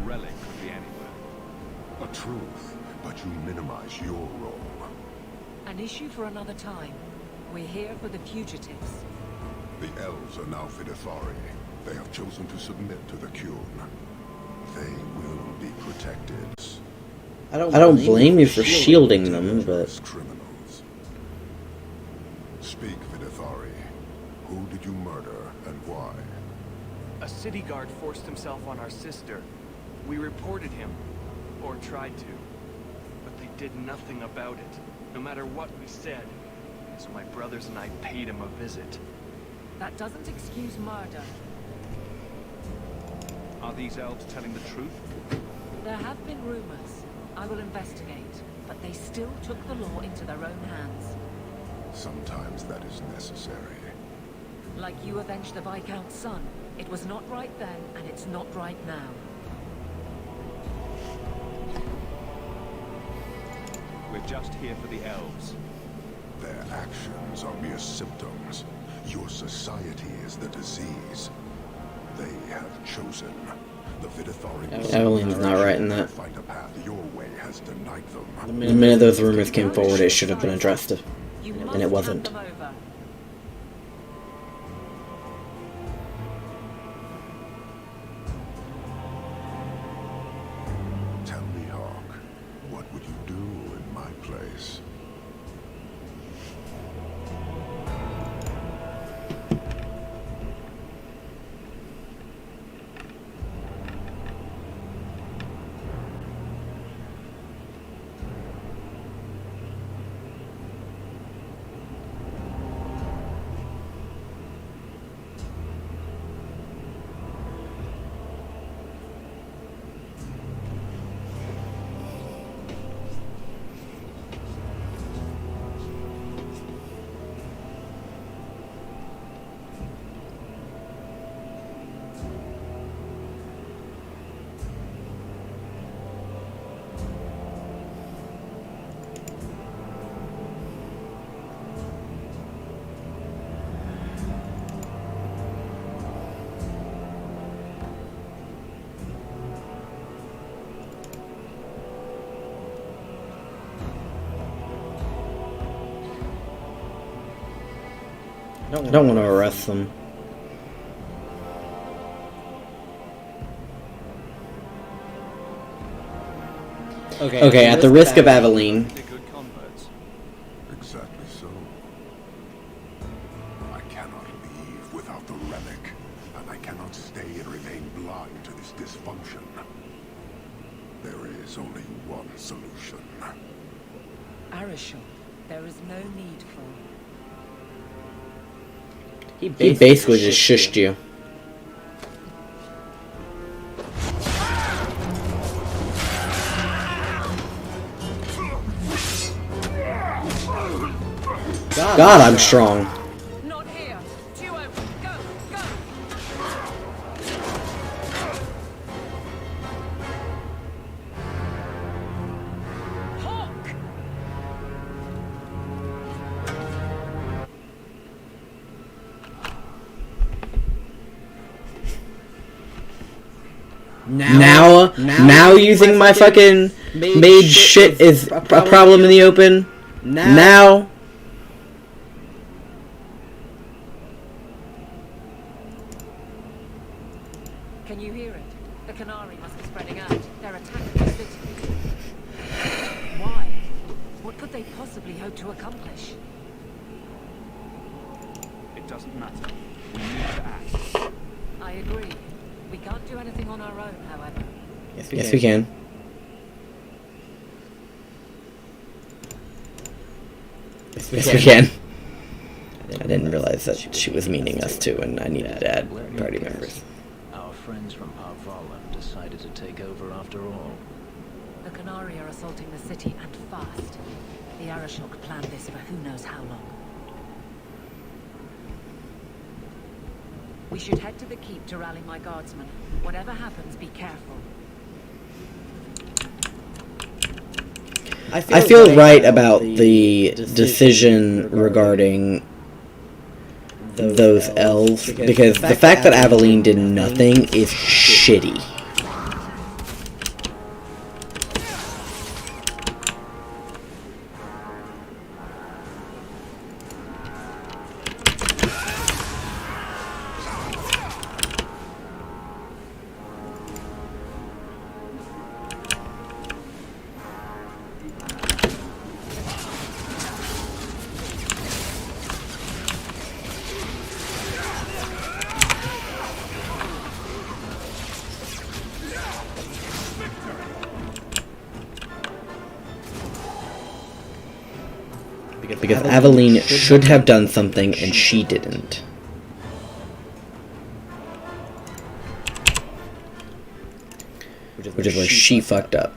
relic could be anywhere. A truth, but you minimize your role. An issue for another time. We're here for the fugitives. The elves are now Vidithari. They have chosen to submit to the Kyun. They will be protected. I don't blame you for shielding them, but... Criminals. Speak, Vidithari. Who did you murder, and why? A city guard forced himself on our sister. We reported him, or tried to, but they did nothing about it, no matter what we said. So my brothers and I paid him a visit. That doesn't excuse murder. Are these elves telling the truth? There have been rumors. I will investigate, but they still took the law into their own hands. Sometimes that is necessary. Like you avenged the Viscount's son. It was not right then, and it's not right now. We're just here for the elves. Their actions are mere symptoms. Your society is the disease. They have chosen. The Vidithari... Eveline's not right in that. Find a path your way has denied them. The minute those rumors came forward, it should have been addressed, and it wasn't. Tell me, Hawk, what would you do in my place? I don't want to arrest them. Okay, at the risk of Aveline. Exactly so. I cannot leave without the relic, and I cannot stay and remain blind to this dysfunction. There is only one solution. Arishok, there is no need for... He basically just shushed you. God, I'm strong. Not here. Two open. Go, go. Hawk. Now using my fucking mage shit is a problem in the open. Now. Can you hear it? The Canary must be spreading out. They're attacking the city. Why? What could they possibly hope to accomplish? It doesn't matter. We need to act. I agree. We can't do anything on our own, however. Yes, we can. Yes, we can. I didn't realize that she was meaning us too, and I needed to add party members. Our friends from Parvalan decided to take over after all. The Canary are assaulting the city, and fast. The Arishok planned this for who knows how long. We should head to the keep to rally my guardsmen. Whatever happens, be careful. I feel right about the decision regarding those elves, because the fact that Aveline did nothing is shitty. Because Aveline should have done something and she didn't. Which is where she fucked up.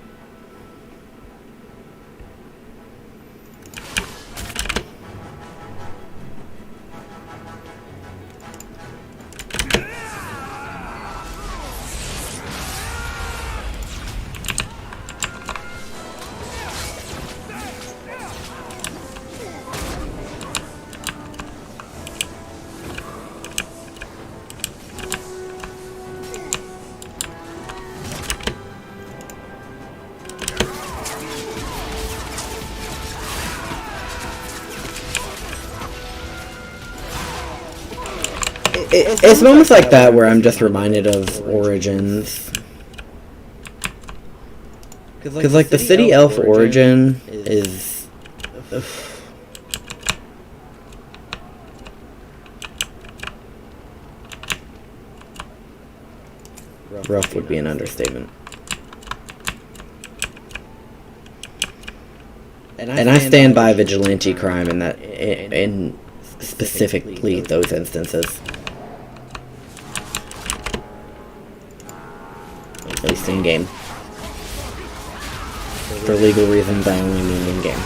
It's moments like that where I'm just reminded of Origins. Because, like, the City Elf origin is... rough would be an understatement. And I stand by vigilante crime in that, in specifically those instances. At least in game. For legal reasons, I only mean in game.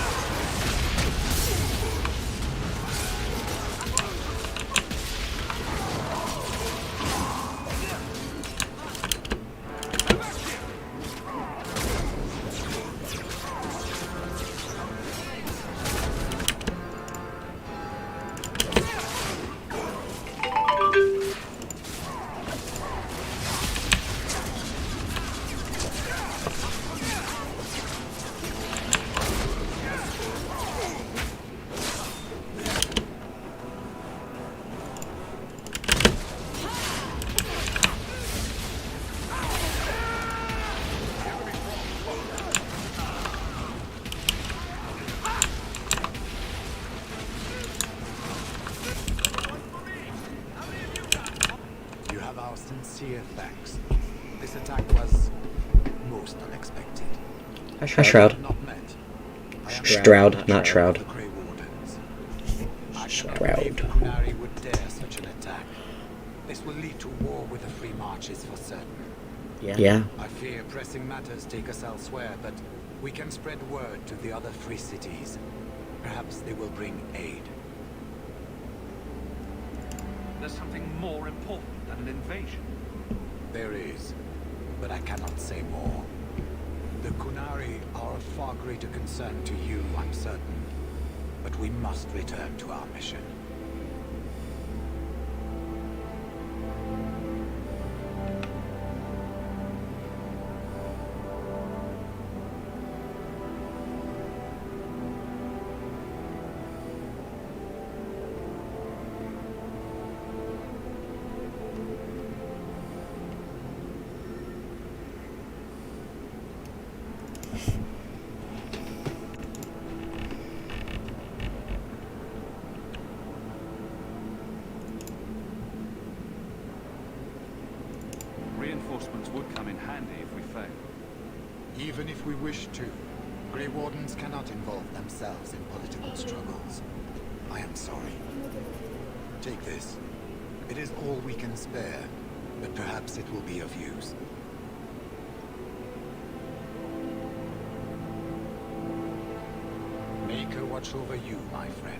Sincere thanks. This attack was most unexpected. Shroud. Stroud, not Shroud. Shroud. Kunari would dare such an attack. This will lead to war with the Free Marches for certain. Yeah. I fear pressing matters take us elsewhere, but we can spread word to the other free cities. Perhaps they will bring aid. There's something more important than an invasion. There is, but I cannot say more. The Kunari are of far greater concern to you, I'm certain. But we must return to our mission. Reinforcements would come in handy if we fail. Even if we wish to, Grey Wardens cannot involve themselves in political struggles. I am sorry. Take this. It is all we can spare, but perhaps it will be of use. Maker watch over you, my friend.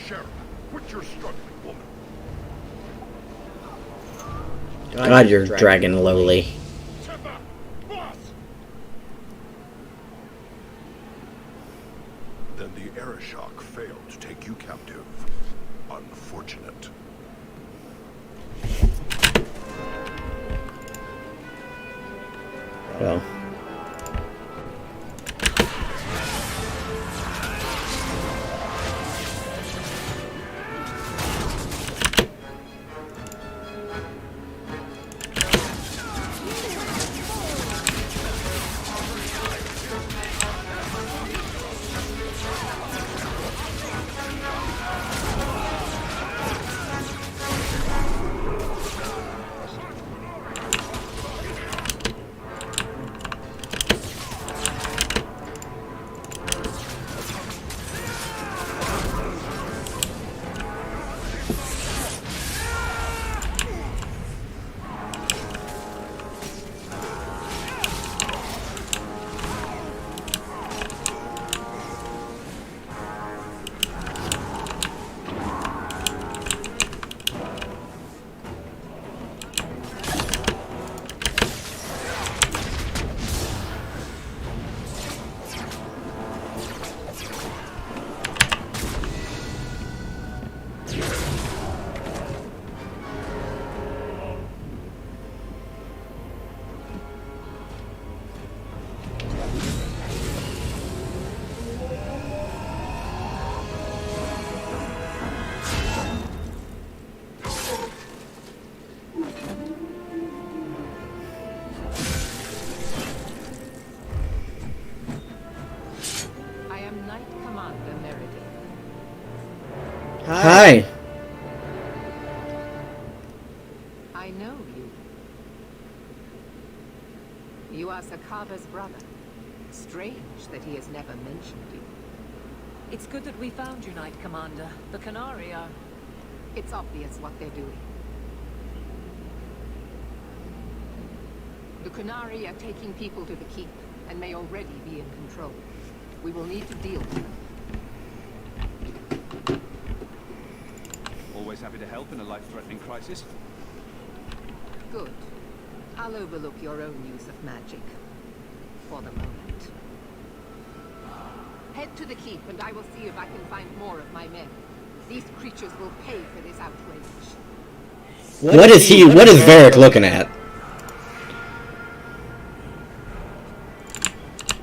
Sheriff, quit your struggling, woman. God, you're dragging lowly. Then the Aeroshock failed to take you captive. Unfortunate. Well. Hi. I know you. You are Sakaba's brother. Strange that he has never mentioned you. It's good that we found you, Knight Commander. The Qunari are... It's obvious what they're doing. The Qunari are taking people to the keep, and may already be in control. We will need to deal with them. Always happy to help in a life-threatening crisis. Good. I'll overlook your own use of magic. For the moment. Head to the keep, and I will see if I can find more of my men. These creatures will pay for this outrage. What is Varric looking at?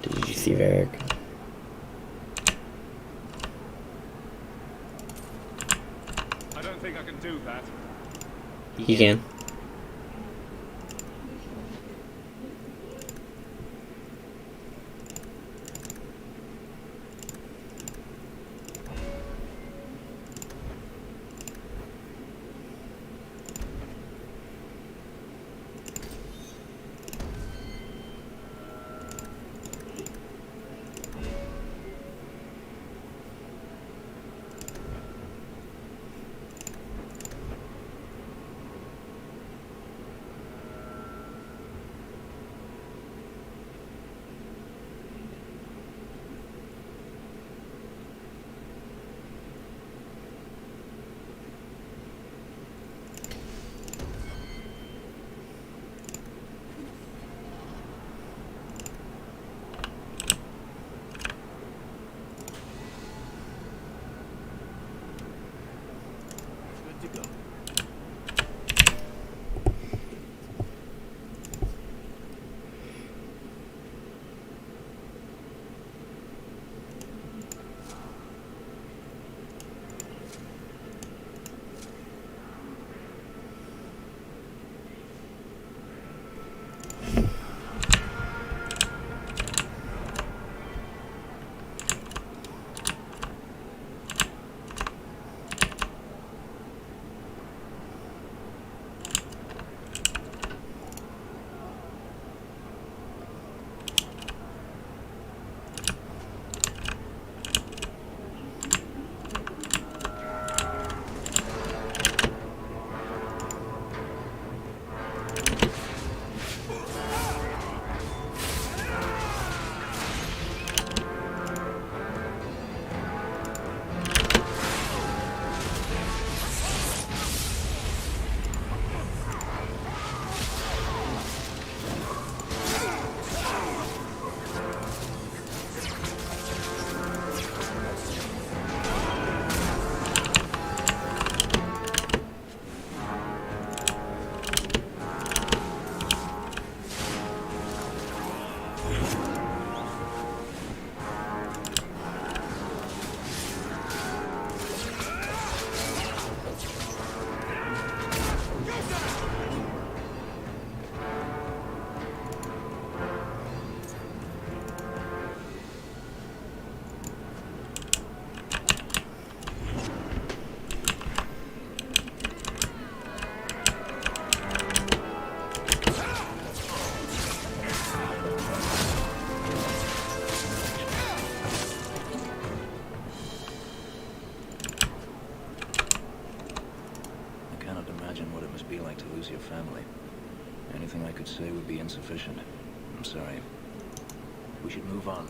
Did you see Varric? I don't think I can do that. He can. like to lose your family. Anything I could say would be insufficient. I'm sorry. We should move on.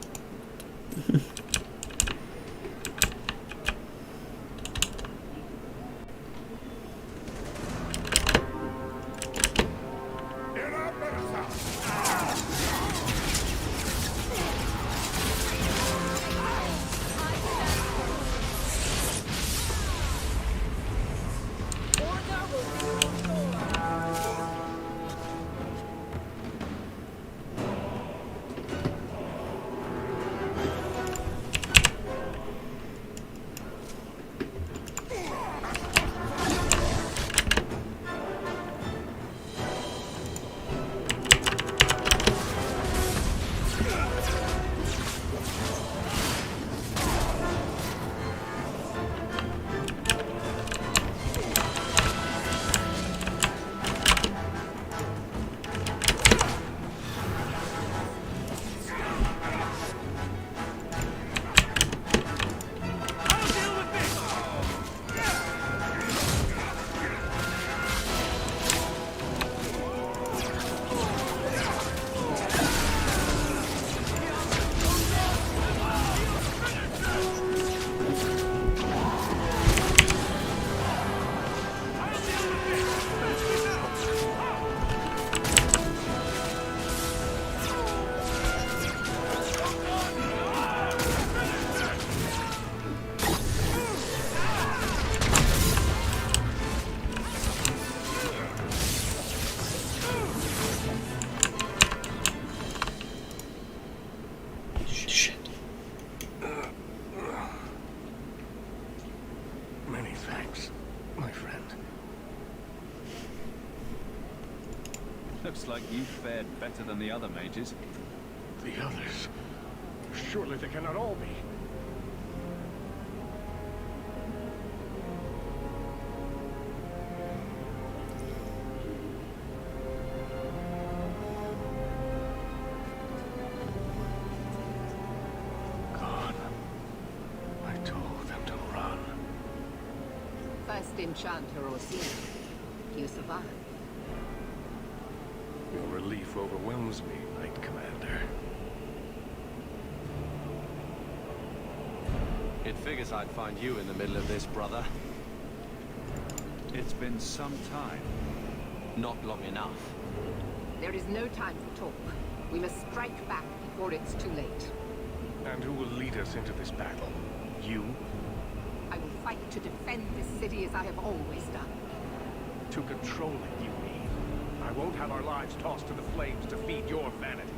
Many thanks, my friend. Looks like you fared better than the other mages. The others? Surely they cannot all be. Gone. I told them to run. First enchanter or seer, you survived. Your relief overwhelms me, Knight Commander. It figures I'd find you in the middle of this, brother. It's been some time. Not long enough. There is no time to talk. We must strike back before it's too late. And who will lead us into this battle? You? I will fight to defend this city as I have always done. To control it, you mean? I won't have our lives tossed to the flames to feed your vanity.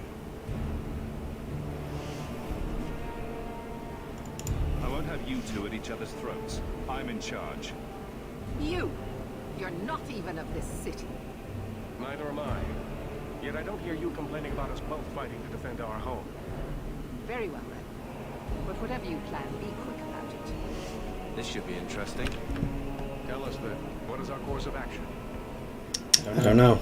I won't have you two at each other's throats. I'm in charge. You! You're not even of this city. Neither am I. Yet I don't hear you complaining about us both fighting to defend our home. Very well then. But whatever you plan, be quick about it. This should be interesting. Tell us then, what is our course of action? I don't know.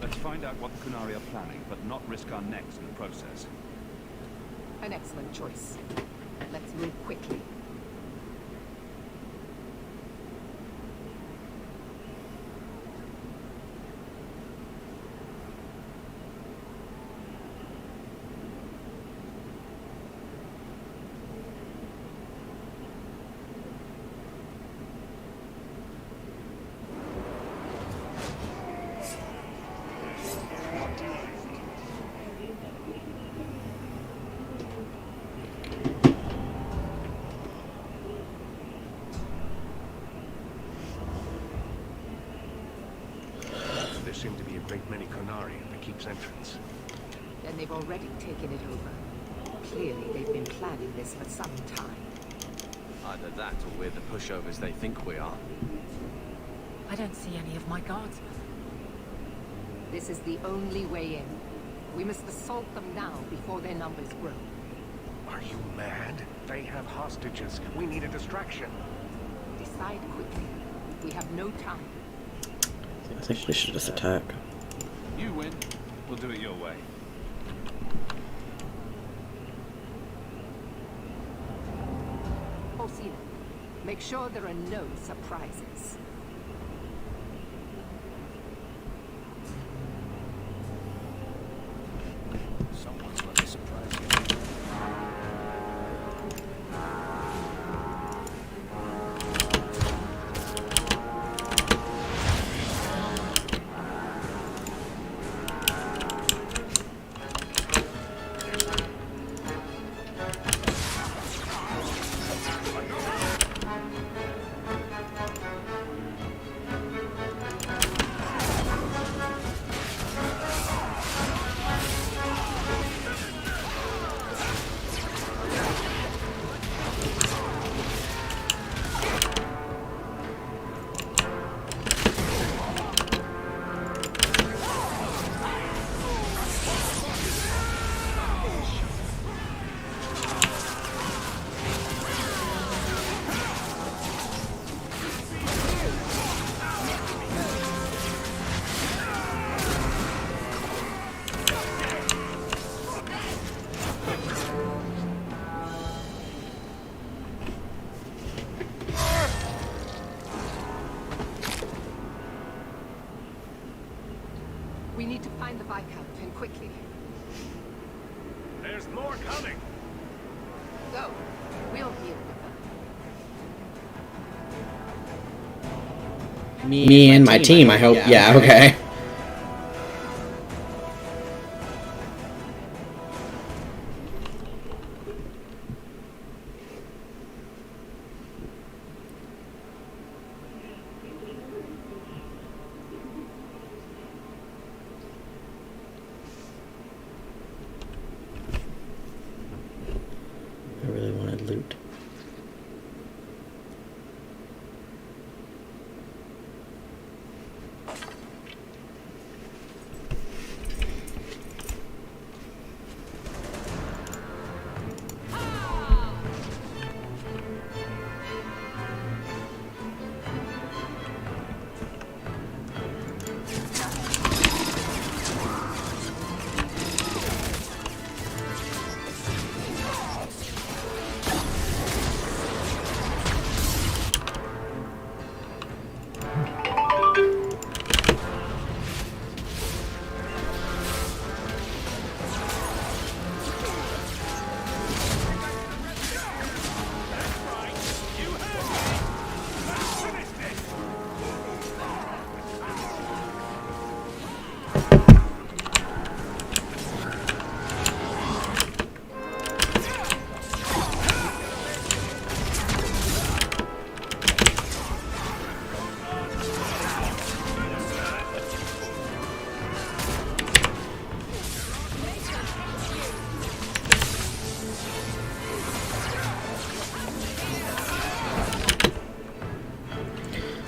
Let's find out what the Kunari are planning, but not risk our necks in the process. An excellent choice. Let's move quickly. There seem to be a great many Kunari at the keep's entrance. Then they've already taken it over. Clearly, they've been planning this for some time. Either that or we're the pushovers they think we are. I don't see any of my guards. This is the only way in. We must assault them now before their numbers grow. Are you mad? They have hostages. We need a distraction. Decide quickly. We have no time. I think we should just attack. You win. We'll do it your way. Orsino, make sure there are no surprises. Someone's gonna surprise you. We need to find the Viscount, and quickly. There's more coming. Go. We'll deal with them. Me and my team, I hope. Yeah, okay. I really wanted loot.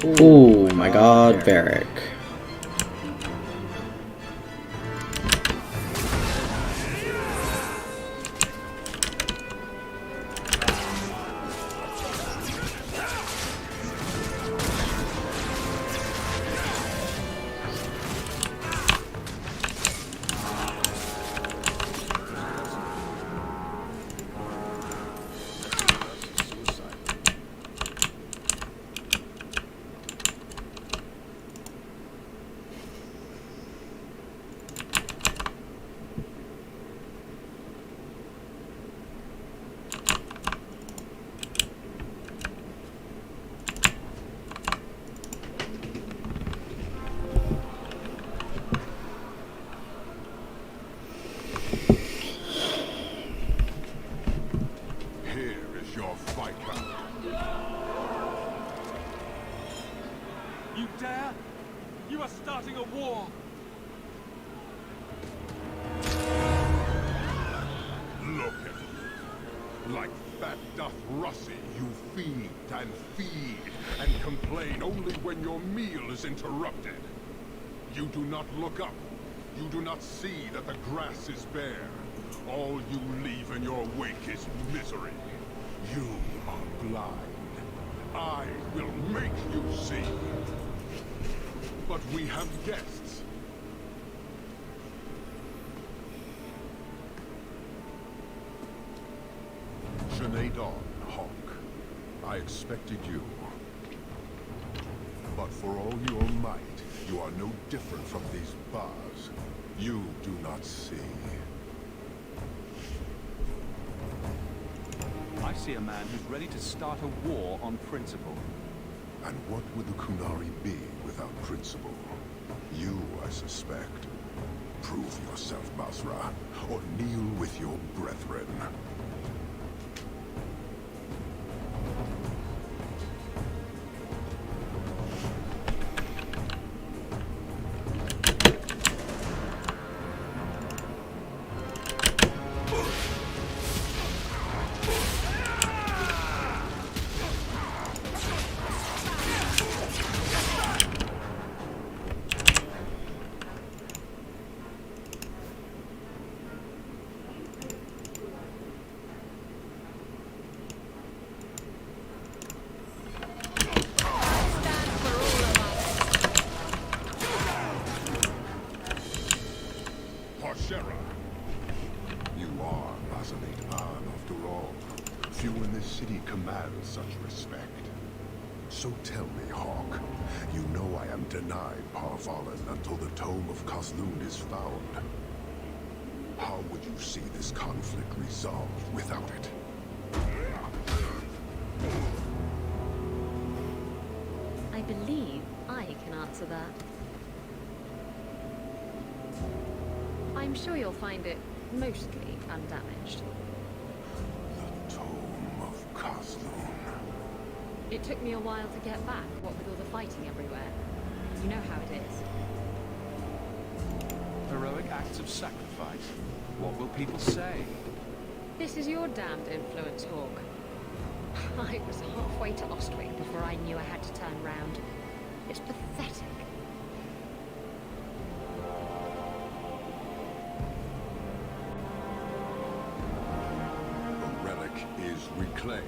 Oh my god, Varric. You dare? You are starting a war! Look at you. Like fat doth Russie, you feed and complain only when your meal is interrupted. You do not look up. You do not see that the grass is bare. All you leave in your wake is misery. You are blind. I will make you see. But we have guests. Sinead Dawn, Hawk. I expected you. But for all your might, you are no different from these bars. You do not see. I see a man who's ready to start a war on principle. And what would the Kunari be without principle? You, I suspect. Prove yourself, Basra, or kneel with your brethren. You are Masalit Khan, after all. Few in this city command such respect. So tell me, Hawk, you know I am denied Parvalan until the Tome of Kazlun is found. How would you see this conflict resolved without it? I believe I can answer that. I'm sure you'll find it mostly undamaged. The Tome of Kazlun. It took me a while to get back, what with all the fighting everywhere. You know how it is. Heroic acts of sacrifice. What will people say? This is your damned influence, Hawk. I was halfway to Ostwick before I knew I had to turn round. It's pathetic. The relic is reclaimed.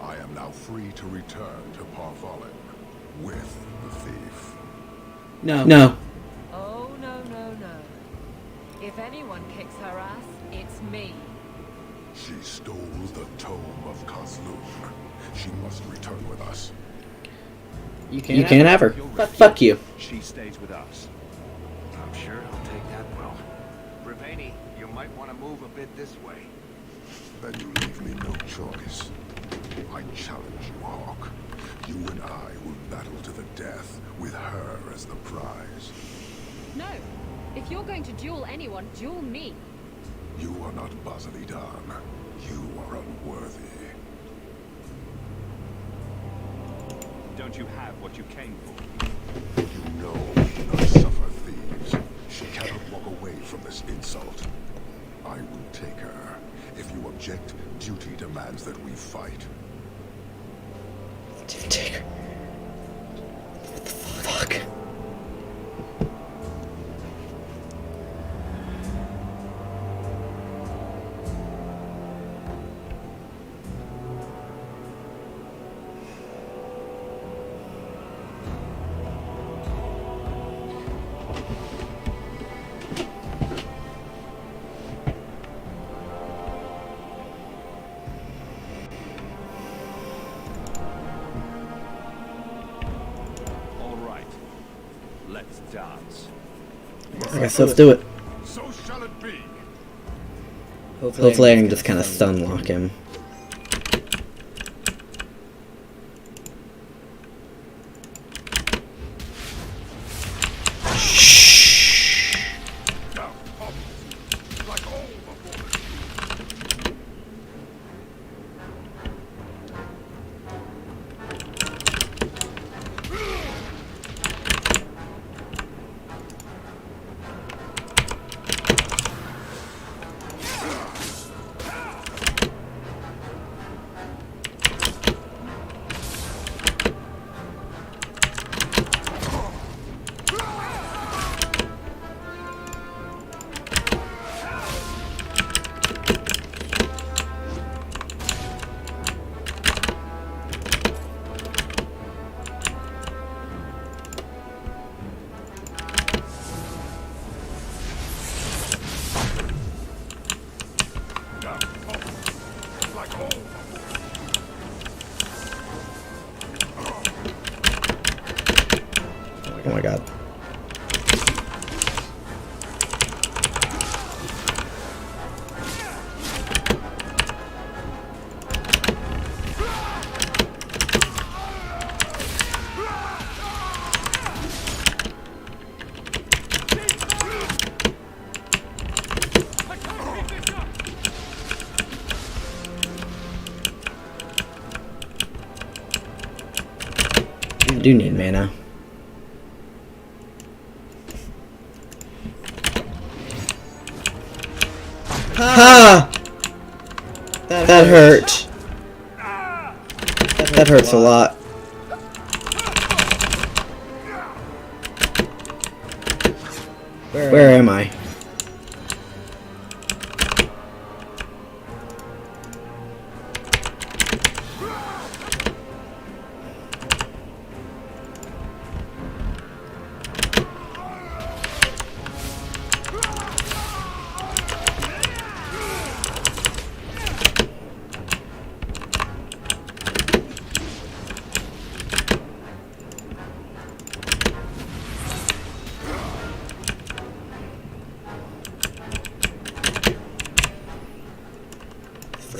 I am now free to return to Parvalan with the thief. No. No. Oh, no, no, no. If anyone kicks her ass, it's me. She stole the Tome of Kazlun. She must return with us. You can't have her. Fuck you. She stays with us. I'm sure he'll take that well. Breveni, you might want to move a bit this way. Then you leave me no choice. I challenge you, Hawk. You and I will battle to the death, with her as the prize. No. If you're going to duel anyone, duel me. You are not Basilidan. You are unworthy. Don't you have what you came for? You know we do not suffer thieves. She cannot walk away from this insult. I will take her. If you object, duty demands that we fight. Take her. What the fuck? Let's dance. I guess let's do it. So shall it be. Hopefully I can just kind of stun lock him. my god. I do need mana. Ha! That hurt. That hurts a lot. Where am I?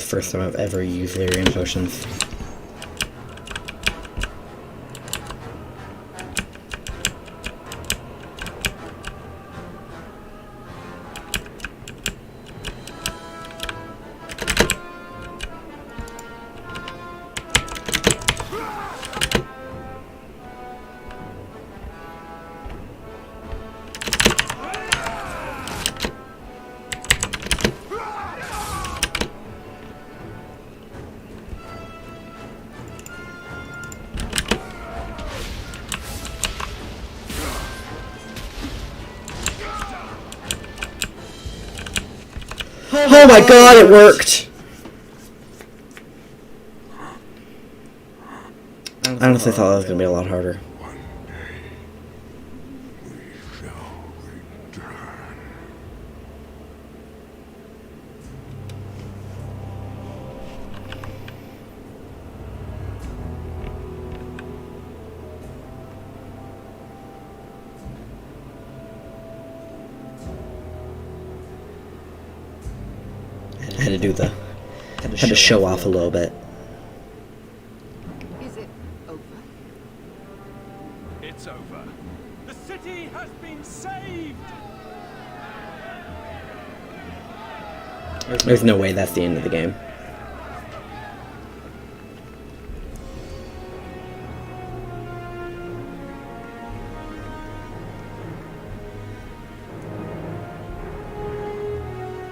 First time I've ever used Lyrium potions. Oh my god, it worked! I honestly thought that was gonna be a lot harder. Had to show off a little bit. Is it over? It's over. The city has been saved! There's no way that's the end of the game.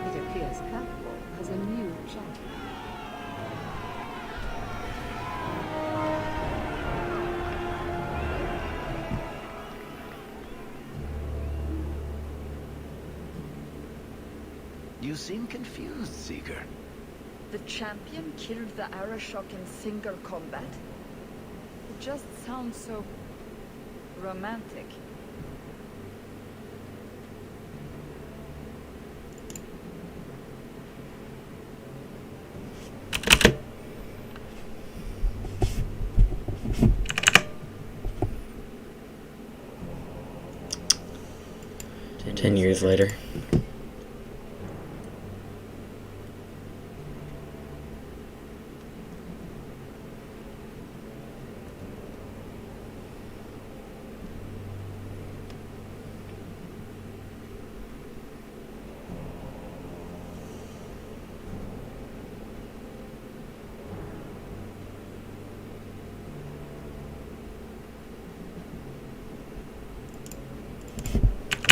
It appears Catwalk has a new champion. You seem confused, Seeker. The champion killed the Arashok in single combat? It just sounds so romantic. Ten years later.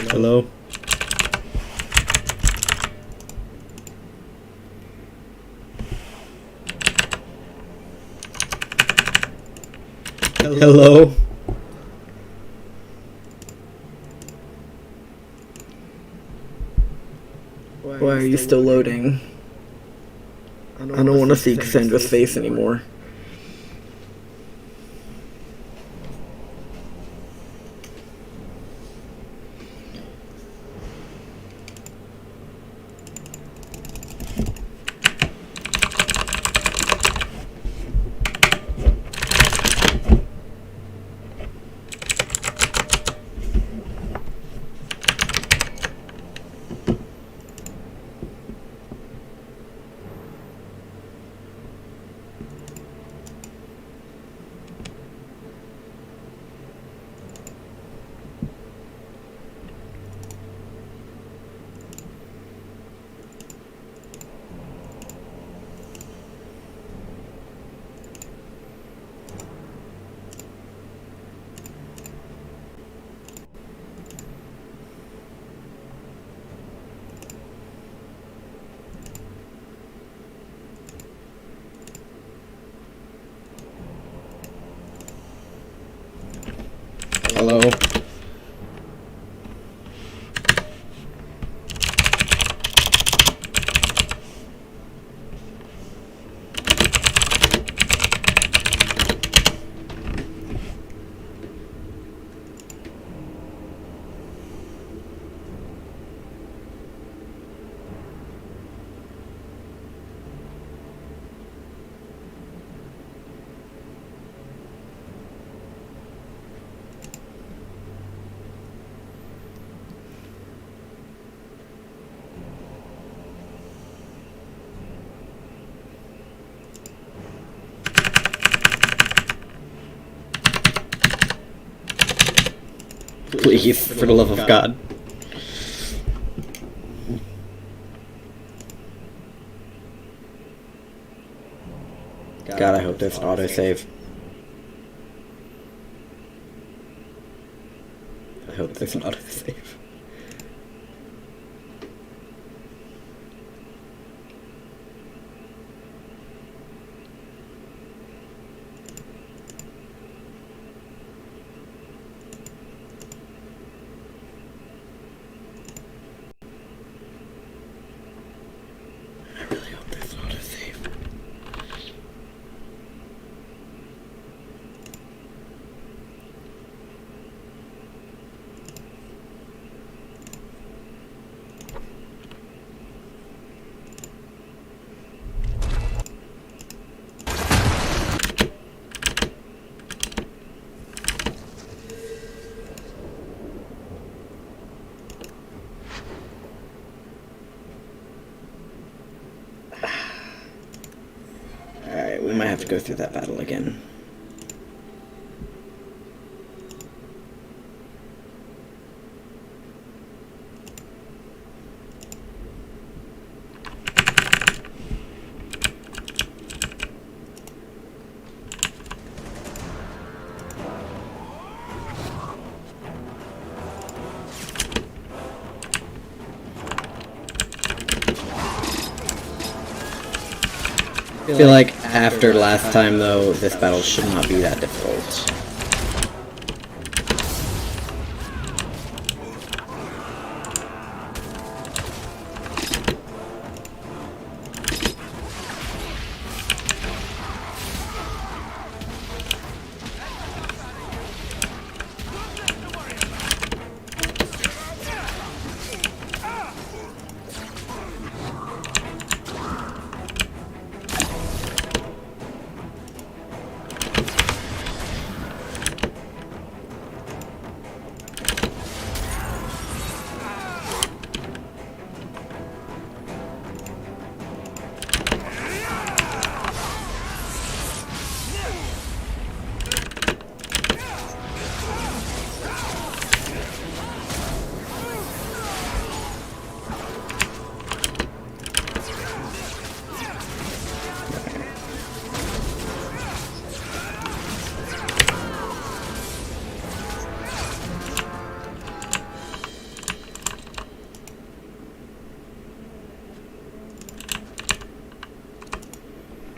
Hello? Hello? Why are you still loading? I don't want to see Cassandra's face anymore. Please, for the love of God. God, I hope there's an autosave. I hope there's an autosave. I really hope there's an autosave. Alright, we might have to go through that battle again. I feel like after last time, though, this battle should not be that difficult.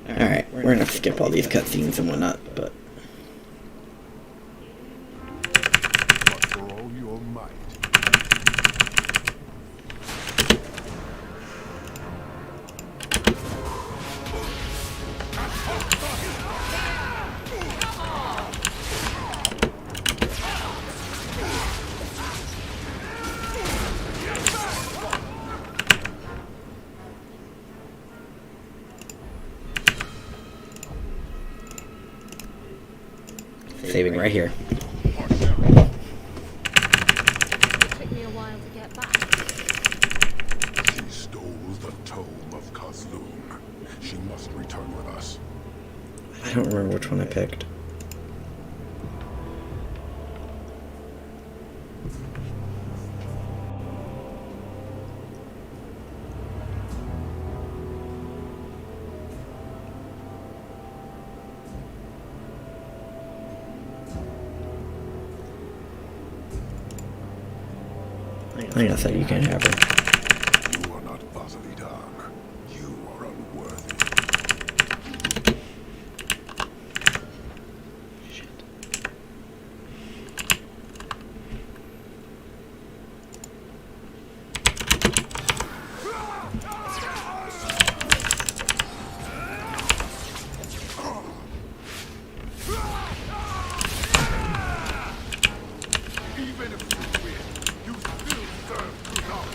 Alright, we're gonna skip all these cutscenes and whatnot, but... For all your might. Saving right here. It took me a while to get back. She stole the tome of Kazloon. She must return with us. I don't remember which one I picked. I said you can't have her. You are not Basilidan. You are unworthy. Even if you win, you still serve Kunal.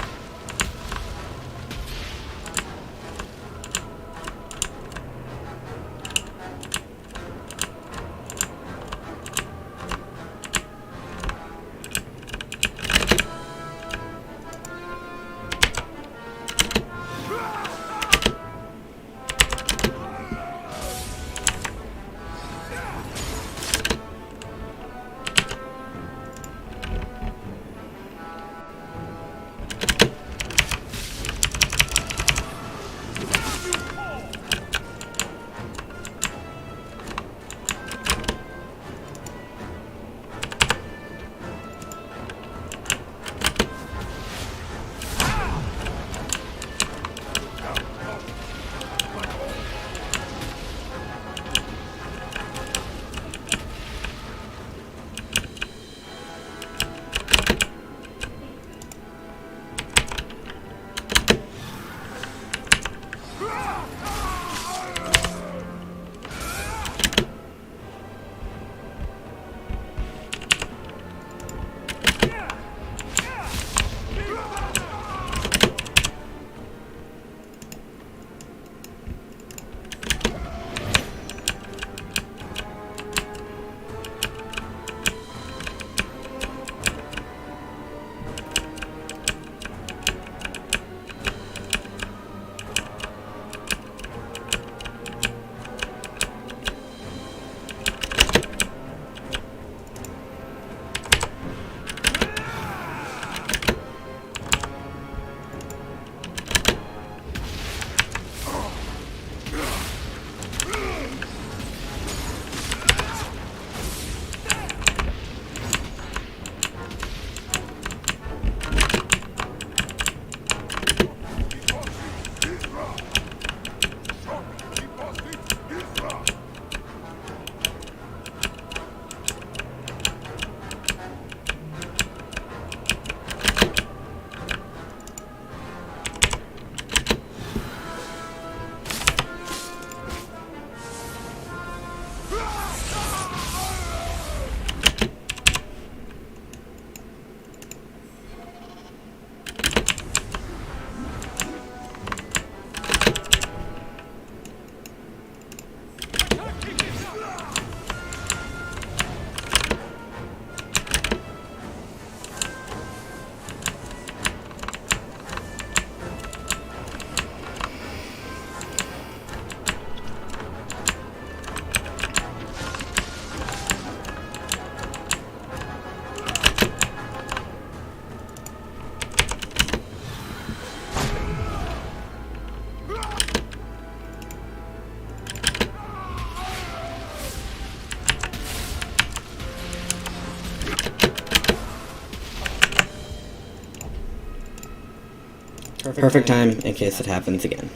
Perfect time in case it happens again.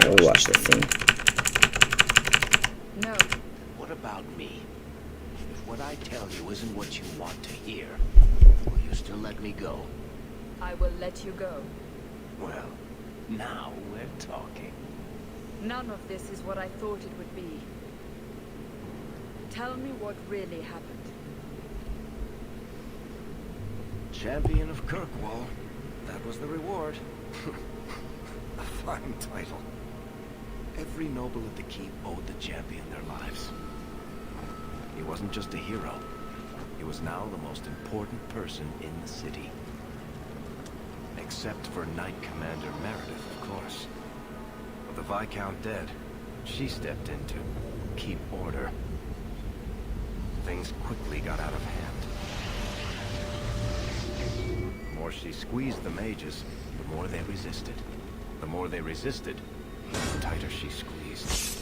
We'll watch this scene. No. What about me? If what I tell you isn't what you want to hear, will you still let me go? I will let you go. Well, now we're talking. None of this is what I thought it would be. Tell me what really happened. Champion of Kirkwall. That was the reward. A fine title. Every noble at the keep owed the champion their lives. He wasn't just a hero. He was now the most important person in the city. Except for Knight Commander Meredith, of course. With the Viscount dead, she stepped in to keep order. Things quickly got out of hand. The more she squeezed the mages, the more they resisted. The more they resisted, the tighter she squeezed.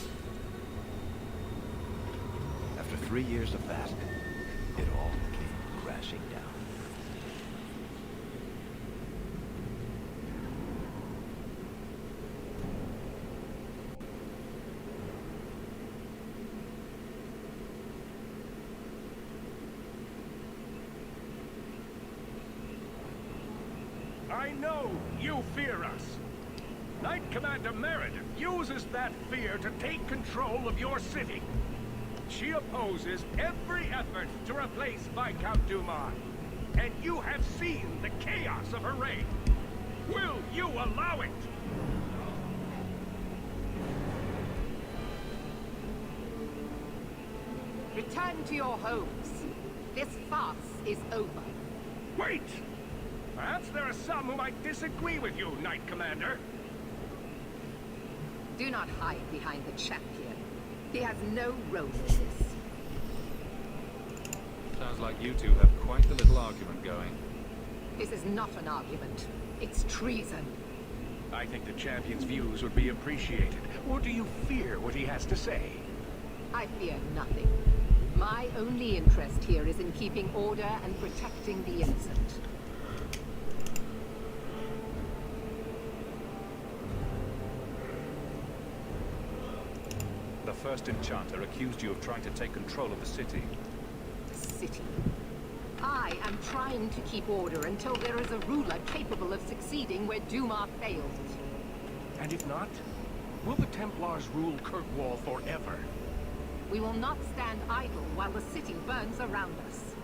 After 3 years of that, it all came crashing down. I know you fear us. Knight Commander Meredith uses that fear to take control of your city. She opposes every effort to replace Viscount Dumas. And you have seen the chaos of her reign. Will you allow it? Return to your homes. This farce is over. Wait! Perhaps there are some who might disagree with you, Knight Commander. Do not hide behind the champion. He has no role in this. Sounds like you two have quite the little argument going. This is not an argument. It's treason. I think the champion's views would be appreciated. Or do you fear what he has to say? I fear nothing. My only interest here is in keeping order and protecting the innocent. The first enchanter accused you of trying to take control of the city. City. I am trying to keep order until there is a ruler capable of succeeding where Dumas failed. And if not, will the Templars rule Kirkwall forever? We will not stand idle while the city burns around us.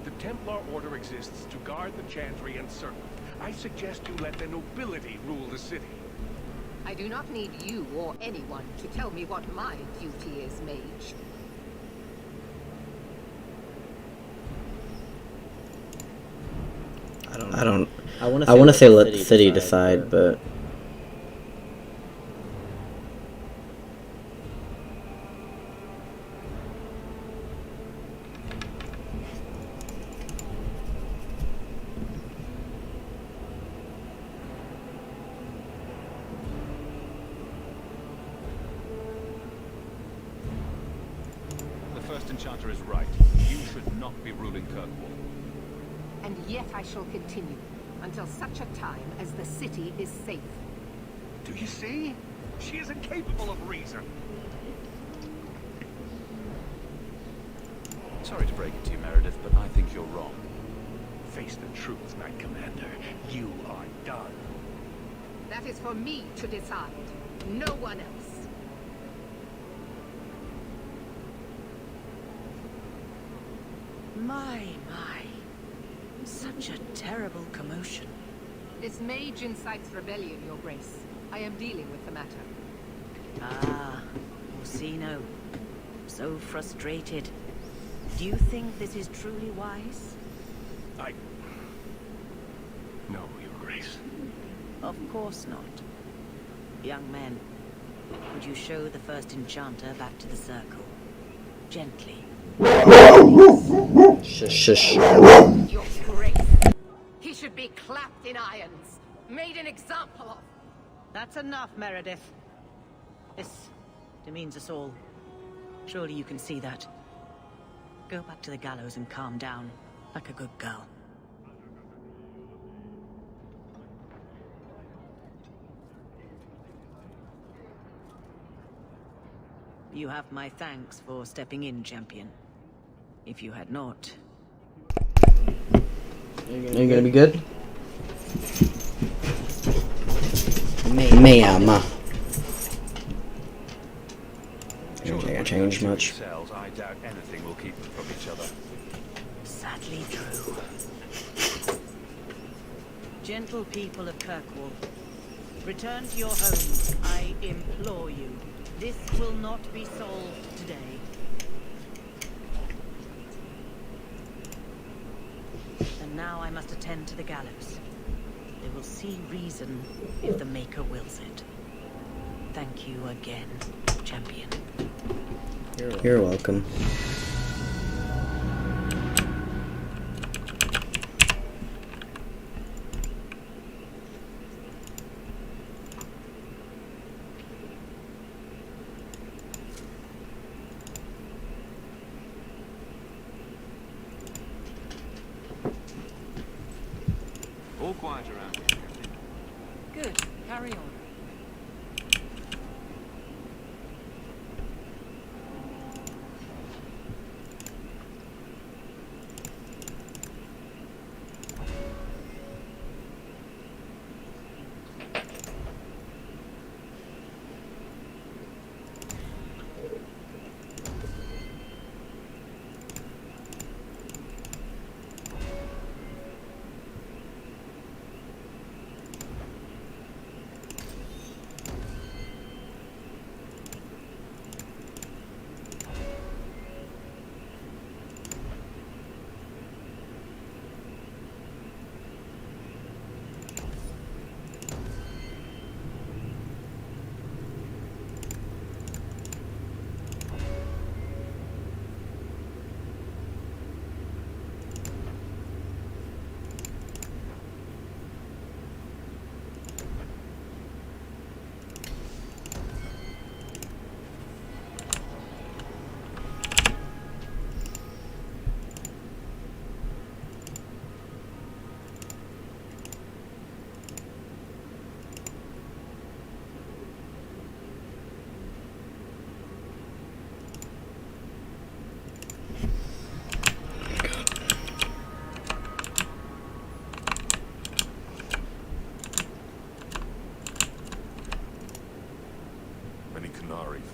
The Templar Order exists to guard the Chantry and Circle. I suggest you let the nobility rule the city. I do not need you or anyone to tell me what my duty is, mage. I want to say let the city decide, but The first enchanter is right. You should not be ruling Kirkwall. And yet I shall continue, until such a time as the city is safe. Do you see? She is incapable of reason. Sorry to break it to you, Meredith, but I think you're wrong. Face the truth, Knight Commander. You are done. That is for me to decide, no one else. My. Such a terrible commotion. This mage incites rebellion, Your Grace. I am dealing with the matter. Ah, Orsino. So frustrated. Do you think this is truly wise? No, Your Grace. Of course not. Young men, would you show the first enchanter back to the circle? Gently. Shush. Your Grace. He should be clapped in irons, made an example of. That's enough, Meredith. This demeans us all. Surely you can see that. Go back to the gallows and calm down, like a good girl. You have my thanks for stepping in, champion. If you had not... Are you gonna be good? Ma'am. Ain't gonna change much. Cells, I doubt anything will keep them from each other. Sadly true. Gentle people of Kirkwall, return to your homes, I implore you. This will not be solved today. And now I must attend to the gallows. They will see reason if the Maker wills it. Thank you again, champion. You're welcome. All quiet around here, Captain. Good, carry on.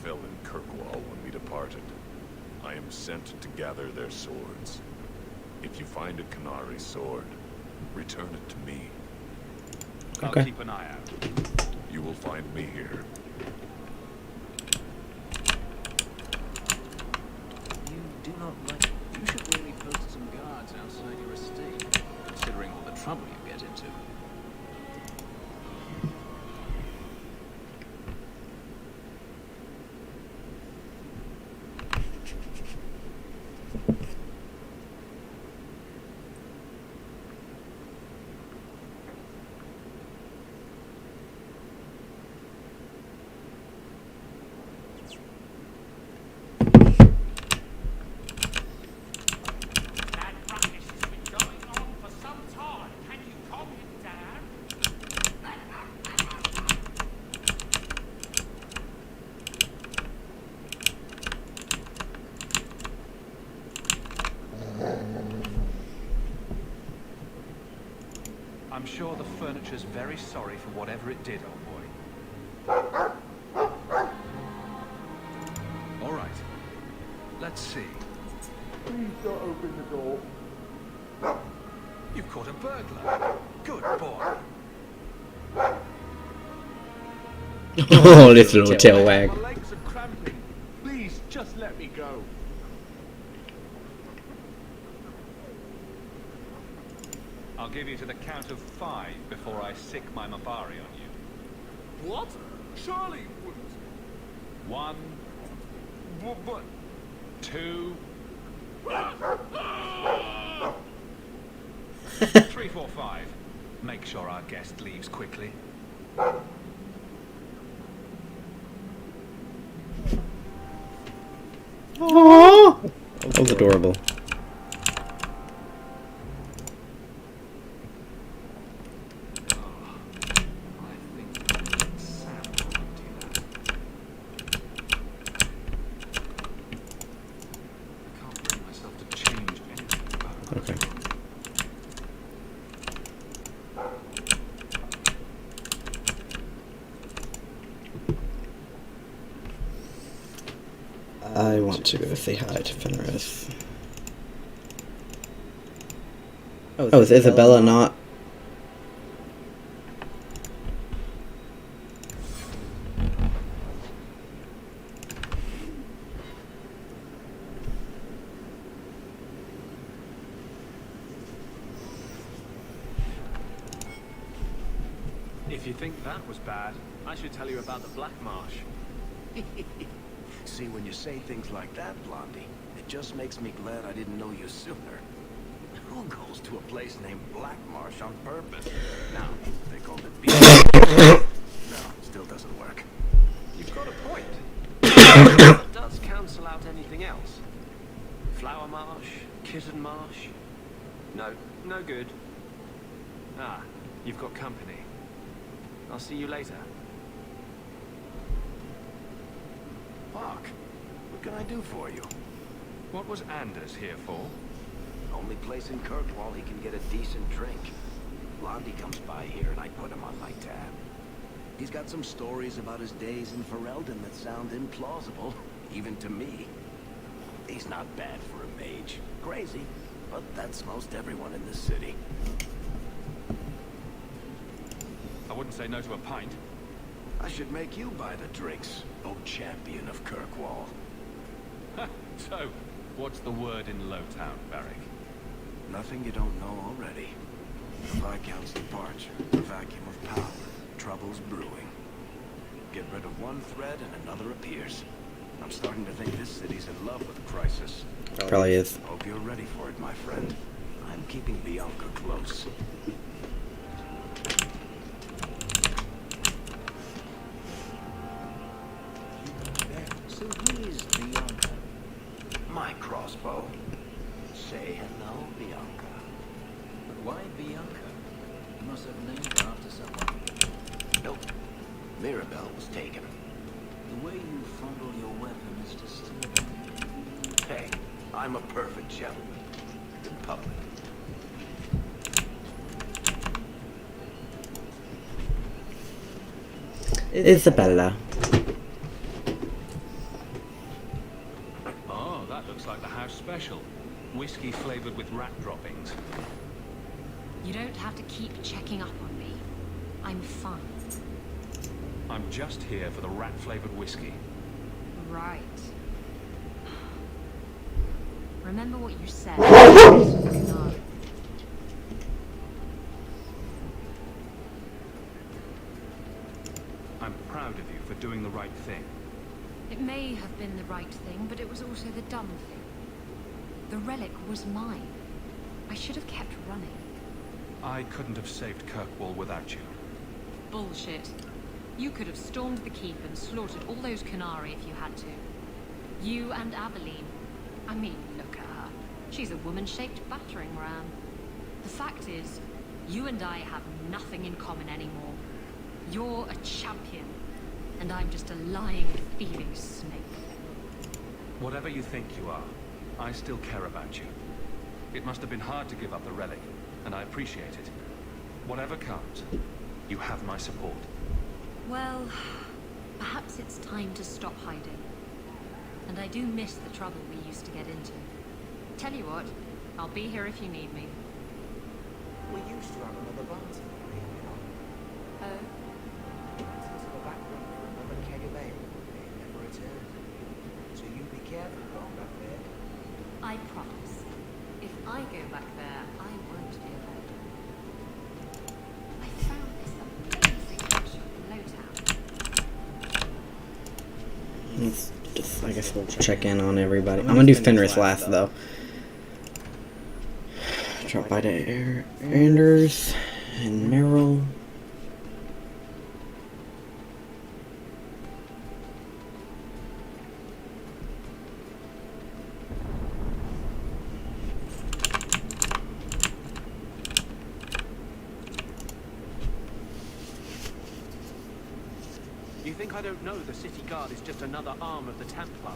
Fell in Kirkwall when we departed. I am sent to gather their swords. If you find a Qunari sword, return it to me. I'll keep an eye out. You will find me here. You do not like... You should really post some guards outside your estate, considering all the trouble you get into. I'm sure the furniture's very sorry for whatever it did, old boy. All right. Let's see. Please don't open the door. You've caught a burglar. Good boy. Oh, this little tail wag. My legs are cramping. Please, just let me go. I'll give you to the count of 5 before I sick my Mabari on you. What? Surely you wouldn't. 1, But 2, 3, 4, 5. Make sure our guest leaves quickly. Aww. That was adorable. I want to go say hi to Fenris. Oh, is Isabella not? If you think that was bad, I should tell you about the Black Marsh. See, when you say things like that, Blondie, it just makes me glad I didn't know you sooner. Who goes to a place named Black Marsh on purpose? Now, they called it Beach. No, still doesn't work. You've got a point. It does cancel out anything else. Flower Marsh, Kitten Marsh. No, no good. Ah, you've got company. I'll see you later. Mark, what can I do for you? What was Anders here for? Only place in Kirkwall he can get a decent drink. Blondie comes by here and I put him on my tab. He's got some stories about his days in Ferelden that sound implausible, even to me. He's not bad for a mage. Crazy, but that's most everyone in this city. I wouldn't say no to a pint. I should make you buy the drinks, oh champion of Kirkwall. So, what's the word in Lowtown, Barrick? Nothing you don't know already. The Viscount's departure, the vacuum of power, trouble's brewing. Get rid of one thread and another appears. I'm starting to think this city's in love with crisis. Probably is. Hope you're ready for it, my friend. I'm keeping Bianca close. So who is Bianca? My crossbow. Say hello, Bianca. But why Bianca? You must have named her after someone. Nope. Mirabelle was taken. The way you fondle your weapon is disturbing. Hey, I'm a perfect gentleman. In public. Isabella. Oh, that looks like the house special. Whiskey flavored with rat droppings. You don't have to keep checking up on me. I'm fine. I'm just here for the rat flavored whiskey. Right. Remember what you said. No. I'm proud of you for doing the right thing. It may have been the right thing, but it was also the dumb thing. The relic was mine. I should have kept running. I couldn't have saved Kirkwall without you. Bullshit. You could have stormed the keep and slaughtered all those Qunari if you had to. You and Aveline. I mean, look at her. She's a woman-shaped battering ram. The fact is, you and I have nothing in common anymore. You're a champion, and I'm just a lying, thieving snake. Whatever you think you are, I still care about you. It must have been hard to give up the relic, and I appreciate it. Whatever comes, you have my support. Well, perhaps it's time to stop hiding. And I do miss the trouble we used to get into. Tell you what, I'll be here if you need me. We used to have another Barton, you know. Oh? Into the back room for another keg of ale. It never returned. So you be careful going back there. I promise. If I go back there, I won't be alone. I found this amazing workshop in Lowtown. Let's just, I guess we'll check in on everybody. I'm gonna do Fenris last, though. Drop by to Anders and Meryl. You think I don't know the city guard is just another arm of the Templars?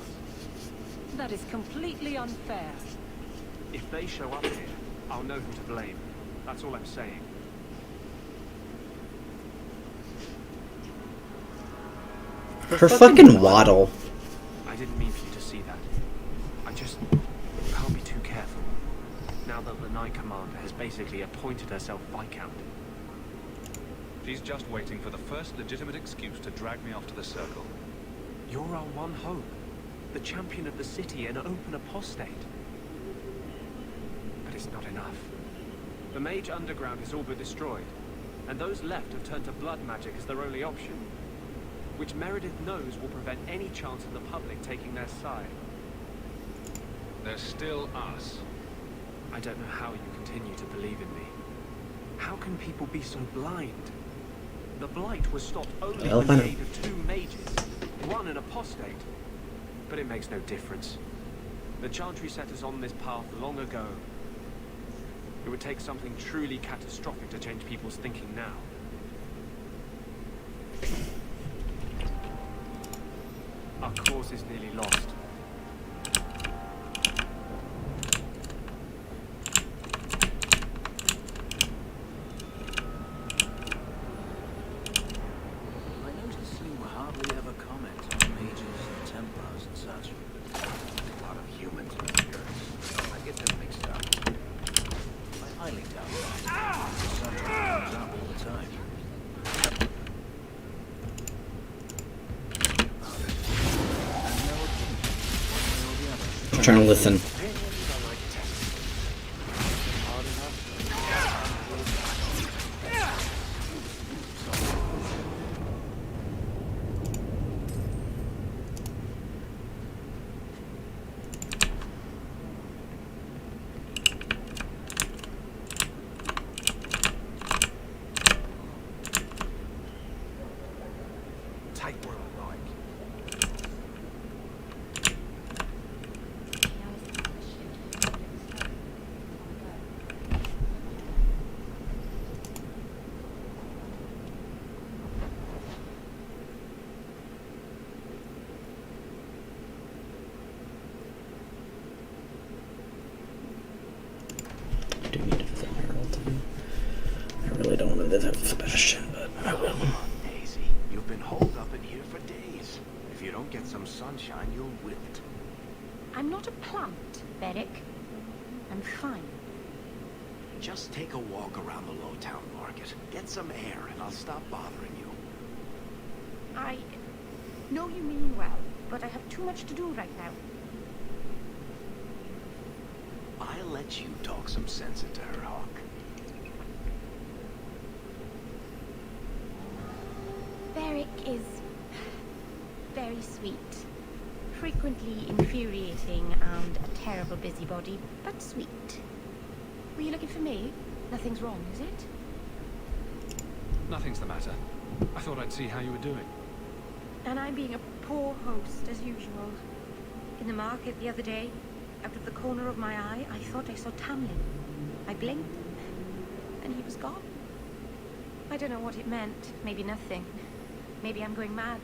That is completely unfair. If they show up here, I'll know who to blame. That's all I'm saying. Her fucking waddle. I didn't mean for you to see that. just can't be too careful. Now that the Knight Commander has basically appointed herself Viscount. She's just waiting for the first legitimate excuse to drag me off to the Circle. You're our one hope. The champion of the city and open apostate. But it's not enough. The Mage Underground is all but destroyed, and those left have turned to blood magic as their only option, which Meredith knows will prevent any chance of the public taking their side. There's still us. I don't know how you continue to believe in me. How can people be so blind? The Blight was stopped only with the aid of 2 mages, one an apostate. But it makes no difference. The Chantry set us on this path long ago. It would take something truly catastrophic to change people's thinking now. Our cause is nearly lost. I noticed you hardly ever comment on mages and Templars and such. A lot of humans and spirits. I get them mixed up. I highly doubt that. The sun comes up all the time. I'm trying to listen. Sebastian, but I will. Daisy, you've been holed up in here for days. If you don't get some sunshine, you'll wilt. I'm not a plant, Beric. I'm fine. Just take a walk around the Lowtown Market. Get some air, and I'll stop bothering you. I know you mean well, but I have too much to do right now. I'll let you talk some sense into her, Hawk. Beric is very sweet. Frequently infuriating and a terrible busybody, but sweet. Were you looking for me? Nothing's wrong, is it? Nothing's the matter. I thought I'd see how you were doing. And I'm being a poor host, as usual. In the market the other day, out of the corner of my eye, I thought I saw Tamlin. I blinked, and he was gone. I don't know what it meant. Maybe nothing. Maybe I'm going mad.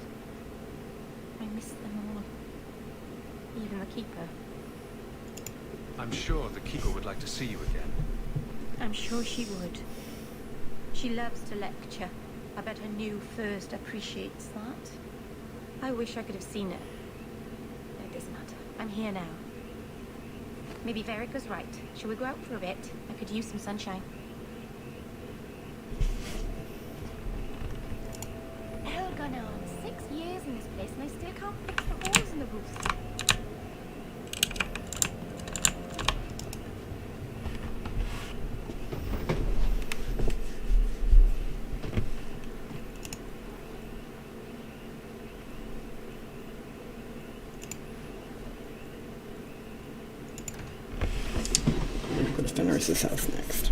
I miss them all. Even the Keeper. I'm sure the Keeper would like to see you again. I'm sure she would. She loves to lecture. I bet her new first appreciates that. I wish I could have seen it. It doesn't matter. I'm here now. Maybe Varric was right. Shall we go out for a bit? I could use some sunshine. Hell gone on 6 years in this place and I still can't fix the holes in the roofs. Go to Fenris's house next.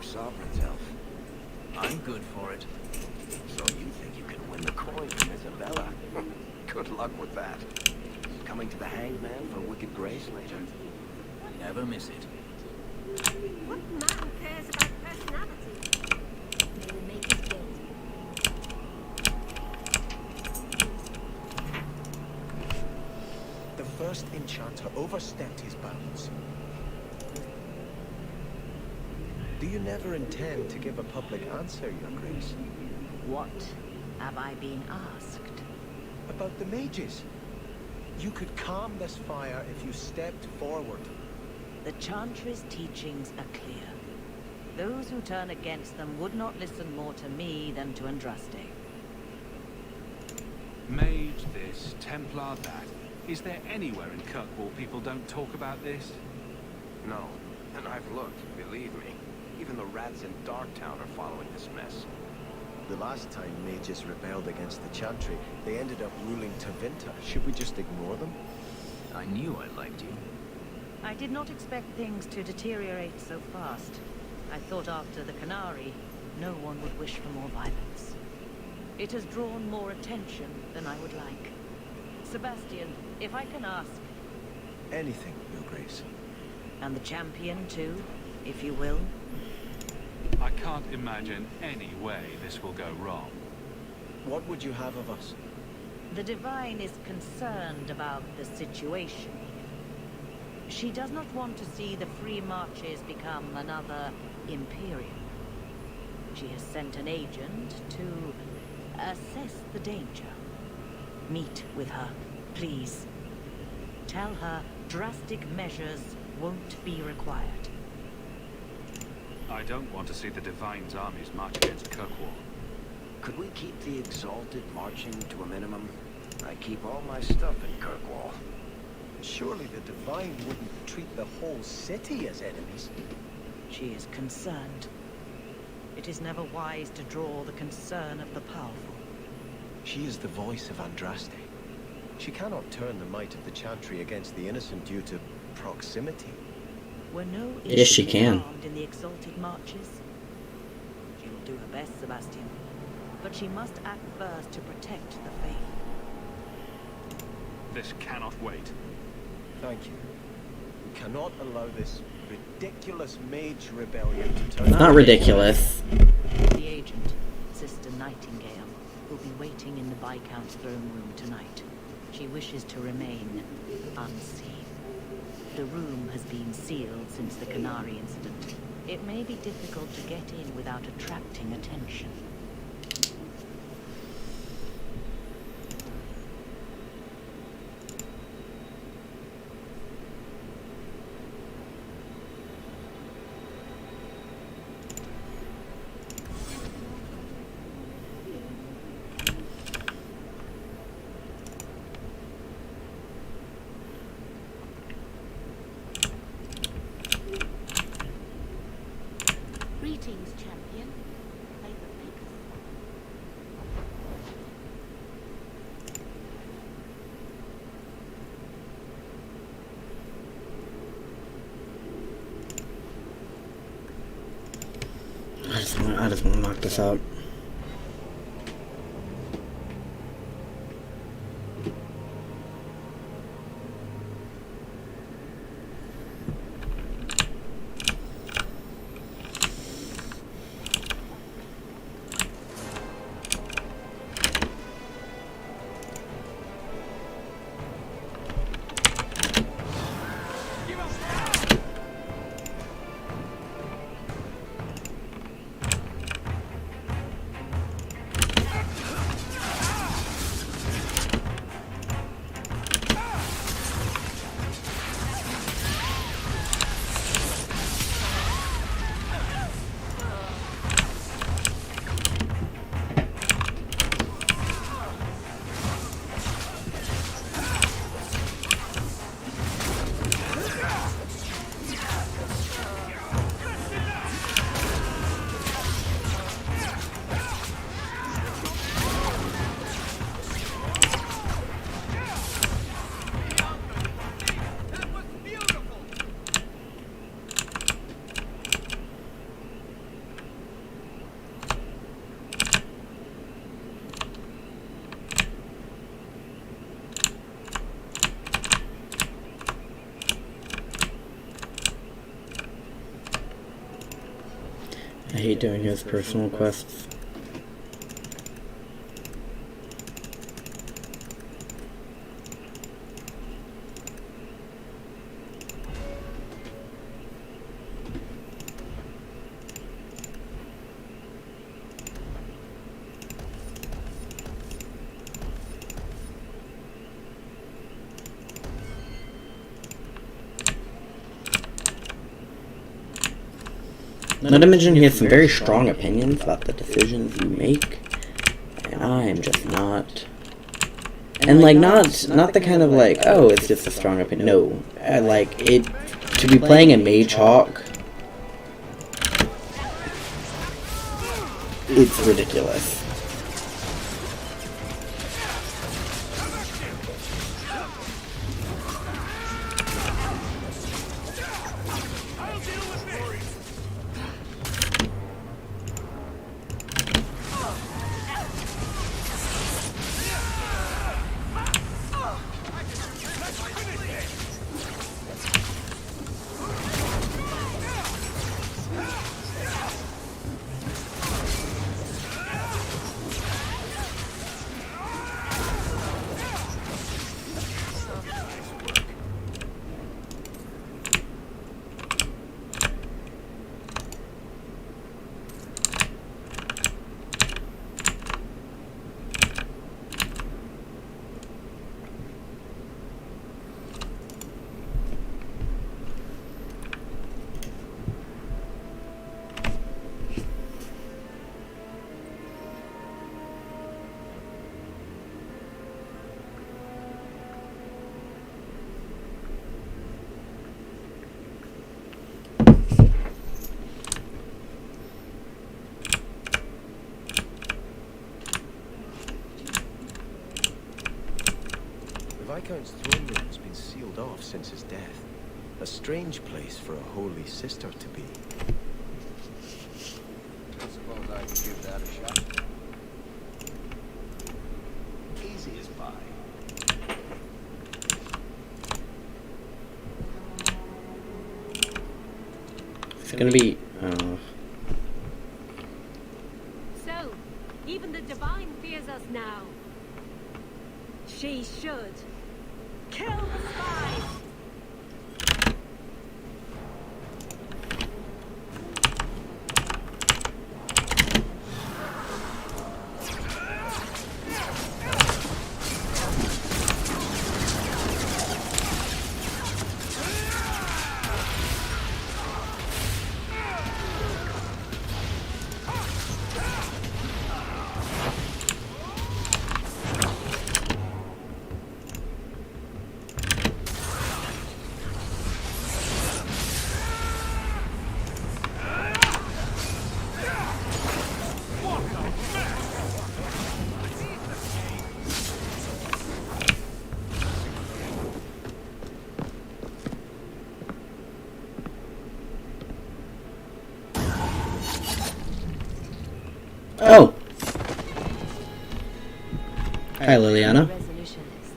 Sovereigns, Elf. I'm good for it. So you think you can win the coin from Isabella? Good luck with that. Coming to the Hanged Man for Wicked Grace later? Never miss it. What man cares about personality? They will make his guild. The first enchanter overstepped his bounds. Do you never intend to give a public answer, Your Grace? What have I been asked? About the mages. You could calm this fire if you stepped forward. The Chantry's teachings are clear. Those who turn against them would not listen more to me than to Andraste. Mage this, Templar that. Is there anywhere in Kirkwall people don't talk about this? No, and I've looked, believe me. Even the rats in Darktown are following this mess. The last time mages rebelled against the Chantry, they ended up ruling Tevinter. Should we just ignore them? I knew I liked you. I did not expect things to deteriorate so fast. I thought after the Canary, no one would wish for more violence. It has drawn more attention than I would like. Sebastian, if I can ask... Anything, Your Grace. And the champion too, if you will. I can't imagine any way this will go wrong. What would you have of us? The Divine is concerned about the situation here. She does not want to see the Free Marches become another Imperium. She has sent an agent to assess the danger. Meet with her, please. Tell her drastic measures won't be required. I don't want to see the Divine's armies march against Kirkwall. Could we keep the Exalted marching to a minimum? I keep all my stuff in Kirkwall. Surely the Divine wouldn't treat the whole city as enemies. She is concerned. It is never wise to draw the concern of the powerful. She is the voice of Andraste. She cannot turn the might of the Chantry against the innocent due to proximity. Were no Yes, she can. harmed in the Exalted marches. She will do her best, Sebastian. But she must act first to protect the faith. This cannot wait. Thank you. We cannot allow this ridiculous mage rebellion to turn... Not ridiculous. The agent, Sister Nightingale, will be waiting in the Viscount's throne room tonight. She wishes to remain unseen. The room has been sealed since the Canary incident. It may be difficult to get in without attracting attention. Greetings, champion. May the Maker... I just want to knock this out. I hate doing his personal quests. Not to mention he has some very strong opinions about the decisions you make, and I am just not. And like not the kind of like, oh, it's just a strong opinion. No, like it to be playing a Mage Hawk. It's ridiculous. The Viscount's throne room has been sealed off since his death. A strange place for a holy sister to be. I suppose I could give that a shot. Easy as pie. It's gonna be. So, even the Divine fears us now. She should. Kill the spies! Oh! Hi, Liliana. Resolutionists.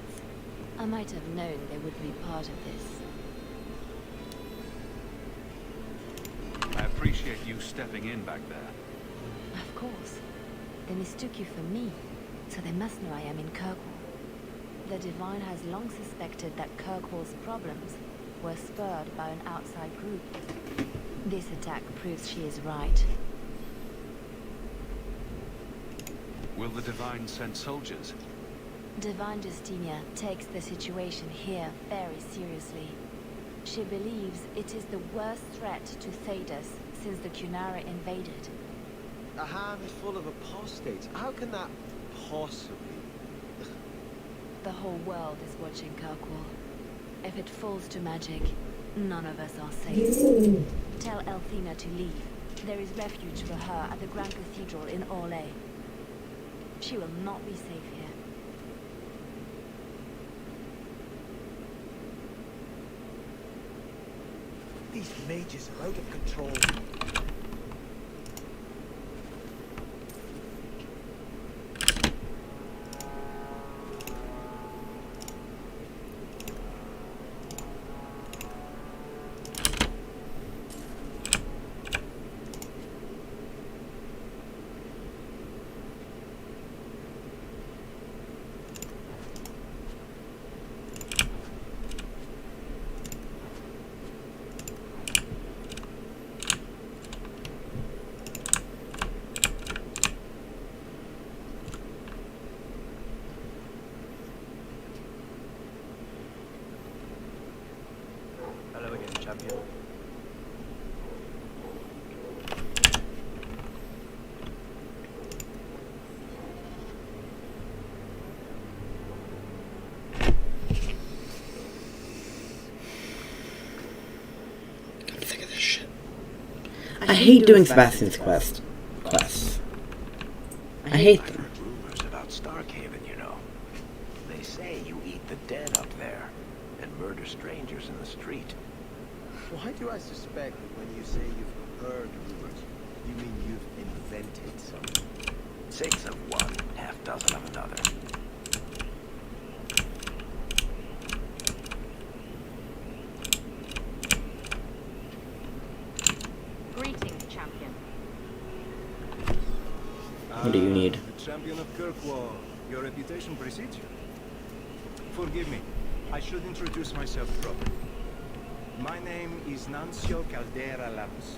I might have known they would be part of this. I appreciate you stepping in back there. Of course. They mistook you for me, so they must know I am in Kirkwall. The Divine has long suspected that Kirkwall's problems were spurred by an outside group. This attack proves she is right. Will the Divine send soldiers? Divine Justinia takes the situation here very seriously. She believes it is the worst threat to Thedas since the Cunara invaded. A handful of apostates? How can that possibly... The whole world is watching Kirkwall. If it falls to magic, none of us are safe. Tell Elthina to leave. There is refuge for her at the Grand Cathedral in Orlais. She will not be safe here. These mages are out of control. Hello again, champion. I hate doing Sebastian's quests. I hate them. I've heard rumors about Starkhaven, you know. They say you eat the dead up there and murder strangers in the street. Why do I suspect that when you say you've heard rumors, you mean you've invented something? Sakes of one, half dozen of another. Greetings, champion. What do you need? The champion of Kirkwall. Your reputation precedes you. Forgive me. I should introduce myself properly. My name is Nancio Caldera Lamos.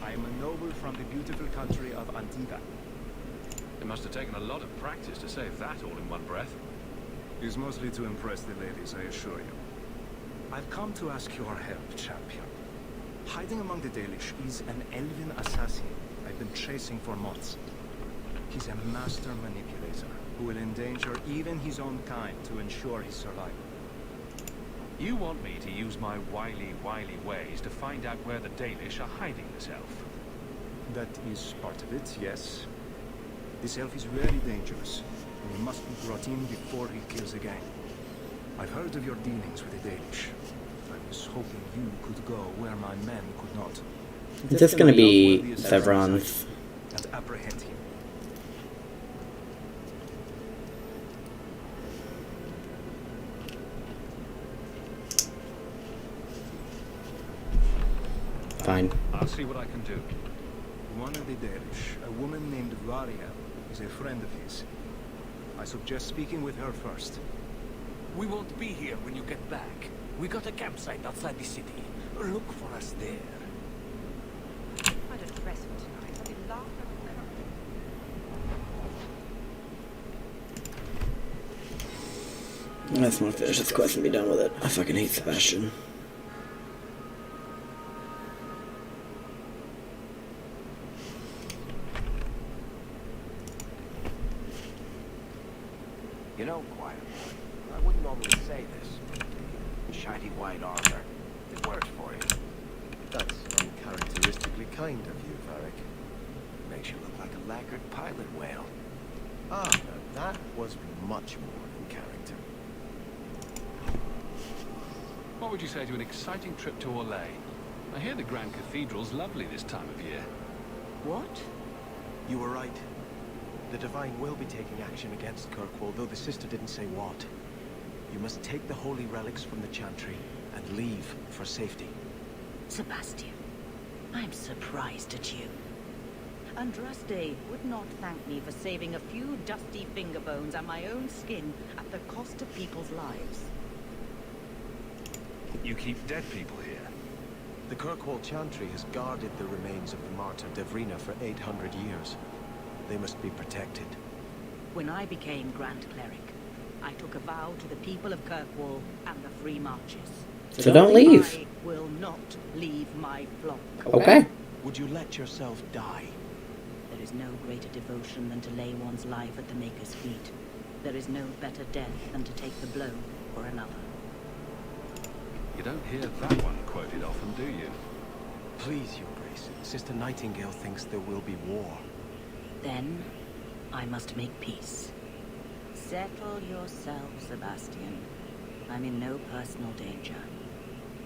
I am a noble from the beautiful country of Antigua. It must have taken a lot of practice to say that all in one breath. It's mostly to impress the ladies, I assure you. I've come to ask your help, champion. Hiding among the Dalish is an elven assassin I've been chasing for months. He's a master manipulator who will endanger even his own kind to ensure his survival. You want me to use my wily ways to find out where the Dalish are hiding this elf? That is part of it, yes. This elf is very dangerous, and he must be brought in before he kills again. I've heard of your dealings with the Dalish. I was hoping you could go where my men could not. It's just gonna be Sevron's. And apprehend him. Fine. I'll see what I can do. One of the Dalish, a woman named Varia, is a friend of his. I suggest speaking with her first. We won't be here when you get back. We got a campsite outside the city. Look for us there. I don't dress for tonight. I'll be laughing. I just want to finish this quest and be done with it. I fucking hate Sebastian. You know, quiet boy, I wouldn't normally say this. Shiny white armor. It works for you. That's uncharacteristically kind of you, Varric. Makes you look like a lacquered pilot whale. Ah, now that was much more in character. What would you say to an exciting trip to Orlais? I hear the Grand Cathedral's lovely this time of year. What? You were right. The Divine will be taking action against Kirkwall, though the sister didn't say what. You must take the holy relics from the Chantry and leave for safety. Sebastian, I'm surprised at you. Andraste would not thank me for saving a few dusty finger bones and my own skin at the cost of people's lives. You keep dead people here. The Kirkwall Chantry has guarded the remains of the martyr Devrina for 800 years. They must be protected. When I became Grand Cleric, I took a vow to the people of Kirkwall and the Free Marches. So don't leave. I will not leave my flock. Okay. Would you let yourself die? There is no greater devotion than to lay one's life at the Maker's feet. There is no better death than to take the blow for another. You don't hear that one quoted often, do you? Please, Your Grace. Sister Nightingale thinks there will be war. Then, I must make peace. Settle yourself, Sebastian. I'm in no personal danger.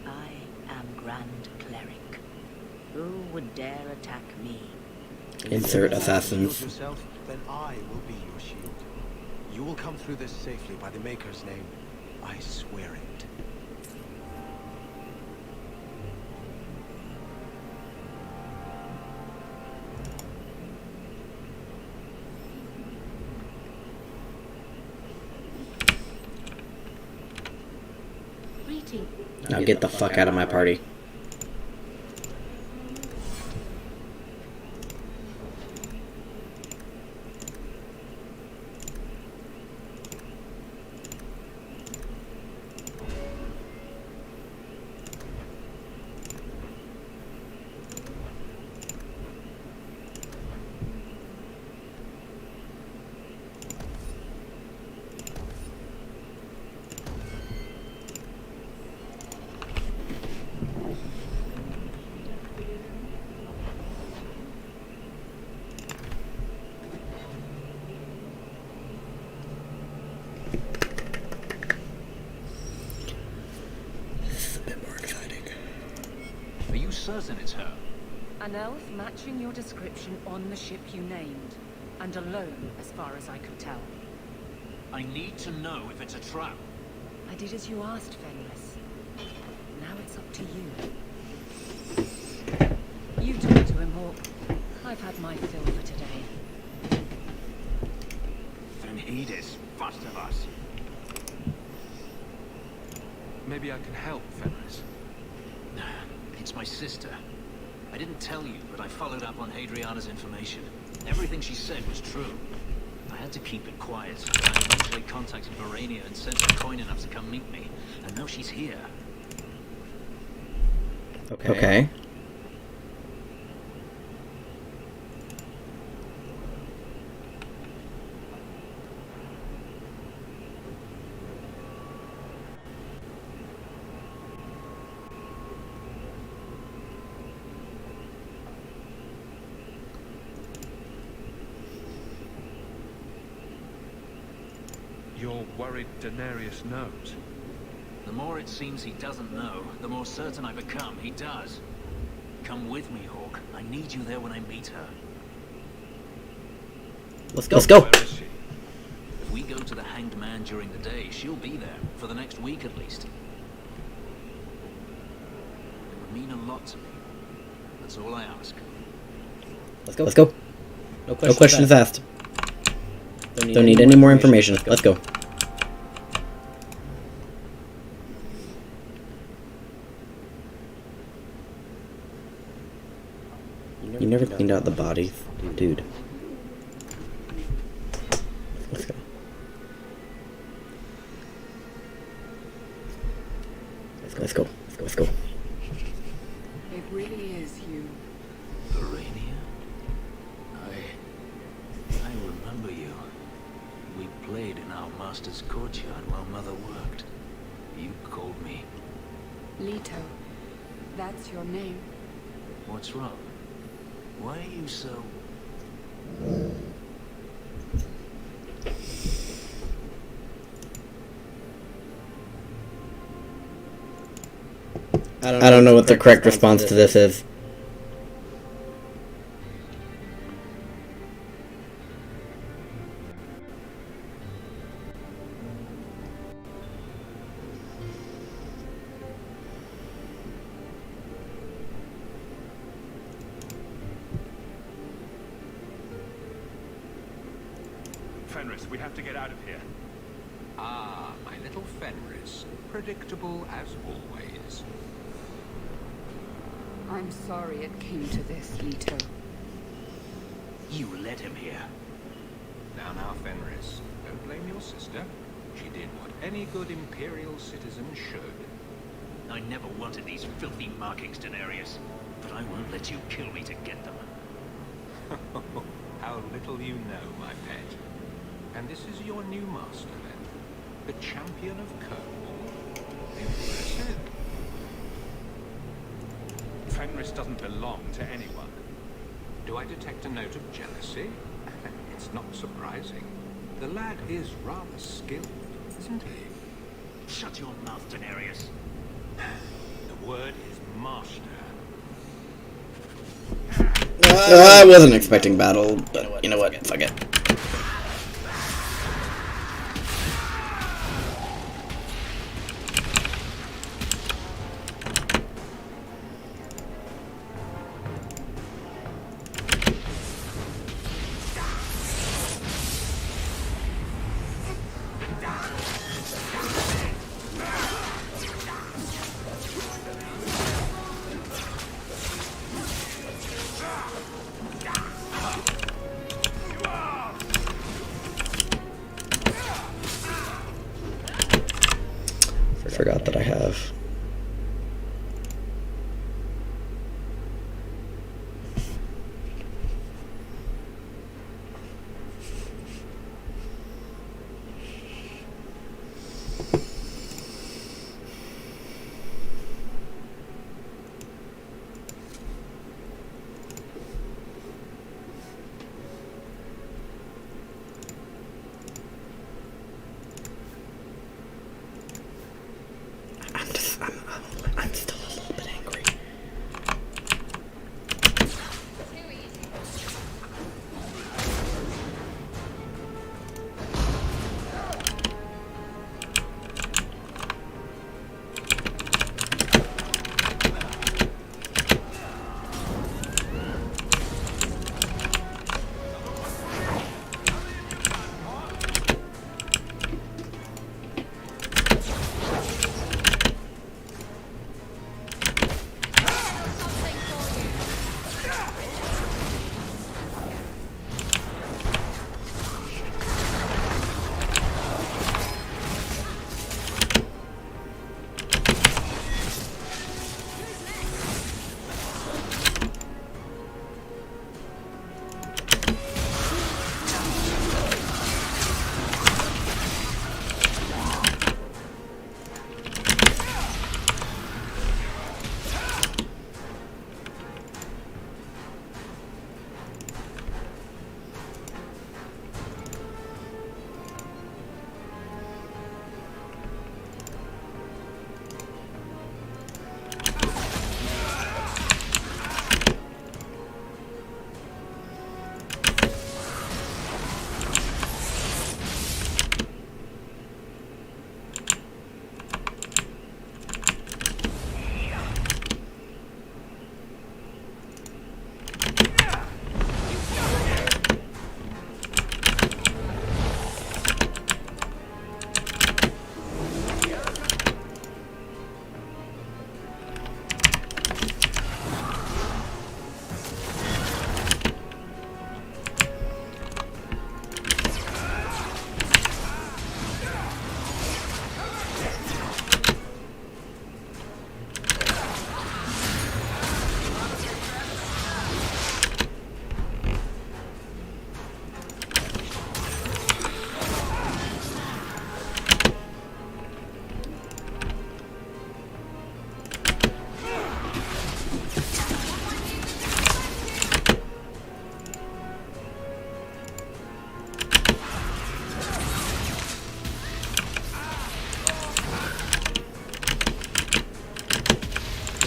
I am Grand Cleric. Who would dare attack me? Insert assassins. Shield yourself, then I will be your shield. You will come through this safely by the Maker's name. I swear it. Now get the fuck out of my party. Are you certain it's her? An elf matching your description on the ship you named. And alone, as far as I could tell. I need to know if it's a trap. I did as you asked, Fenris. Now it's up to you. You talk to him, Hawk. I've had my fill for today. Then he is first of us. Maybe I can help, Fenris. It's my sister. I didn't tell you, but I followed up on Hadriana's information. Everything she said was true. I had to keep it quiet. I eventually contacted Verania and sent her coin enough to come meet me. And now she's here. Okay. You're worried Daenerys knows? The more it seems he doesn't know, the more certain I become he does. Come with me, Hawk. I need you there when I meet her. Let's go. Let's go. Where is she? If we go to the Hanged Man during the day, she'll be there, for the next week at least. It would mean a lot to me. That's all I ask. Let's go. Let's go. No questions asked. Don't need any more information. Let's go. You never cleaned out the bodies, dude. Let's go. Let's go. Let's go. It really is you. Verania? I remember you. We played in our master's courtyard while Mother worked. You called me. Leto. That's your name. What's wrong? Why are you so... I don't know what the correct response to this is. Fenris, we have to get out of here. Ah, my little Fenris. Predictable as always. I'm sorry it came to this, Leto. You led him here. Now, Fenris. Don't blame your sister. She did what any good Imperial citizen should. I never wanted these filthy markings, Daenerys. But I won't let you kill me to get them. How little you know, my pet. And this is your new master, then? The champion of Cornwall? Impressive. Fenris doesn't belong to anyone. Do I detect a note of jealousy? It's not surprising. The lad is rather skilled, isn't he? Shut your mouth, Daenerys. The word is master. I wasn't expecting battle, but you know what? Fuck it.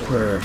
her.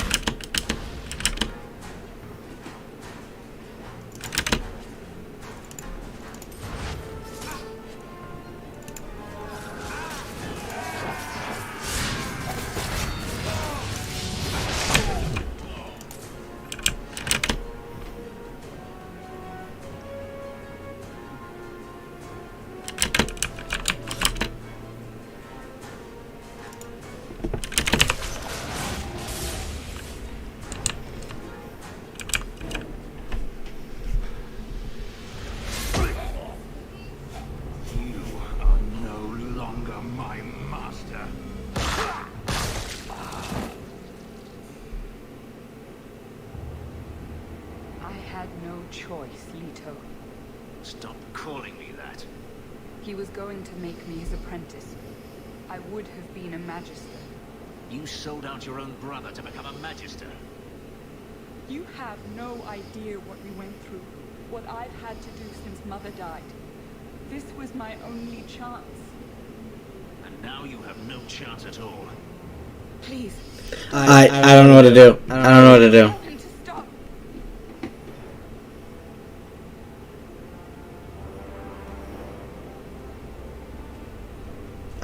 Choice, Leto. Stop calling me that. He was going to make me his apprentice. I would have been a magister. You sold out your own brother to become a magister. You have no idea what we went through, what I've had to do since Mother died. This was my only chance. And now you have no chance at all. Please. I don't know what to do. I don't know what to do.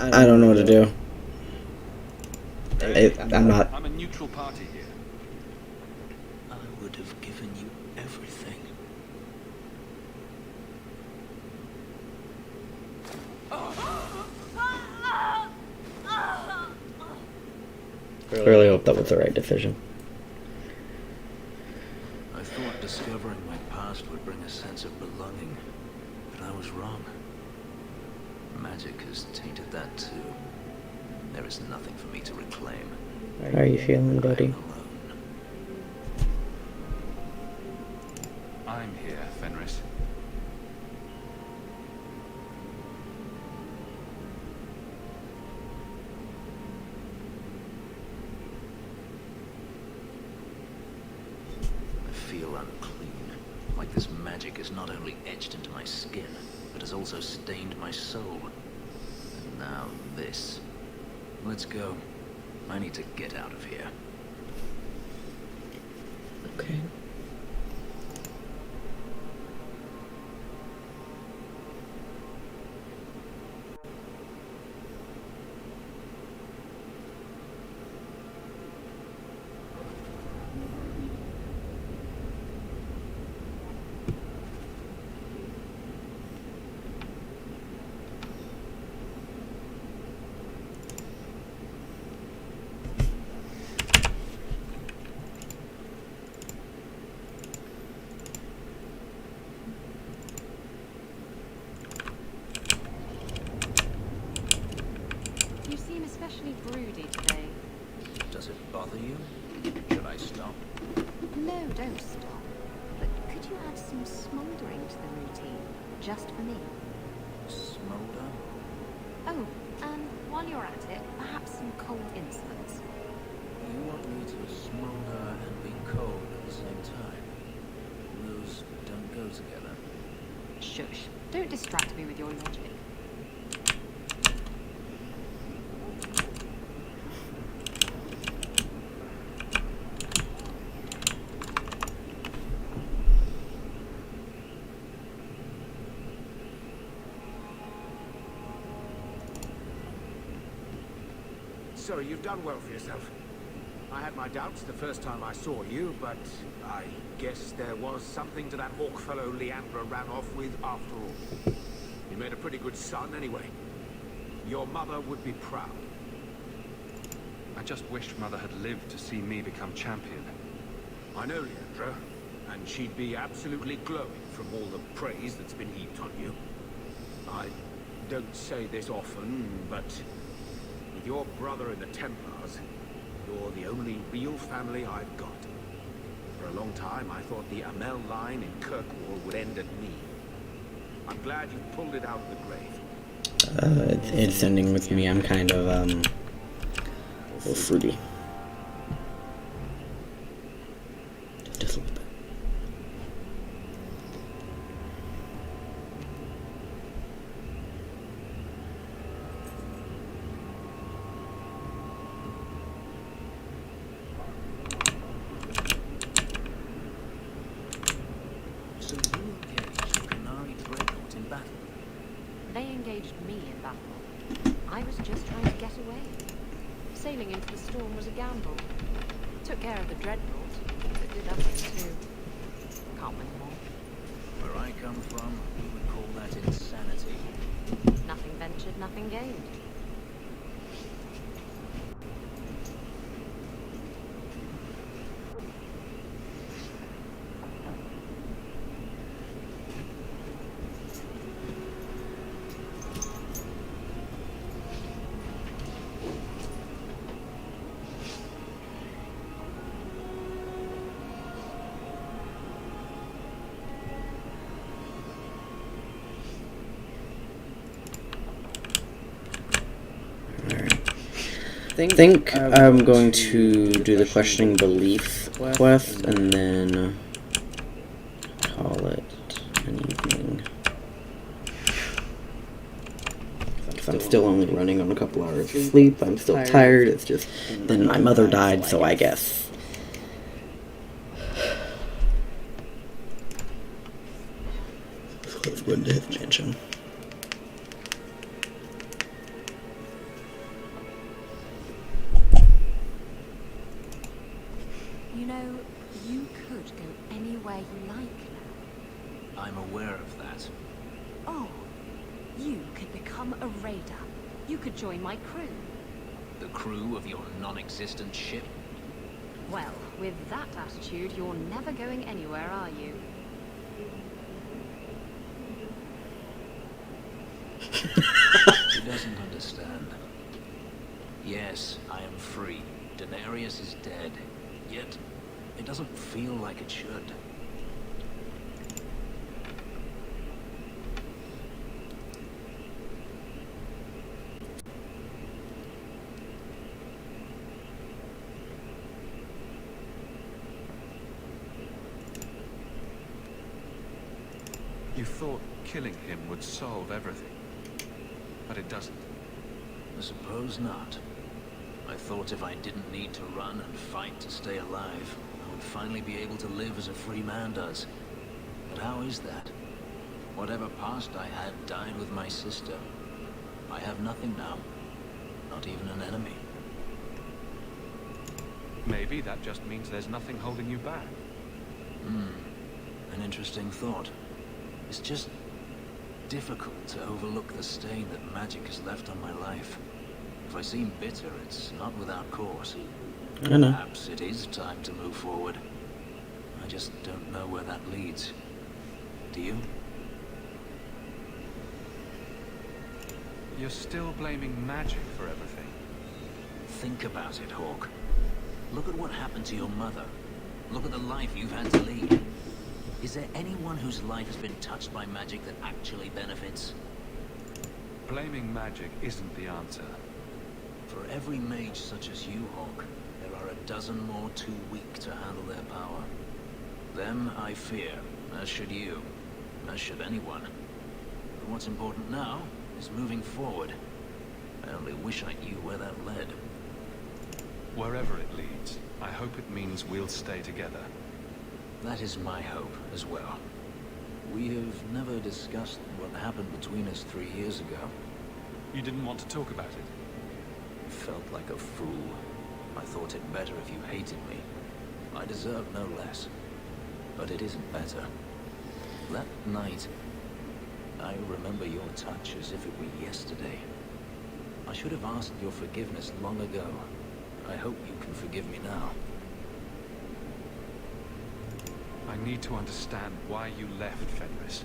I don't know what to do. I'm not. I'm a neutral party here. I would have given you everything. Really hope that was the right decision. I thought discovering my past would bring a sense of belonging, but I was wrong. Magic has tainted that too. There is nothing for me to reclaim. How are you feeling, buddy? I'm here, Fenris. I feel unclean, like this magic is not only etched into my skin, but has also stained my soul. And now this. Let's go. I need to get out of here. Okay. You seem especially broody today. Does it bother you? Should I stop? No, don't stop. But could you add some smouldering to the routine, just for me? Smolder? Oh, and while you're at it, perhaps some cold insolence. You want me to smolder and be cold at the same time? Those don't go together. Shush. Don't distract me with your logic. So you've done well for yourself. I had my doubts the first time I saw you, but I guess there was something to that hawk fellow Leandra ran off with after all. You made a pretty good son anyway. Your mother would be proud. I just wished Mother had lived to see me become champion. I know Leandra, and she'd be absolutely glowing from all the praise that's been heaped on you. I don't say this often, but with your brother in the Templars, you're the only real family I've got. For a long time, I thought the Amel line in Kirkwall would end at me. I'm glad you pulled it out of the grave. It's ending with me. I'm kind of, a little fruity. Just a little bit. away. Sailing into the storm was a gamble. Took care of the dreadnought, but did others too. Can't win them all. Where I come from, we would call that insanity. Nothing ventured, nothing gained. I think I'm going to do the questioning belief quest and then call it an evening. Because I'm still only running on a couple hours of sleep. I'm still tired. It's just, then my mother died, so I guess. So let's go into his mansion. You know, you could go anywhere you like now. I'm aware of that. Oh, you could become a raider. You could join my crew. The crew of your non-existent ship? Well, with that attitude, you're never going anywhere, are you? She doesn't understand. Yes, I am free. Daenerys is dead. Yet, it doesn't feel like it should. You thought killing him would solve everything, but it doesn't. I suppose not. I thought if I didn't need to run and fight to stay alive, I would finally be able to live as a free man does. But how is that? Whatever past I had died with my sister. I have nothing now. Not even an enemy. Maybe that just means there's nothing holding you back. An interesting thought. It's just difficult to overlook the stain that magic has left on my life. If I seem bitter, it's not without cause. I know. Perhaps it is time to move forward. I just don't know where that leads. Do you? You're still blaming magic for everything. Think about it, Hawk. Look at what happened to your mother. Look at the life you've had to lead. Is there anyone whose life has been touched by magic that actually benefits? Blaming magic isn't the answer. For every mage such as you, Hawk, there are a dozen more too weak to handle their power. Them I fear, as should you, as should anyone. But what's important now is moving forward. I only wish I knew where that led. Wherever it leads, I hope it means we'll stay together. That is my hope as well. We have never discussed what happened between us 3 years ago. You didn't want to talk about it? I felt like a fool. I thought it better if you hated me. I deserve no less. But it isn't better. That night, I remember your touch as if it were yesterday. I should have asked your forgiveness long ago. I hope you can forgive me now. I need to understand why you left Fenris.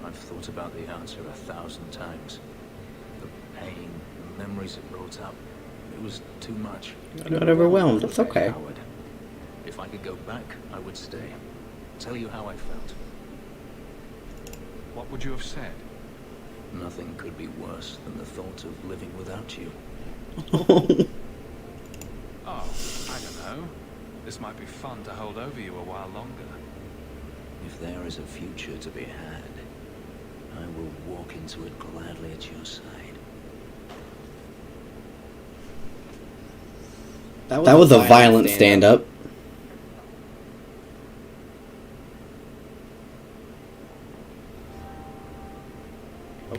I've thought about the answer 1,000 times. The pain, the memories it brought up, it was too much. I got overwhelmed. It's okay. Coward. If I could go back, I would stay. Tell you how I felt. What would you have said? Nothing could be worse than the thought of living without you. Oh, I don't know. This might be fun to hold over you a while longer. If there is a future to be had, I will walk into it gladly at your side. That was a violent stand-up.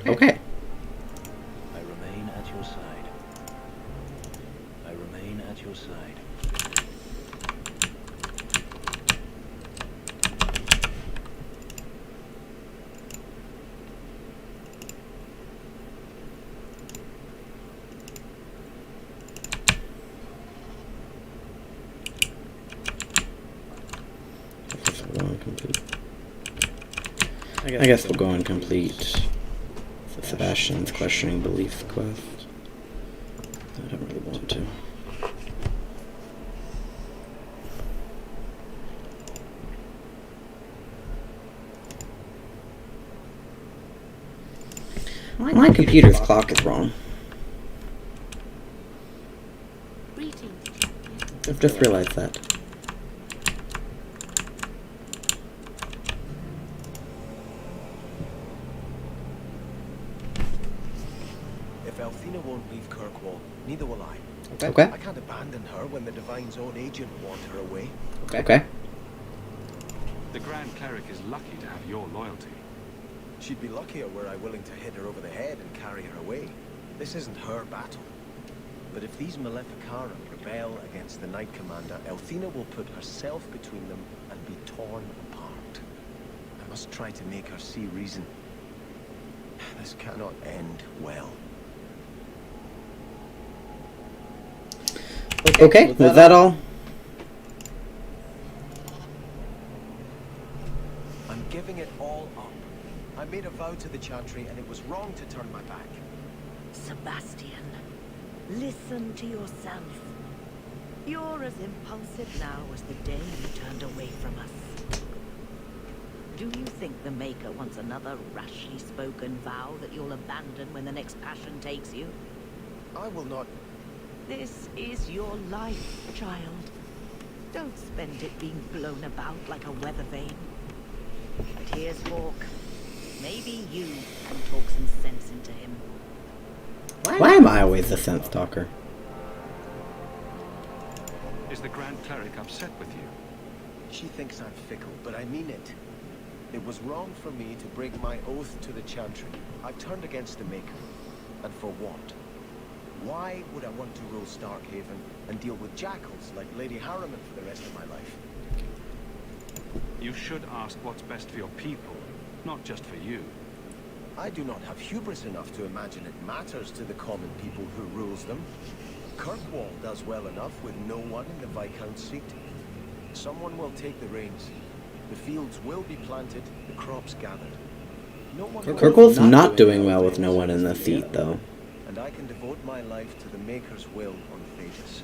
Okay. I remain at your side. complete. I guess we'll go and complete Sebastian's questioning belief quest. I don't really want to. My computer's clock is wrong. I've just realized that. If Althena won't leave Kirkwall, neither will I. Okay. I can't abandon her when the Divine's own agent want her away. Okay. The Grand Cleric is lucky to have your loyalty. She'd be luckier were I willing to hit her over the head and carry her away. This isn't her battle. But if these Maleficarum rebel against the Knight Commander, Althena will put herself between them and be torn apart. I must try to make her see reason. This cannot end well. Okay, was that all? I'm giving it all up. I made a vow to the Chantry, and it was wrong to turn my back. Sebastian, listen to yourself. You're as impulsive now as the day you turned away from us. Do you think the Maker wants another rashly spoken vow that you'll abandon when the next passion takes you? I will not. This is your life, child. Don't spend it being blown about like a weather vane. But here's Hawk. Maybe you can talk some sense into him. Why am I always the sense talker? Is the Grand Cleric upset with you? She thinks I'm fickle, but I mean it. It was wrong for me to break my oath to the Chantry. I've turned against the Maker. And for what? Why would I want to rule Starkhaven and deal with jackals like Lady Harriman for the rest of my life? You should ask what's best for your people, not just for you. I do not have hubris enough to imagine it matters to the common people who rules them. Kirkwall does well enough with no one in the Viscount's seat. Someone will take the reins. The fields will be planted, the crops gathered. No one Kirkwall's not doing well with no one in the seat, though. And I can devote my life to the Maker's will on Thetis.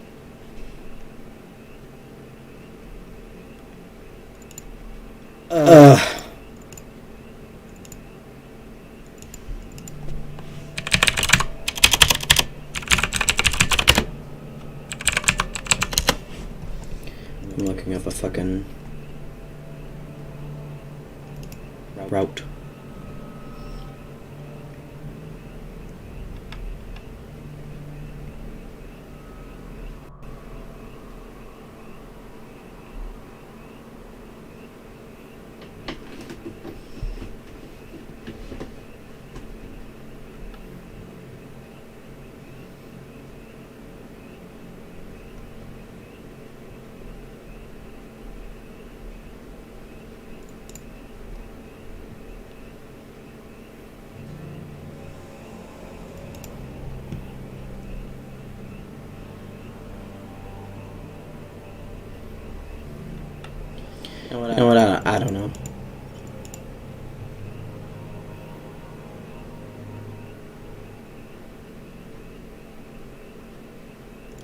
I'm looking up a fucking route. You know what? I don't know.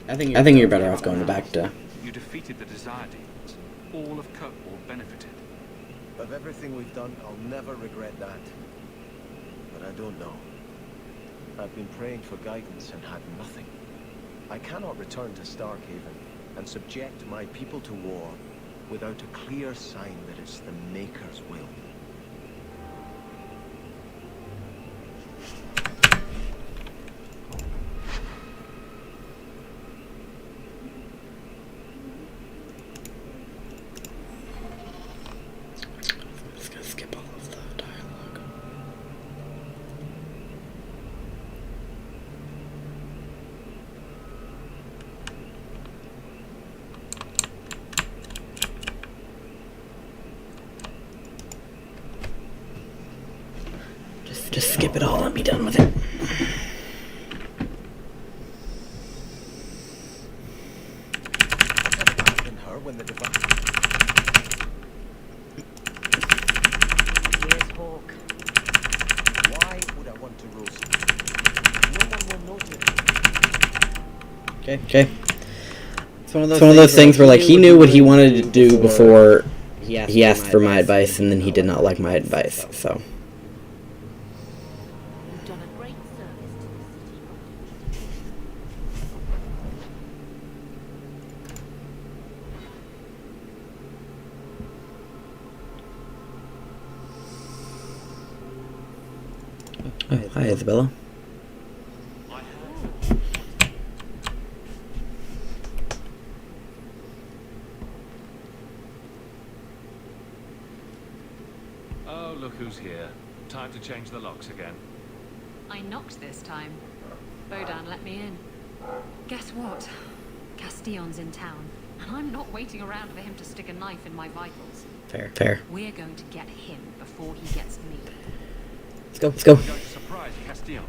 I think you're better off going back to. You defeated the Desire Demons. All of Kirkwall benefited. Of everything we've done, I'll never regret that. But I don't know. I've been praying for guidance and had nothing. I cannot return to Starkhaven and subject my people to war without a clear sign that it's the Maker's will. I'm just gonna skip all of the dialogue. Just skip it all and be done with it. Her when the Okay. It's one of those things where like he knew what he wanted to do before he asked for my advice, and then he did not like my advice. So. You've done a great service to the city. Oh, hi, Isabella. Oh, look who's here. Time to change the locks again. I knocked this time. Bodan let me in. Guess what? Castillon's in town, and I'm not waiting around for him to stick a knife in my vitals. Fair. We're going to get him before he gets me. Let's go. We're going to surprise Castillon.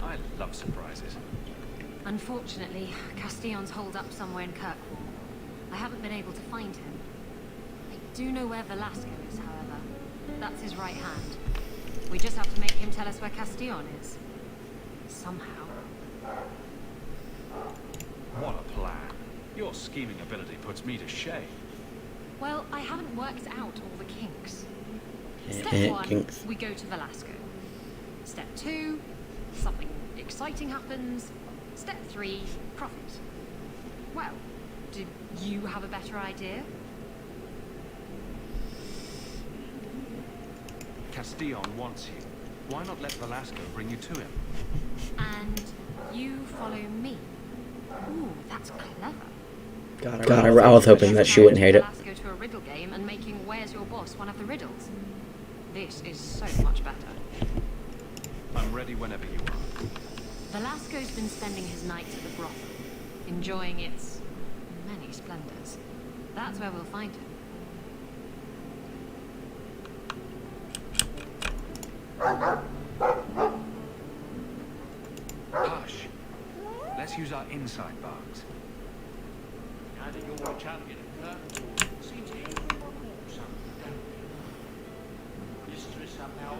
I love surprises. Unfortunately, Castillon's holed up somewhere in Kirkwall. I haven't been able to find him. I do know where Velasco is, however. That's his right hand. We just have to make him tell us where Castillon is. Somehow. What a plan. Your scheming ability puts me to shame. Well, I haven't worked out all the kinks. Step 1, Kinks. we go to Velasco. Step 2, something exciting happens. Step 3, profit. Well, do you have a better idea? Castillon wants you. Why not let Velasco bring you to him? And you follow me. Ooh, that's clever. God, I was hoping that she wouldn't hate it. Velasco to a riddle game and making Where's Your Boss one of the riddles. This is so much better. I'm ready whenever you are. Velasco's been spending his nights at the brothel, enjoying its many splendors. That's where we'll find him. Hush. Let's use our inside bars. Now that you're a champion of Kirkwall, seems everyone wants something, don't they? Mistress Abel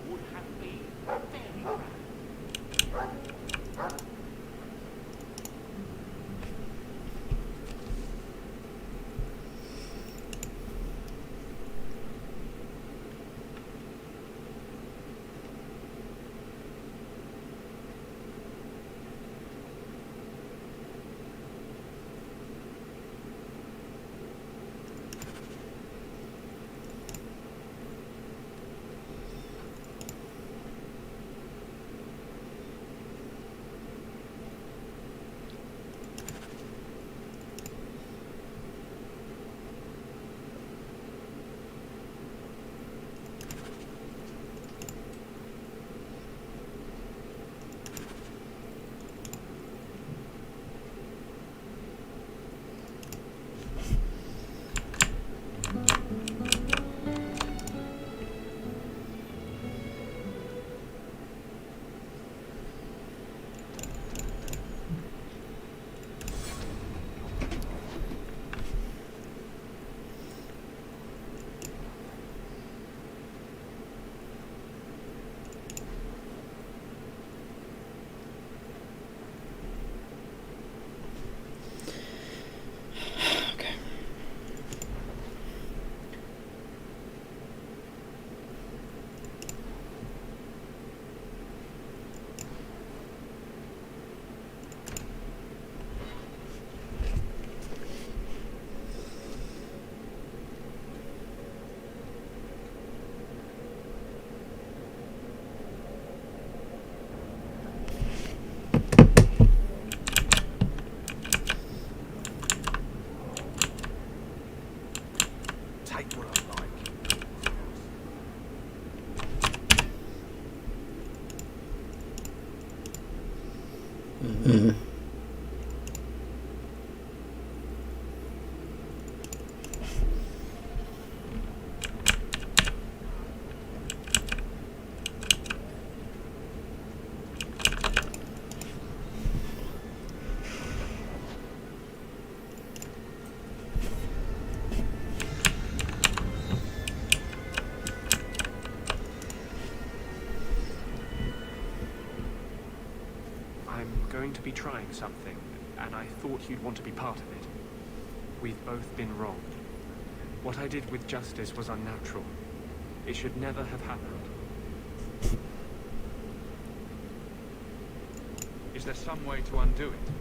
would have been very proud. Take what I like. Mm-hmm. I'm going to be trying something and I thought you'd want to be part of it. We've both been wrong. What I did with Justice was unnatural. It should never have happened. Is there some way to undo it?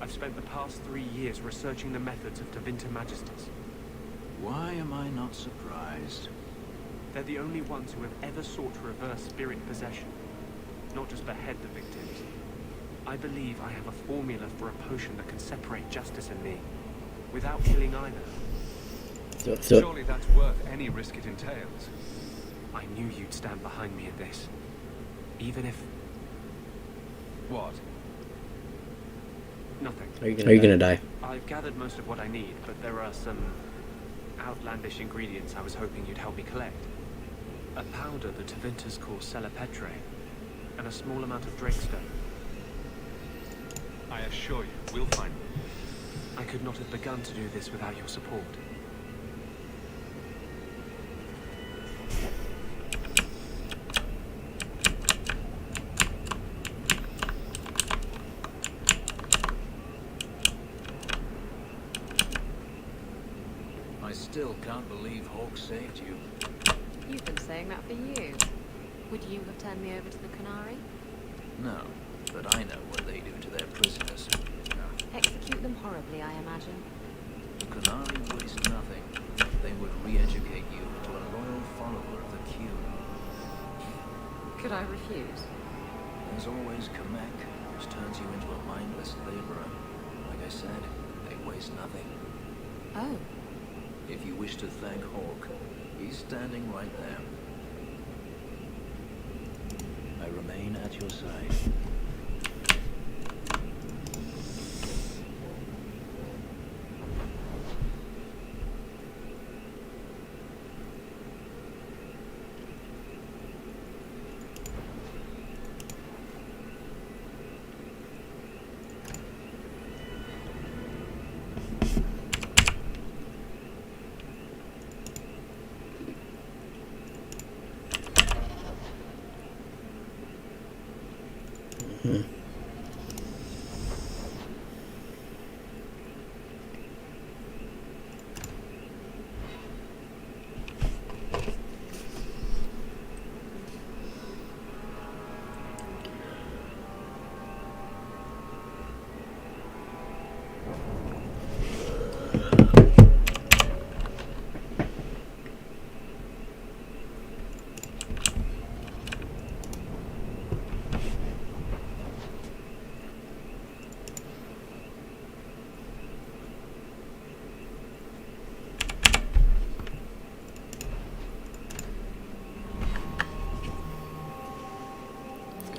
I've spent the past 3 years researching the methods of Tevinter Magistes. Why am I not surprised? They're the only ones who have ever sought to reverse spirit possession, not just behead the victims. I believe I have a formula for a potion that can separate Justice and me, without killing either. Surely that's worth any risk it entails. I knew you'd stand behind me in this. Even if... What? Nothing. Are you gonna die? I've gathered most of what I need, but there are some outlandish ingredients I was hoping you'd help me collect. A powder the Tevinters call Celepetre, and a small amount of Drakestone. I assure you, we'll find them. I could not have begun to do this without your support. I still can't believe Hawk saved you. You've been saying that for years. Would you have turned me over to the Qunari? No, but I know what they do to their prisoners. Execute them horribly, I imagine. The Qunari waste nothing. They would re-educate you into a loyal follower of the Q. Could I refuse? There's always Kamek, which turns you into a mindless laborer. Like I said, they waste nothing. Oh. If you wish to thank Hawk, he's standing right there. I remain at your side.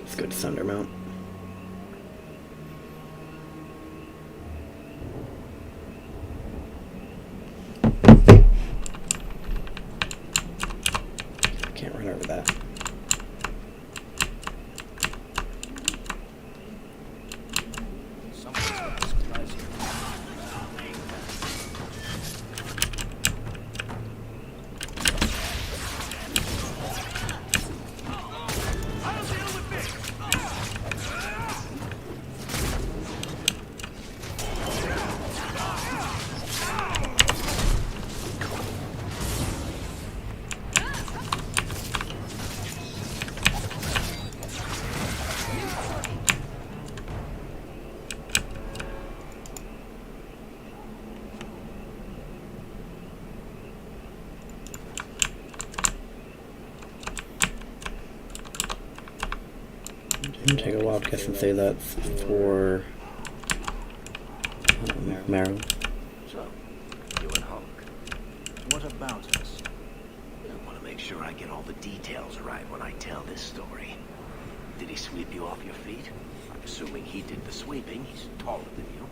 Let's go to Thundermount. Can't run over that. Take a wild guess and say that's for Marrow. So, you and Hawk. What about us? I want to make sure I get all the details right when I tell this story. Did he sweep you off your feet? I'm assuming he did the sweeping. He's taller than you.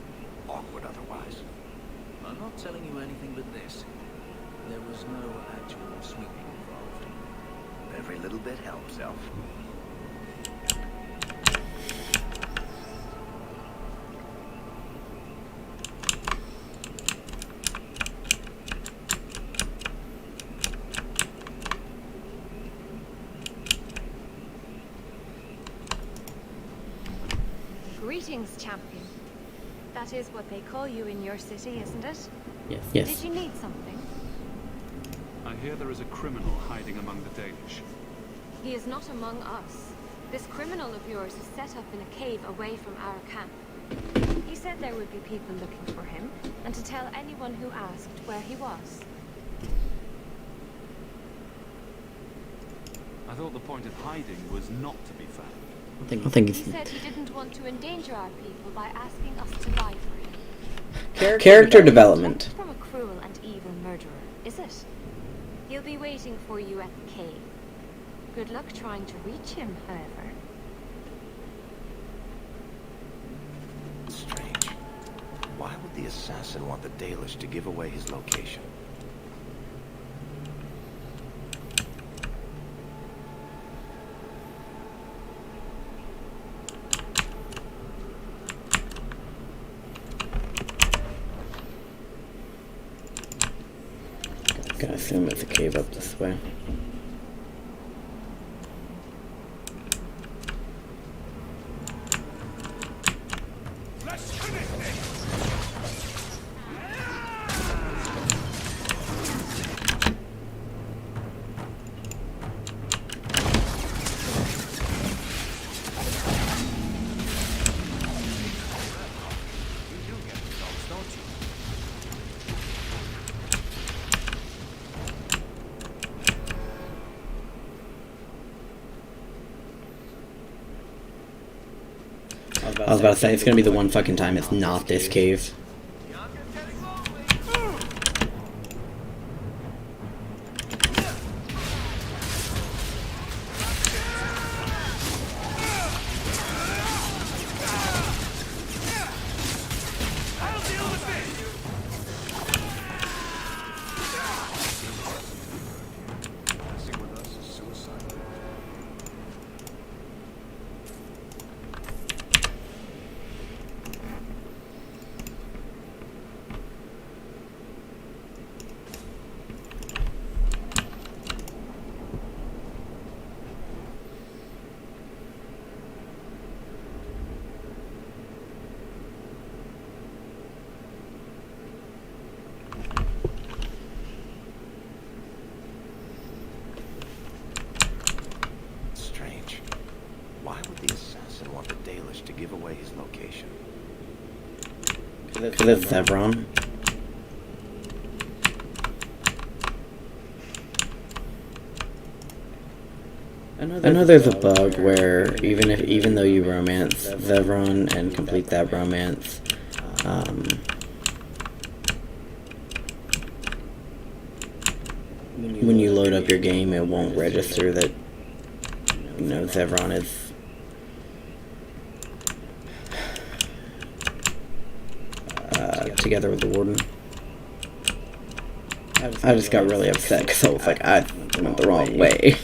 Awkward otherwise. I'm not telling you anything but this. There was no actual sweeping involved. Every little bit helps, Elf. Greetings, champion. That is what they call you in your city, isn't it? Yes. Yes. Did you need something? I hear there is a criminal hiding among the Dalish. He is not among us. This criminal of yours is set up in a cave away from our camp. He said there would be people looking for him, and to tell anyone who asked where he was. I thought the point of hiding was not to be found. I think He it's said he didn't want to endanger our people by asking us to lie for him. character development. From a cruel and evil murderer, is it? He'll be waiting for you at the cave. Good luck trying to reach him, however. Strange. Why would the assassin want the Dalish to give away his location? Gotta assume it's a cave up this way. I was about to say, it's gonna be the one fucking time it's not this cave. Why would the assassin want the Dalish to give away his location? Because it's Zevron. I know there's a bug where even though you romance Zevron and complete that romance, when you load up your game, it won't register that Zevron is together with the warden. I just got really upset because I was like, I went the wrong way.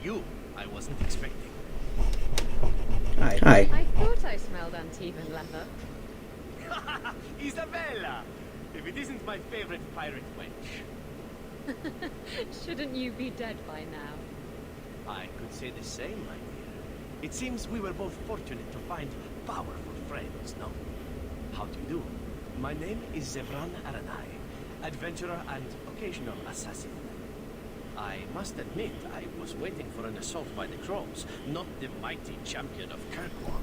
You, I wasn't expecting. Hi. I thought I smelled Antivan leather. Isabella! If it isn't my favorite pirate wench. Shouldn't you be dead by now? I could say the same, my dear. It seems we were both fortunate to find powerful friends, no? How do you do? My name is Zevran Aranai, adventurer and occasional assassin. I must admit, I was waiting for an assault by the Crows, not the mighty champion of Kirkwall.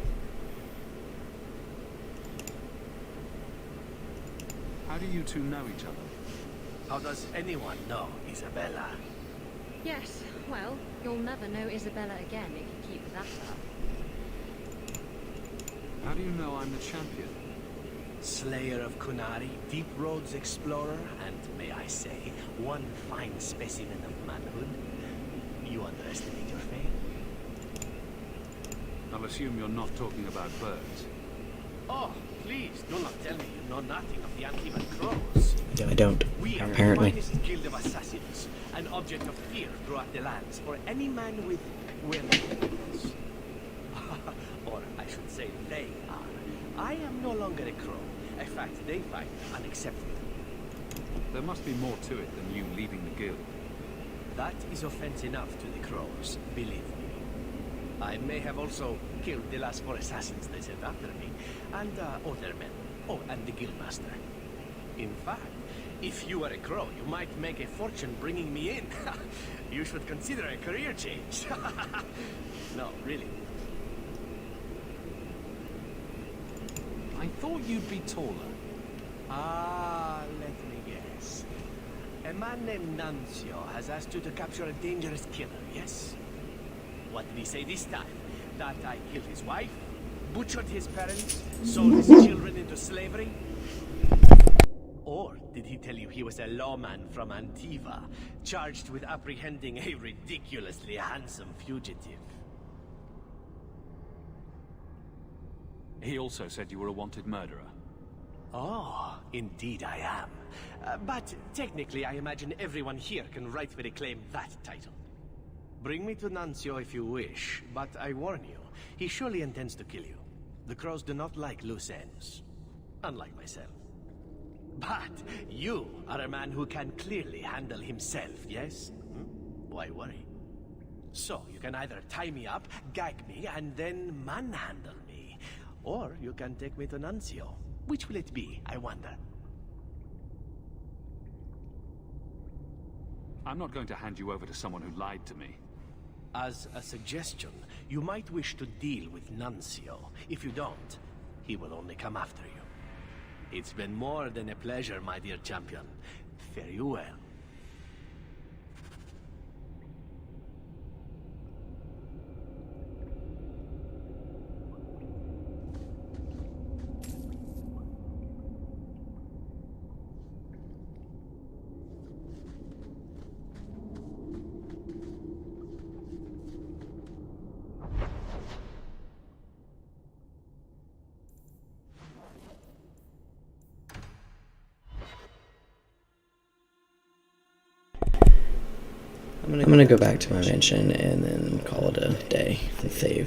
How do you two know each other? How does anyone know Isabella? Yes, well, you'll never know Isabella again if you keep that up. How do you know I'm the champion? Slayer of Kunari, Deep Roads explorer, and may I say, one fine specimen of manhood. You underestimate your fame. I'll assume you're not talking about birds. Oh, please, do not tell me you know nothing of the Antivan Crows. I don't, We are apparently. the finest guild of assassins, an object of fear throughout the lands for any man with werewolves. Or I should say they are. I am no longer a crow. A fact they find unacceptable. There must be more to it than you leaving the guild. That is offense enough to the Crows, believe me. I may have also killed the last 4 assassins they sent after me, and other men. Oh, and the guildmaster. In fact, if you were a Crow, you might make a fortune bringing me in. You should consider a career change. No, really. I thought you'd be taller. Ah, let me guess. A man named Nuncio has asked you to capture a dangerous killer, yes? What did he say this time? That I killed his wife, butchered his parents, sold his children into slavery? Or did he tell you he was a lawman from Antiva, charged with apprehending a ridiculously handsome fugitive? He also said you were a wanted murderer. Oh, indeed I am. But technically, I imagine everyone here can rightfully claim that title. Bring me to Nuncio if you wish, but I warn you, he surely intends to kill you. The Crows do not like loose ends, unlike myself. But you are a man who can clearly handle himself, yes? Why worry? So, you can either tie me up, gag me, and then manhandle me. Or you can take me to Nuncio. Which will it be, I wonder? I'm not going to hand you over to someone who lied to me. As a suggestion, you might wish to deal with Nuncio. If you don't, he will only come after you. It's been more than a pleasure, my dear champion. Fare you well. I'm gonna go back to my mansion and then call it a day and save.